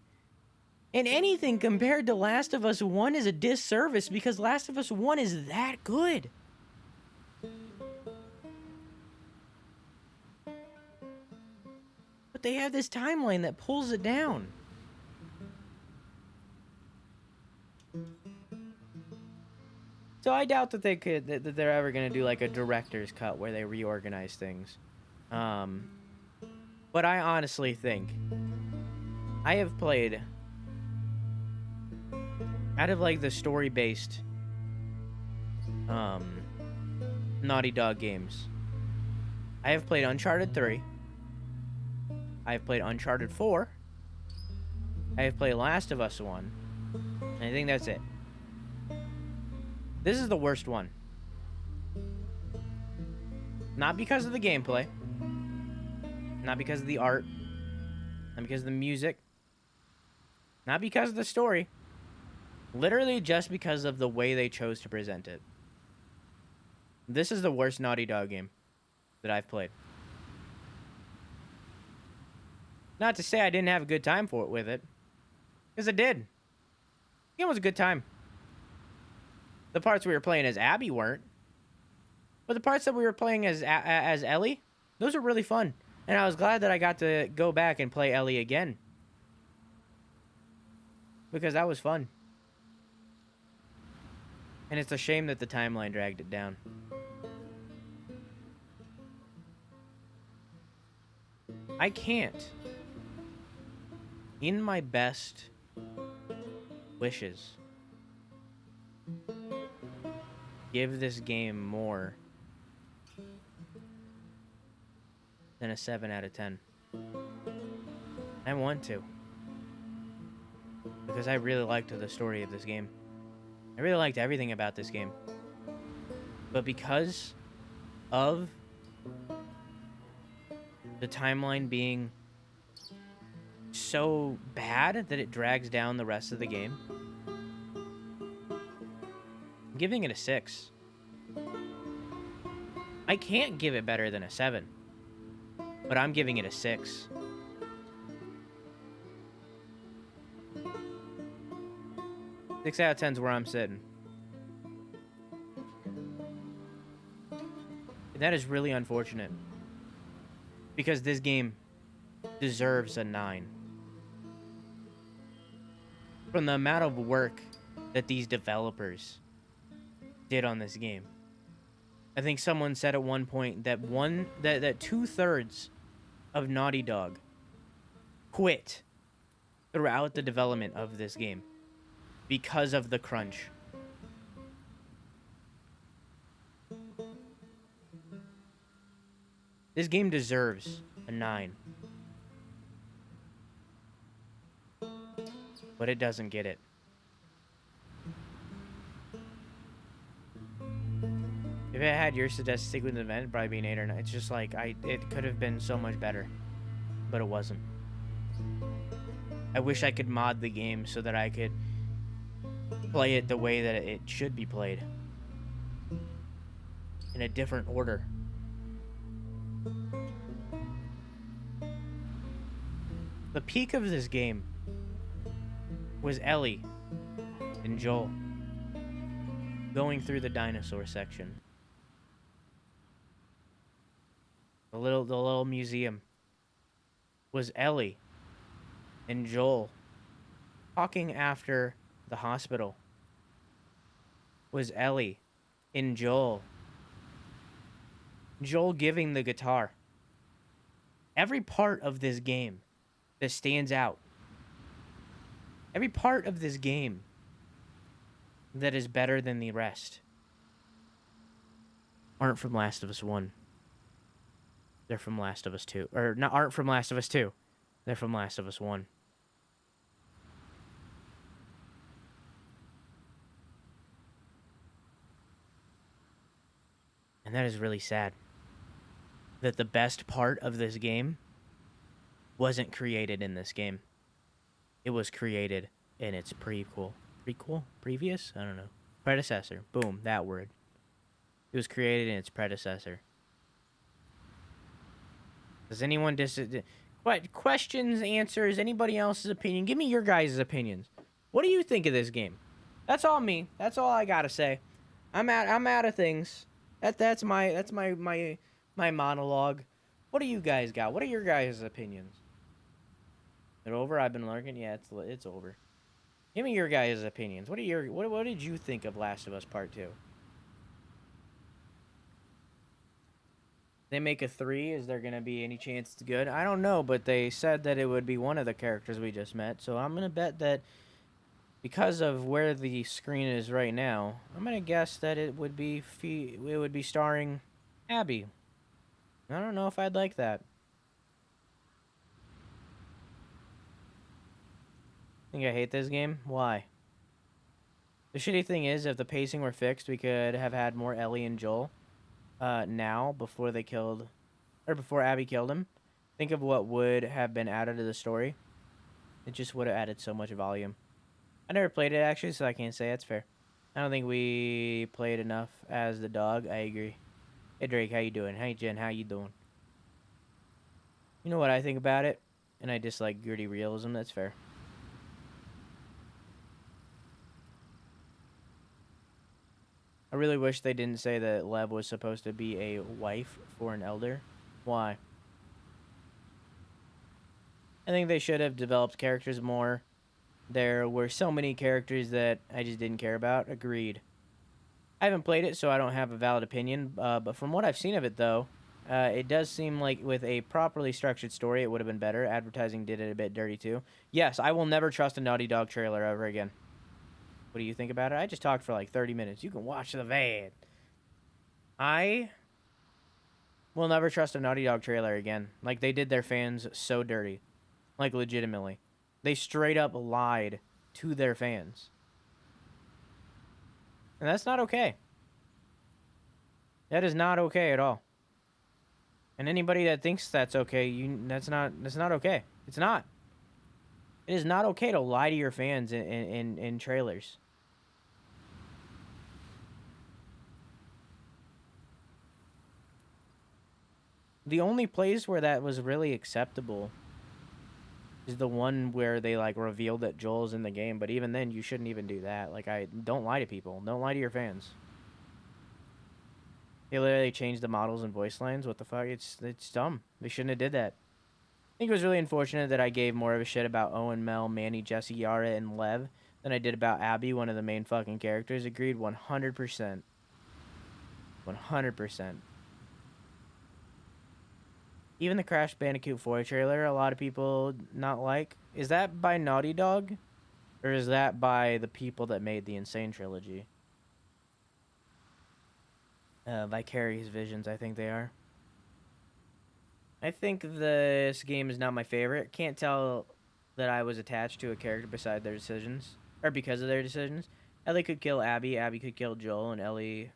And anything compared to Last of Us 1 is a disservice because Last of Us 1 is that good. But they have this timeline that pulls it down. So I doubt that that they're ever going to do like a director's cut where they reorganize things. But But I honestly think I have played, out of like the story-based Naughty Dog games, I have played Uncharted 3. I have played Uncharted 4. I have played Last of Us 1. And I think that's it. This is the worst one. Not because of the gameplay. Not because of the art. Not because of the music. Not because of the story. Literally just because of the way they chose to present it. This is the worst Naughty Dog game that I've played. Not to say I didn't have a good time with it. Because I did. The game was a good time. The parts we were playing as Abby weren't. But the parts that we were playing as Ellie, those were really fun. And I was glad that I got to go back and play Ellie again. Because that was fun. And it's a shame that the timeline dragged it down. I can't, in my best wishes, give this game more than a 7 out of 10. I want to. Because I really liked the story of this game. I really liked everything about this game. But because of the timeline being so bad that it drags down the rest of the game, I'm giving it a 6. I can't give it better than a 7. But I'm giving it a 6. Six out of 10 is where I'm sitting. And that is really unfortunate. Because this game deserves a 9. From the amount of work that these developers did on this game. I think someone said at one point that that 2/3 of Naughty Dog quit throughout the development of this game because of the crunch. This game deserves a 9. But it doesn't get it. If it had your suggested sequence event, it'd probably be an 8 or 9. It's just like, it could have been so much better. But it wasn't. I wish I could mod the game so that I could play it the way that it should be played. In a different order. The peak of this game was Ellie and Joel going through the dinosaur section. The little museum was Ellie and Joel talking after the hospital. Was Ellie and Joel giving the guitar. Every part of this game that stands out. Every part of this game that is better than the rest aren't from Last of Us 1. They're from Last of Us 2. Or, not aren't from Last of Us 2. They're from Last of Us 1. And that is really sad. That the best part of this game wasn't created in this game. It was created in its prequel. Prequel? Previous? I don't know. Predecessor. Boom, that word. It was created in its predecessor. Does anyone questions, answers, anybody else's opinion? Give me your guys' opinions. What do you think of this game? That's all me. That's all I gotta say. I'm out of things. That's my monologue. What do you guys got? What are your guys' opinions? Is it over? I've been lurking. Yeah, it's over. Give me your guys' opinions. What did you think of Last of Us Part 2? They make a 3. Is there gonna be any chance it's good? I don't know, but they said that it would be one of the characters we just met. So I'm gonna bet that because of where the screen is right now, I'm gonna guess that it would be starring Abby. I don't know if I'd like that. Think I hate this game? Why? The shitty thing is, if the pacing were fixed, we could have had more Ellie and Joel now before they killed, or before Abby killed him. Think of what would have been added to the story. It just would have added so much volume. I never played it, actually, so I can't say it's fair. I don't think we played enough as the dog. I agree. Hey, Drake, how you doing? Hey, Jen, how you doing? You know what I think about it? And I dislike gritty realism. That's fair. I really wish they didn't say that Lev was supposed to be a wife for an elder. Why? I think they should have developed characters more. There were so many characters that I just didn't care about. Agreed. I haven't played it, so I don't have a valid opinion. But from what I've seen of it, though, it does seem like with a properly structured story, it would have been better. Advertising did it a bit dirty, too. Yes, I will never trust a Naughty Dog trailer ever again. What do you think about it? I just talked for like 30 minutes. You can watch the van. I will never trust a Naughty Dog trailer again. Like, they did their fans so dirty. Like, legitimately. They straight up lied to their fans. And that's not okay. That is not okay at all. And anybody that thinks that's okay, that's not okay. It's not. It is not okay to lie to your fans in trailers. The only place where that was really acceptable is the one where they, like, revealed that Joel's in the game. But even then, you shouldn't even do that. Like, don't lie to people. Don't lie to your fans. They literally changed the models and voice lines. What the fuck? It's dumb. They shouldn't have did that. I think it was really unfortunate that I gave more of a shit about Owen, Mel, Manny, Jesse, Yara, and Lev than I did about Abby, one of the main fucking characters. Agreed 100%. 100%. Even the Crash Bandicoot 4 trailer, a lot of people not like. Is that by Naughty Dog? Or is that by the people that made the Insane trilogy? Vicarious Visions, I think they are. I think this game is not my favorite. Can't tell that I was attached to a character beside their decisions. Or because of their decisions. Ellie could kill Abby. Abby could kill Joel. And Ellie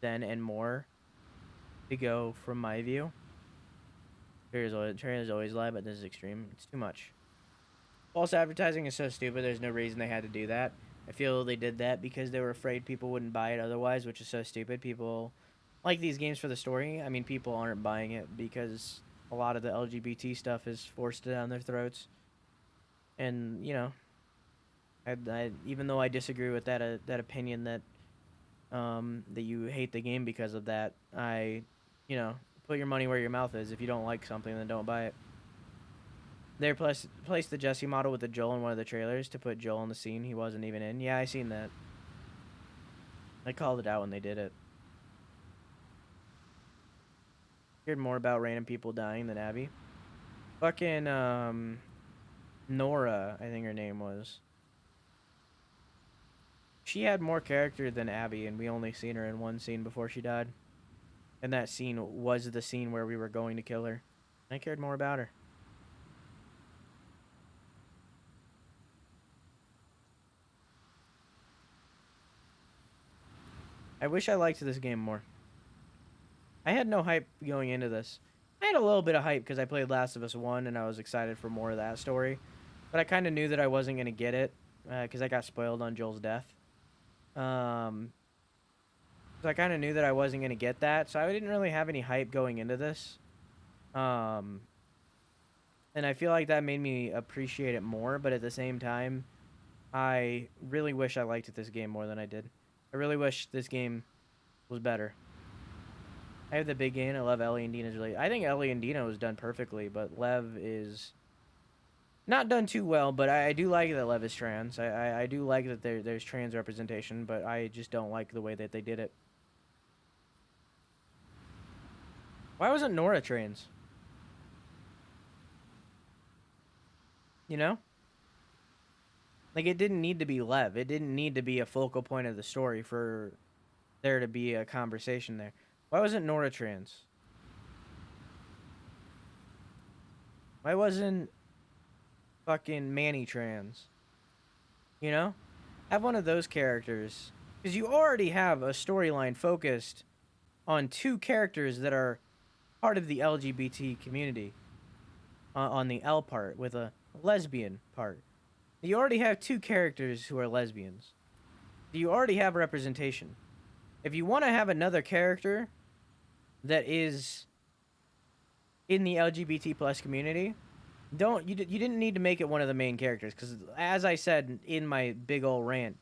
then and more to go from my view. Trailers always lie, but this is extreme. It's too much. False advertising is so stupid. There's no reason they had to do that. I feel they did that because they were afraid people wouldn't buy it otherwise, which is so stupid. People like these games for the story. I mean, people aren't buying it because a lot of the LGBT stuff is forced down their throats. And, you know, I even though I disagree with that opinion that that you hate the game because of that, you know, put your money where your mouth is. If you don't like something, then don't buy it. They placed the Jesse model with the Joel in one of the trailers to put Joel in the scene he wasn't even in. Yeah, I seen that. I called it out when they did it. Heard more about random people dying than Abby. Fucking, Nora, I think her name was. She had more character than Abby, and we only seen her in one scene before she died. And that scene was the scene where we were going to kill her. I cared more about her. I wish I liked this game more. I had no hype going into this. I had a little bit of hype because I played Last of Us 1 and I was excited for more of that story. But I kind of knew that I wasn't going to get it because I got spoiled on Joel's death. So I kind of knew that I wasn't going to get that. So I didn't really have any hype going into this. And I feel like that made me appreciate it more. But at the same time, I really wish I liked this game more than I did. I really wish this game was better. I have the big gain. I love Ellie and Dina's relationship. I think Ellie and Dina was done perfectly, but Lev is not done too well. But I do like that Lev is trans. I do like that there's trans representation, but I just don't like the way that they did it. Why wasn't Nora trans? You know? Like, it didn't need to be Lev. It didn't need to be a focal point of the story for there to be a conversation there. Why wasn't Nora trans? Why wasn't fucking Manny trans? You know? Have one of those characters. Because you already have a storyline focused on two characters that are part of the LGBT community. On the L part, with a lesbian part. You already have two characters who are lesbians. You already have representation. If you want to have another character that is in the LGBT plus community, you didn't need to make it one of the main characters, because as I said in my big ol' rant,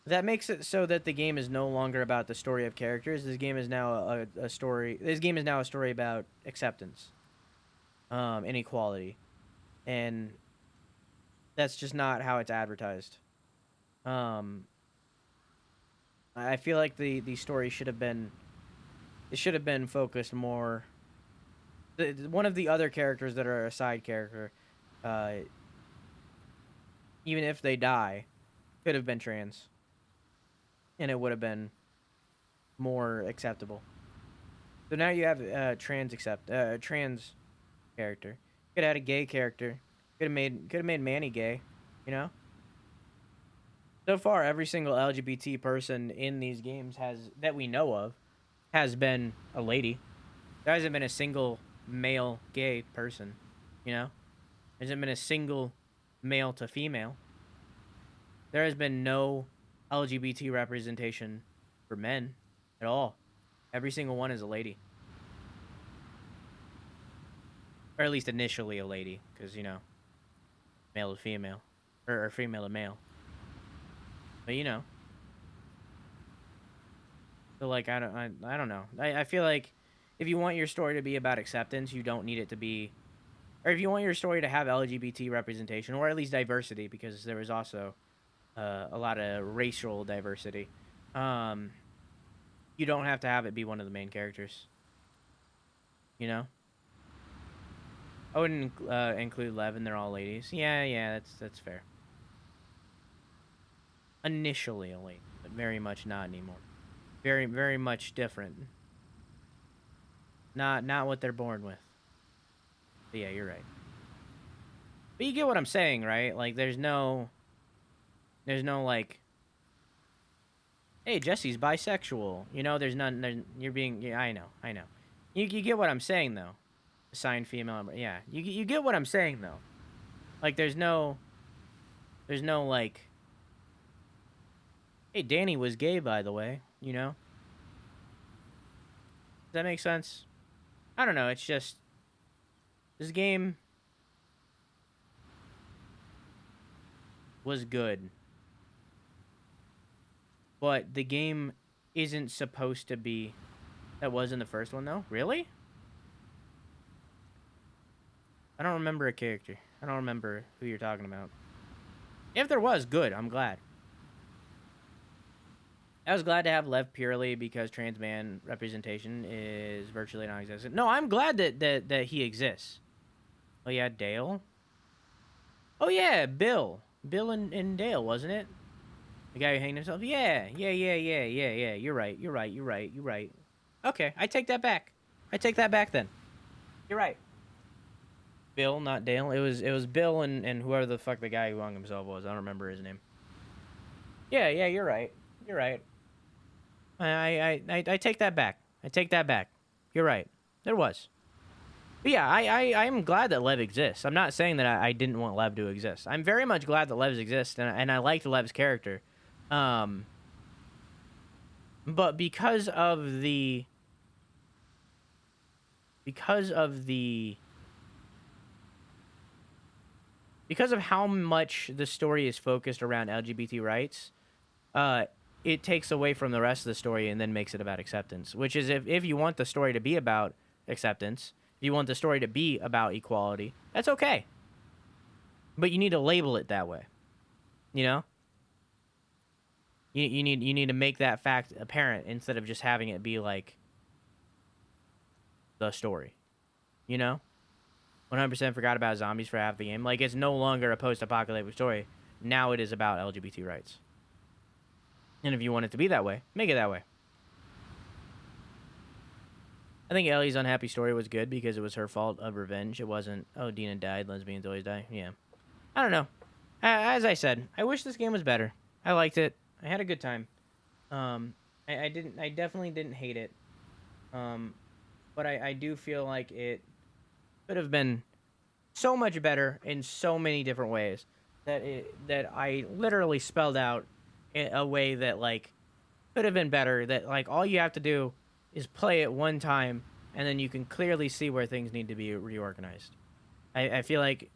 that makes it so that the game is no longer about the story of characters. This game is now a story. This game is now a story about acceptance, inequality, and that's just not how it's advertised. I feel like the story should have been, it should have been focused more. One of the other characters that are a side character, even if they die, could have been trans, and it would have been more acceptable. So now you have trans character. Could have had a gay character. Could have made Manny gay, you know? So far, every single LGBT person in these games that we know of has been a lady. There hasn't been a single male gay person, you know? There hasn't been a single male to female. There has been no LGBT representation for men at all. Every single one is a lady. Or at least initially a lady, because, you know, male to female, or female to male. But you know, so like I don't know. I feel like if you want your story to be about acceptance, you don't need it to be, or if you want your story to have LGBT representation, or at least diversity, because there was also a lot of racial diversity. You don't have to have it be one of the main characters. You know. I wouldn't include Lev, and they're all ladies. Yeah, that's fair. Initially a lady, but very much not anymore. Very, very much different. Not what they're born with. But yeah, you're right. But you get what I'm saying, right? Like, there's no like, hey, Jesse's bisexual. You know, you're being, yeah, I know. You get what I'm saying, though. Assigned female, yeah. You get what I'm saying, though. Like, there's no like, hey, Danny was gay, by the way, you know? Does that make sense? I don't know, it's just, this game was good. But the game isn't supposed to be, that was in the first one, though? Really? I don't remember a character. I don't remember who you're talking about. If there was, good, I'm glad. I was glad to have Lev purely because trans man representation is virtually non-existent. No, I'm glad that he exists. Oh yeah, Dale. Oh yeah, Bill. Bill and Dale, wasn't it? The guy who hanged himself? Yeah. You're right. Okay, I take that back. Then. You're right. Bill, not Dale. It was Bill and whoever the fuck the guy who hung himself was. I don't remember his name. Yeah, you're right. I take that back. You're right. There was. But yeah, I'm glad that Lev exists. I'm not saying that I didn't want Lev to exist. I'm very much glad that Lev exists, and I liked Lev's character. But because of how much the story is focused around LGBT rights, it takes away from the rest of the story and then makes it about acceptance. Which is, if you want the story to be about acceptance, if you want the story to be about equality, that's okay. But you need to label it that way. You know? You need to make that fact apparent instead of just having it be like, the story. You know? 100% forgot about zombies for half the game. Like, it's no longer a post-apocalyptic story. Now it is about LGBT rights. And if you want it to be that way, make it that way. I think Ellie's unhappy story was good because it was her fault of revenge. It wasn't, oh, Dina died, lesbians always die. Yeah. I don't know. As I said, I wish this game was better. I liked it. I had a good time. I definitely didn't hate it. But I do feel like it could have been so much better in so many different ways that I literally spelled out in a way that, like, could have been better. That, like, all you have to do is play it one time, and then you can clearly see where things need to be reorganized. I feel like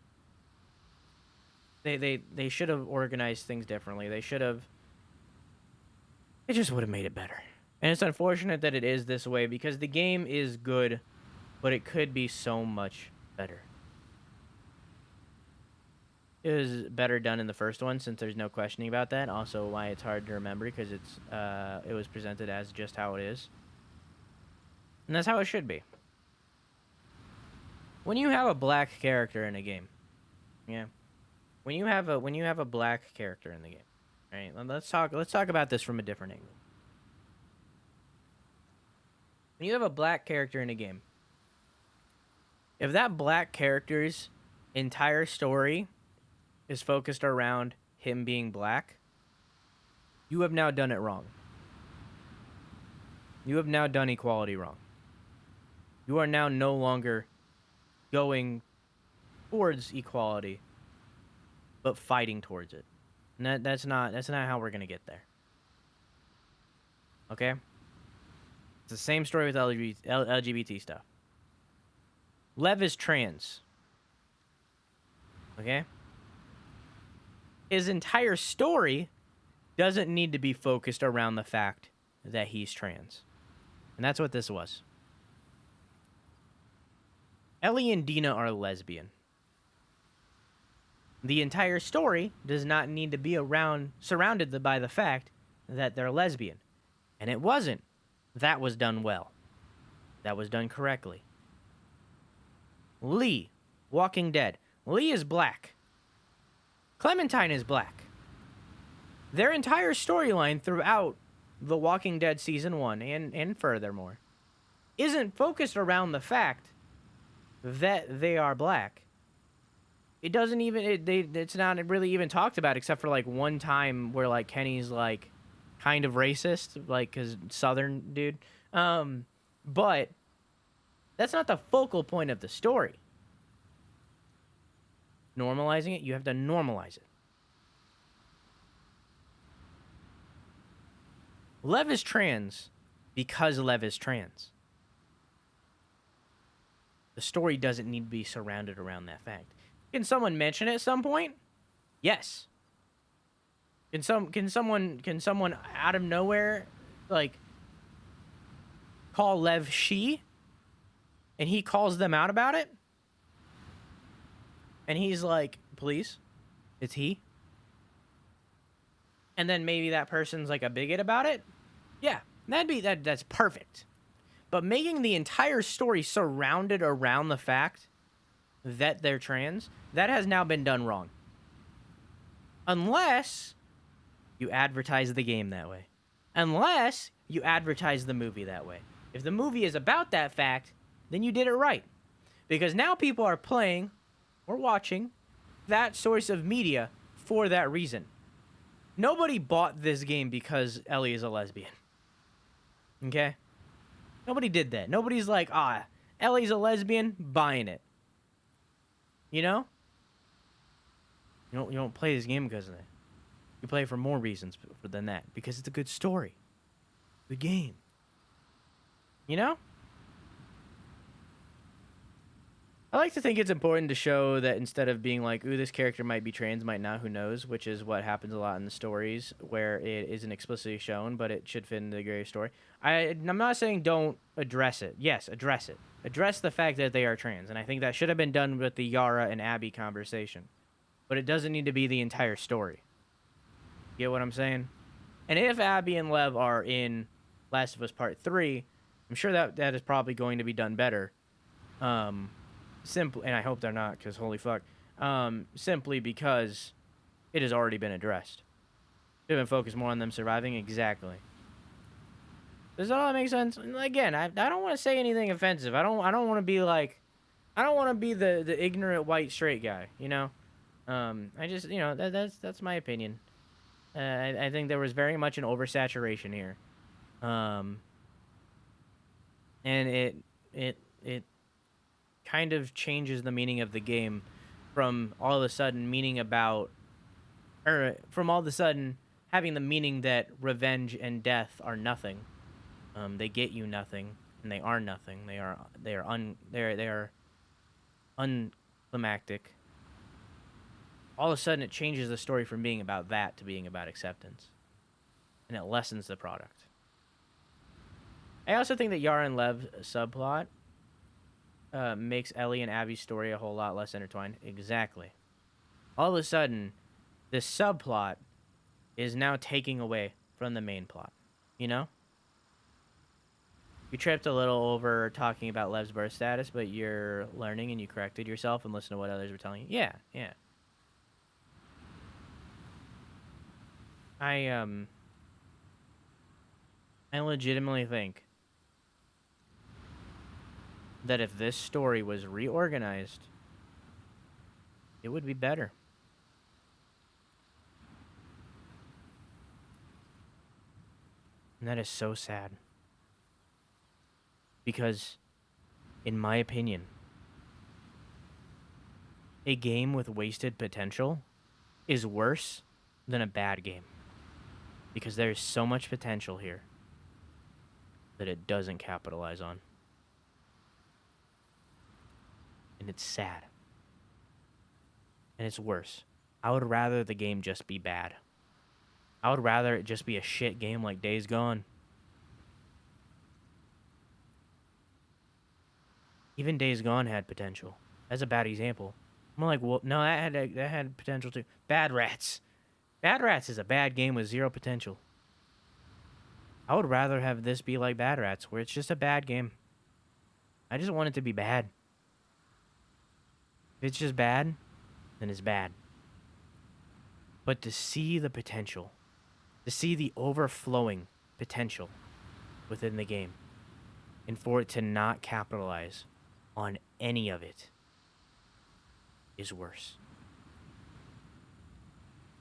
they should have organized things differently. They should have... It just would have made it better. And it's unfortunate that it is this way, because the game is good, but it could be so much better. It was better done in the first one, since there's no questioning about that. Also, why it's hard to remember, because it was presented as just how it is. And that's how it should be. When you have a black character in a game, yeah. When you have a black character in the game, right? Let's talk about this from a different angle. When you have a black character in a game, if that black character's entire story is focused around him being black, you have now done it wrong. You have now done equality wrong. You are now no longer going towards equality, but fighting towards it. And that's not how we're gonna get there. Okay? It's the same story with LGBT stuff. Lev is trans. Okay? His entire story doesn't need to be focused around the fact that he's trans. And that's what this was. Ellie and Dina are lesbian. The entire story does not need to be surrounded by the fact that they're lesbian. And it wasn't. That was done well. That was done correctly. Lee, Walking Dead. Lee is black. Clementine is black. Their entire storyline throughout The Walking Dead Season 1 and furthermore isn't focused around the fact that they are black. It doesn't even... It's not really even talked about except for, like, one time where, like, Kenny's, like, kind of racist, like, because Southern dude. But that's not the focal point of the story. Normalizing it, you have to normalize it. Lev is trans because Lev is trans. The story doesn't need to be surrounded around that fact. Can someone mention it at some point? Yes. Can someone out of nowhere, like, call Lev she? And he calls them out about it? And he's like, please, it's he? And then maybe that person's like a bigot about it? Yeah, that's perfect. But making the entire story surrounded around the fact that they're trans, that has now been done wrong. Unless you advertise the game that way. Unless you advertise the movie that way. If the movie is about that fact, then you did it right. Because now people are playing or watching that source of media for that reason. Nobody bought this game because Ellie is a lesbian. Okay? Nobody did that. Nobody's like, Ellie's a lesbian, buying it. You know? You don't play this game because of that. You play it for more reasons than that. Because it's a good story. Good game. You know? I like to think it's important to show that instead of being like, ooh, this character might be trans, might not, who knows, which is what happens a lot in the stories where it isn't explicitly shown, but it should fit into the greater story. I'm not saying don't address it. Yes, address it. Address the fact that they are trans, and I think that should have been done with the Yara and Abby conversation. But it doesn't need to be the entire story. Get what I'm saying? And if Abby and Lev are in Last of Us Part 3, I'm sure that is probably going to be done better. Simply, and I hope they're not, because holy fuck. Simply because it has already been addressed. Should have been focused more on them surviving. Exactly. Does that all make sense? Again, I don't want to say anything offensive. I don't want to be like, I don't want to be the ignorant white straight guy. You know. I just, you know, that's my opinion. I think there was very much an oversaturation here. And it kind of changes the meaning of the game from all of a sudden from all of a sudden having the meaning that revenge and death are nothing. They get you nothing, and they are nothing. They are unclimactic. All of a sudden, it changes the story from being about that to being about acceptance, and it lessens the product. I also think that Yara and Lev's subplot makes Ellie and Abby's story a whole lot less intertwined. Exactly. All of a sudden, this subplot is now taking away from the main plot. You know? You tripped a little over talking about Lev's birth status, but you're learning and you corrected yourself and listened to what others were telling you. Yeah, yeah. I legitimately think that if this story was reorganized, it would be better. And that is so sad. Because, in my opinion, a game with wasted potential is worse than a bad game. Because there is so much potential here that it doesn't capitalize on. And it's sad. And it's worse. I would rather the game just be bad. I would rather it just be a shit game like Days Gone. Even Days Gone had potential. That's a bad example. I'm like, well, no, that had potential too. Bad Rats. Bad Rats is a bad game with zero potential. I would rather have this be like Bad Rats, where it's just a bad game. I just want it to be bad. If it's just bad, then it's bad. But to see the potential, to see the overflowing potential within the game, and for it to not capitalize on any of it, is worse.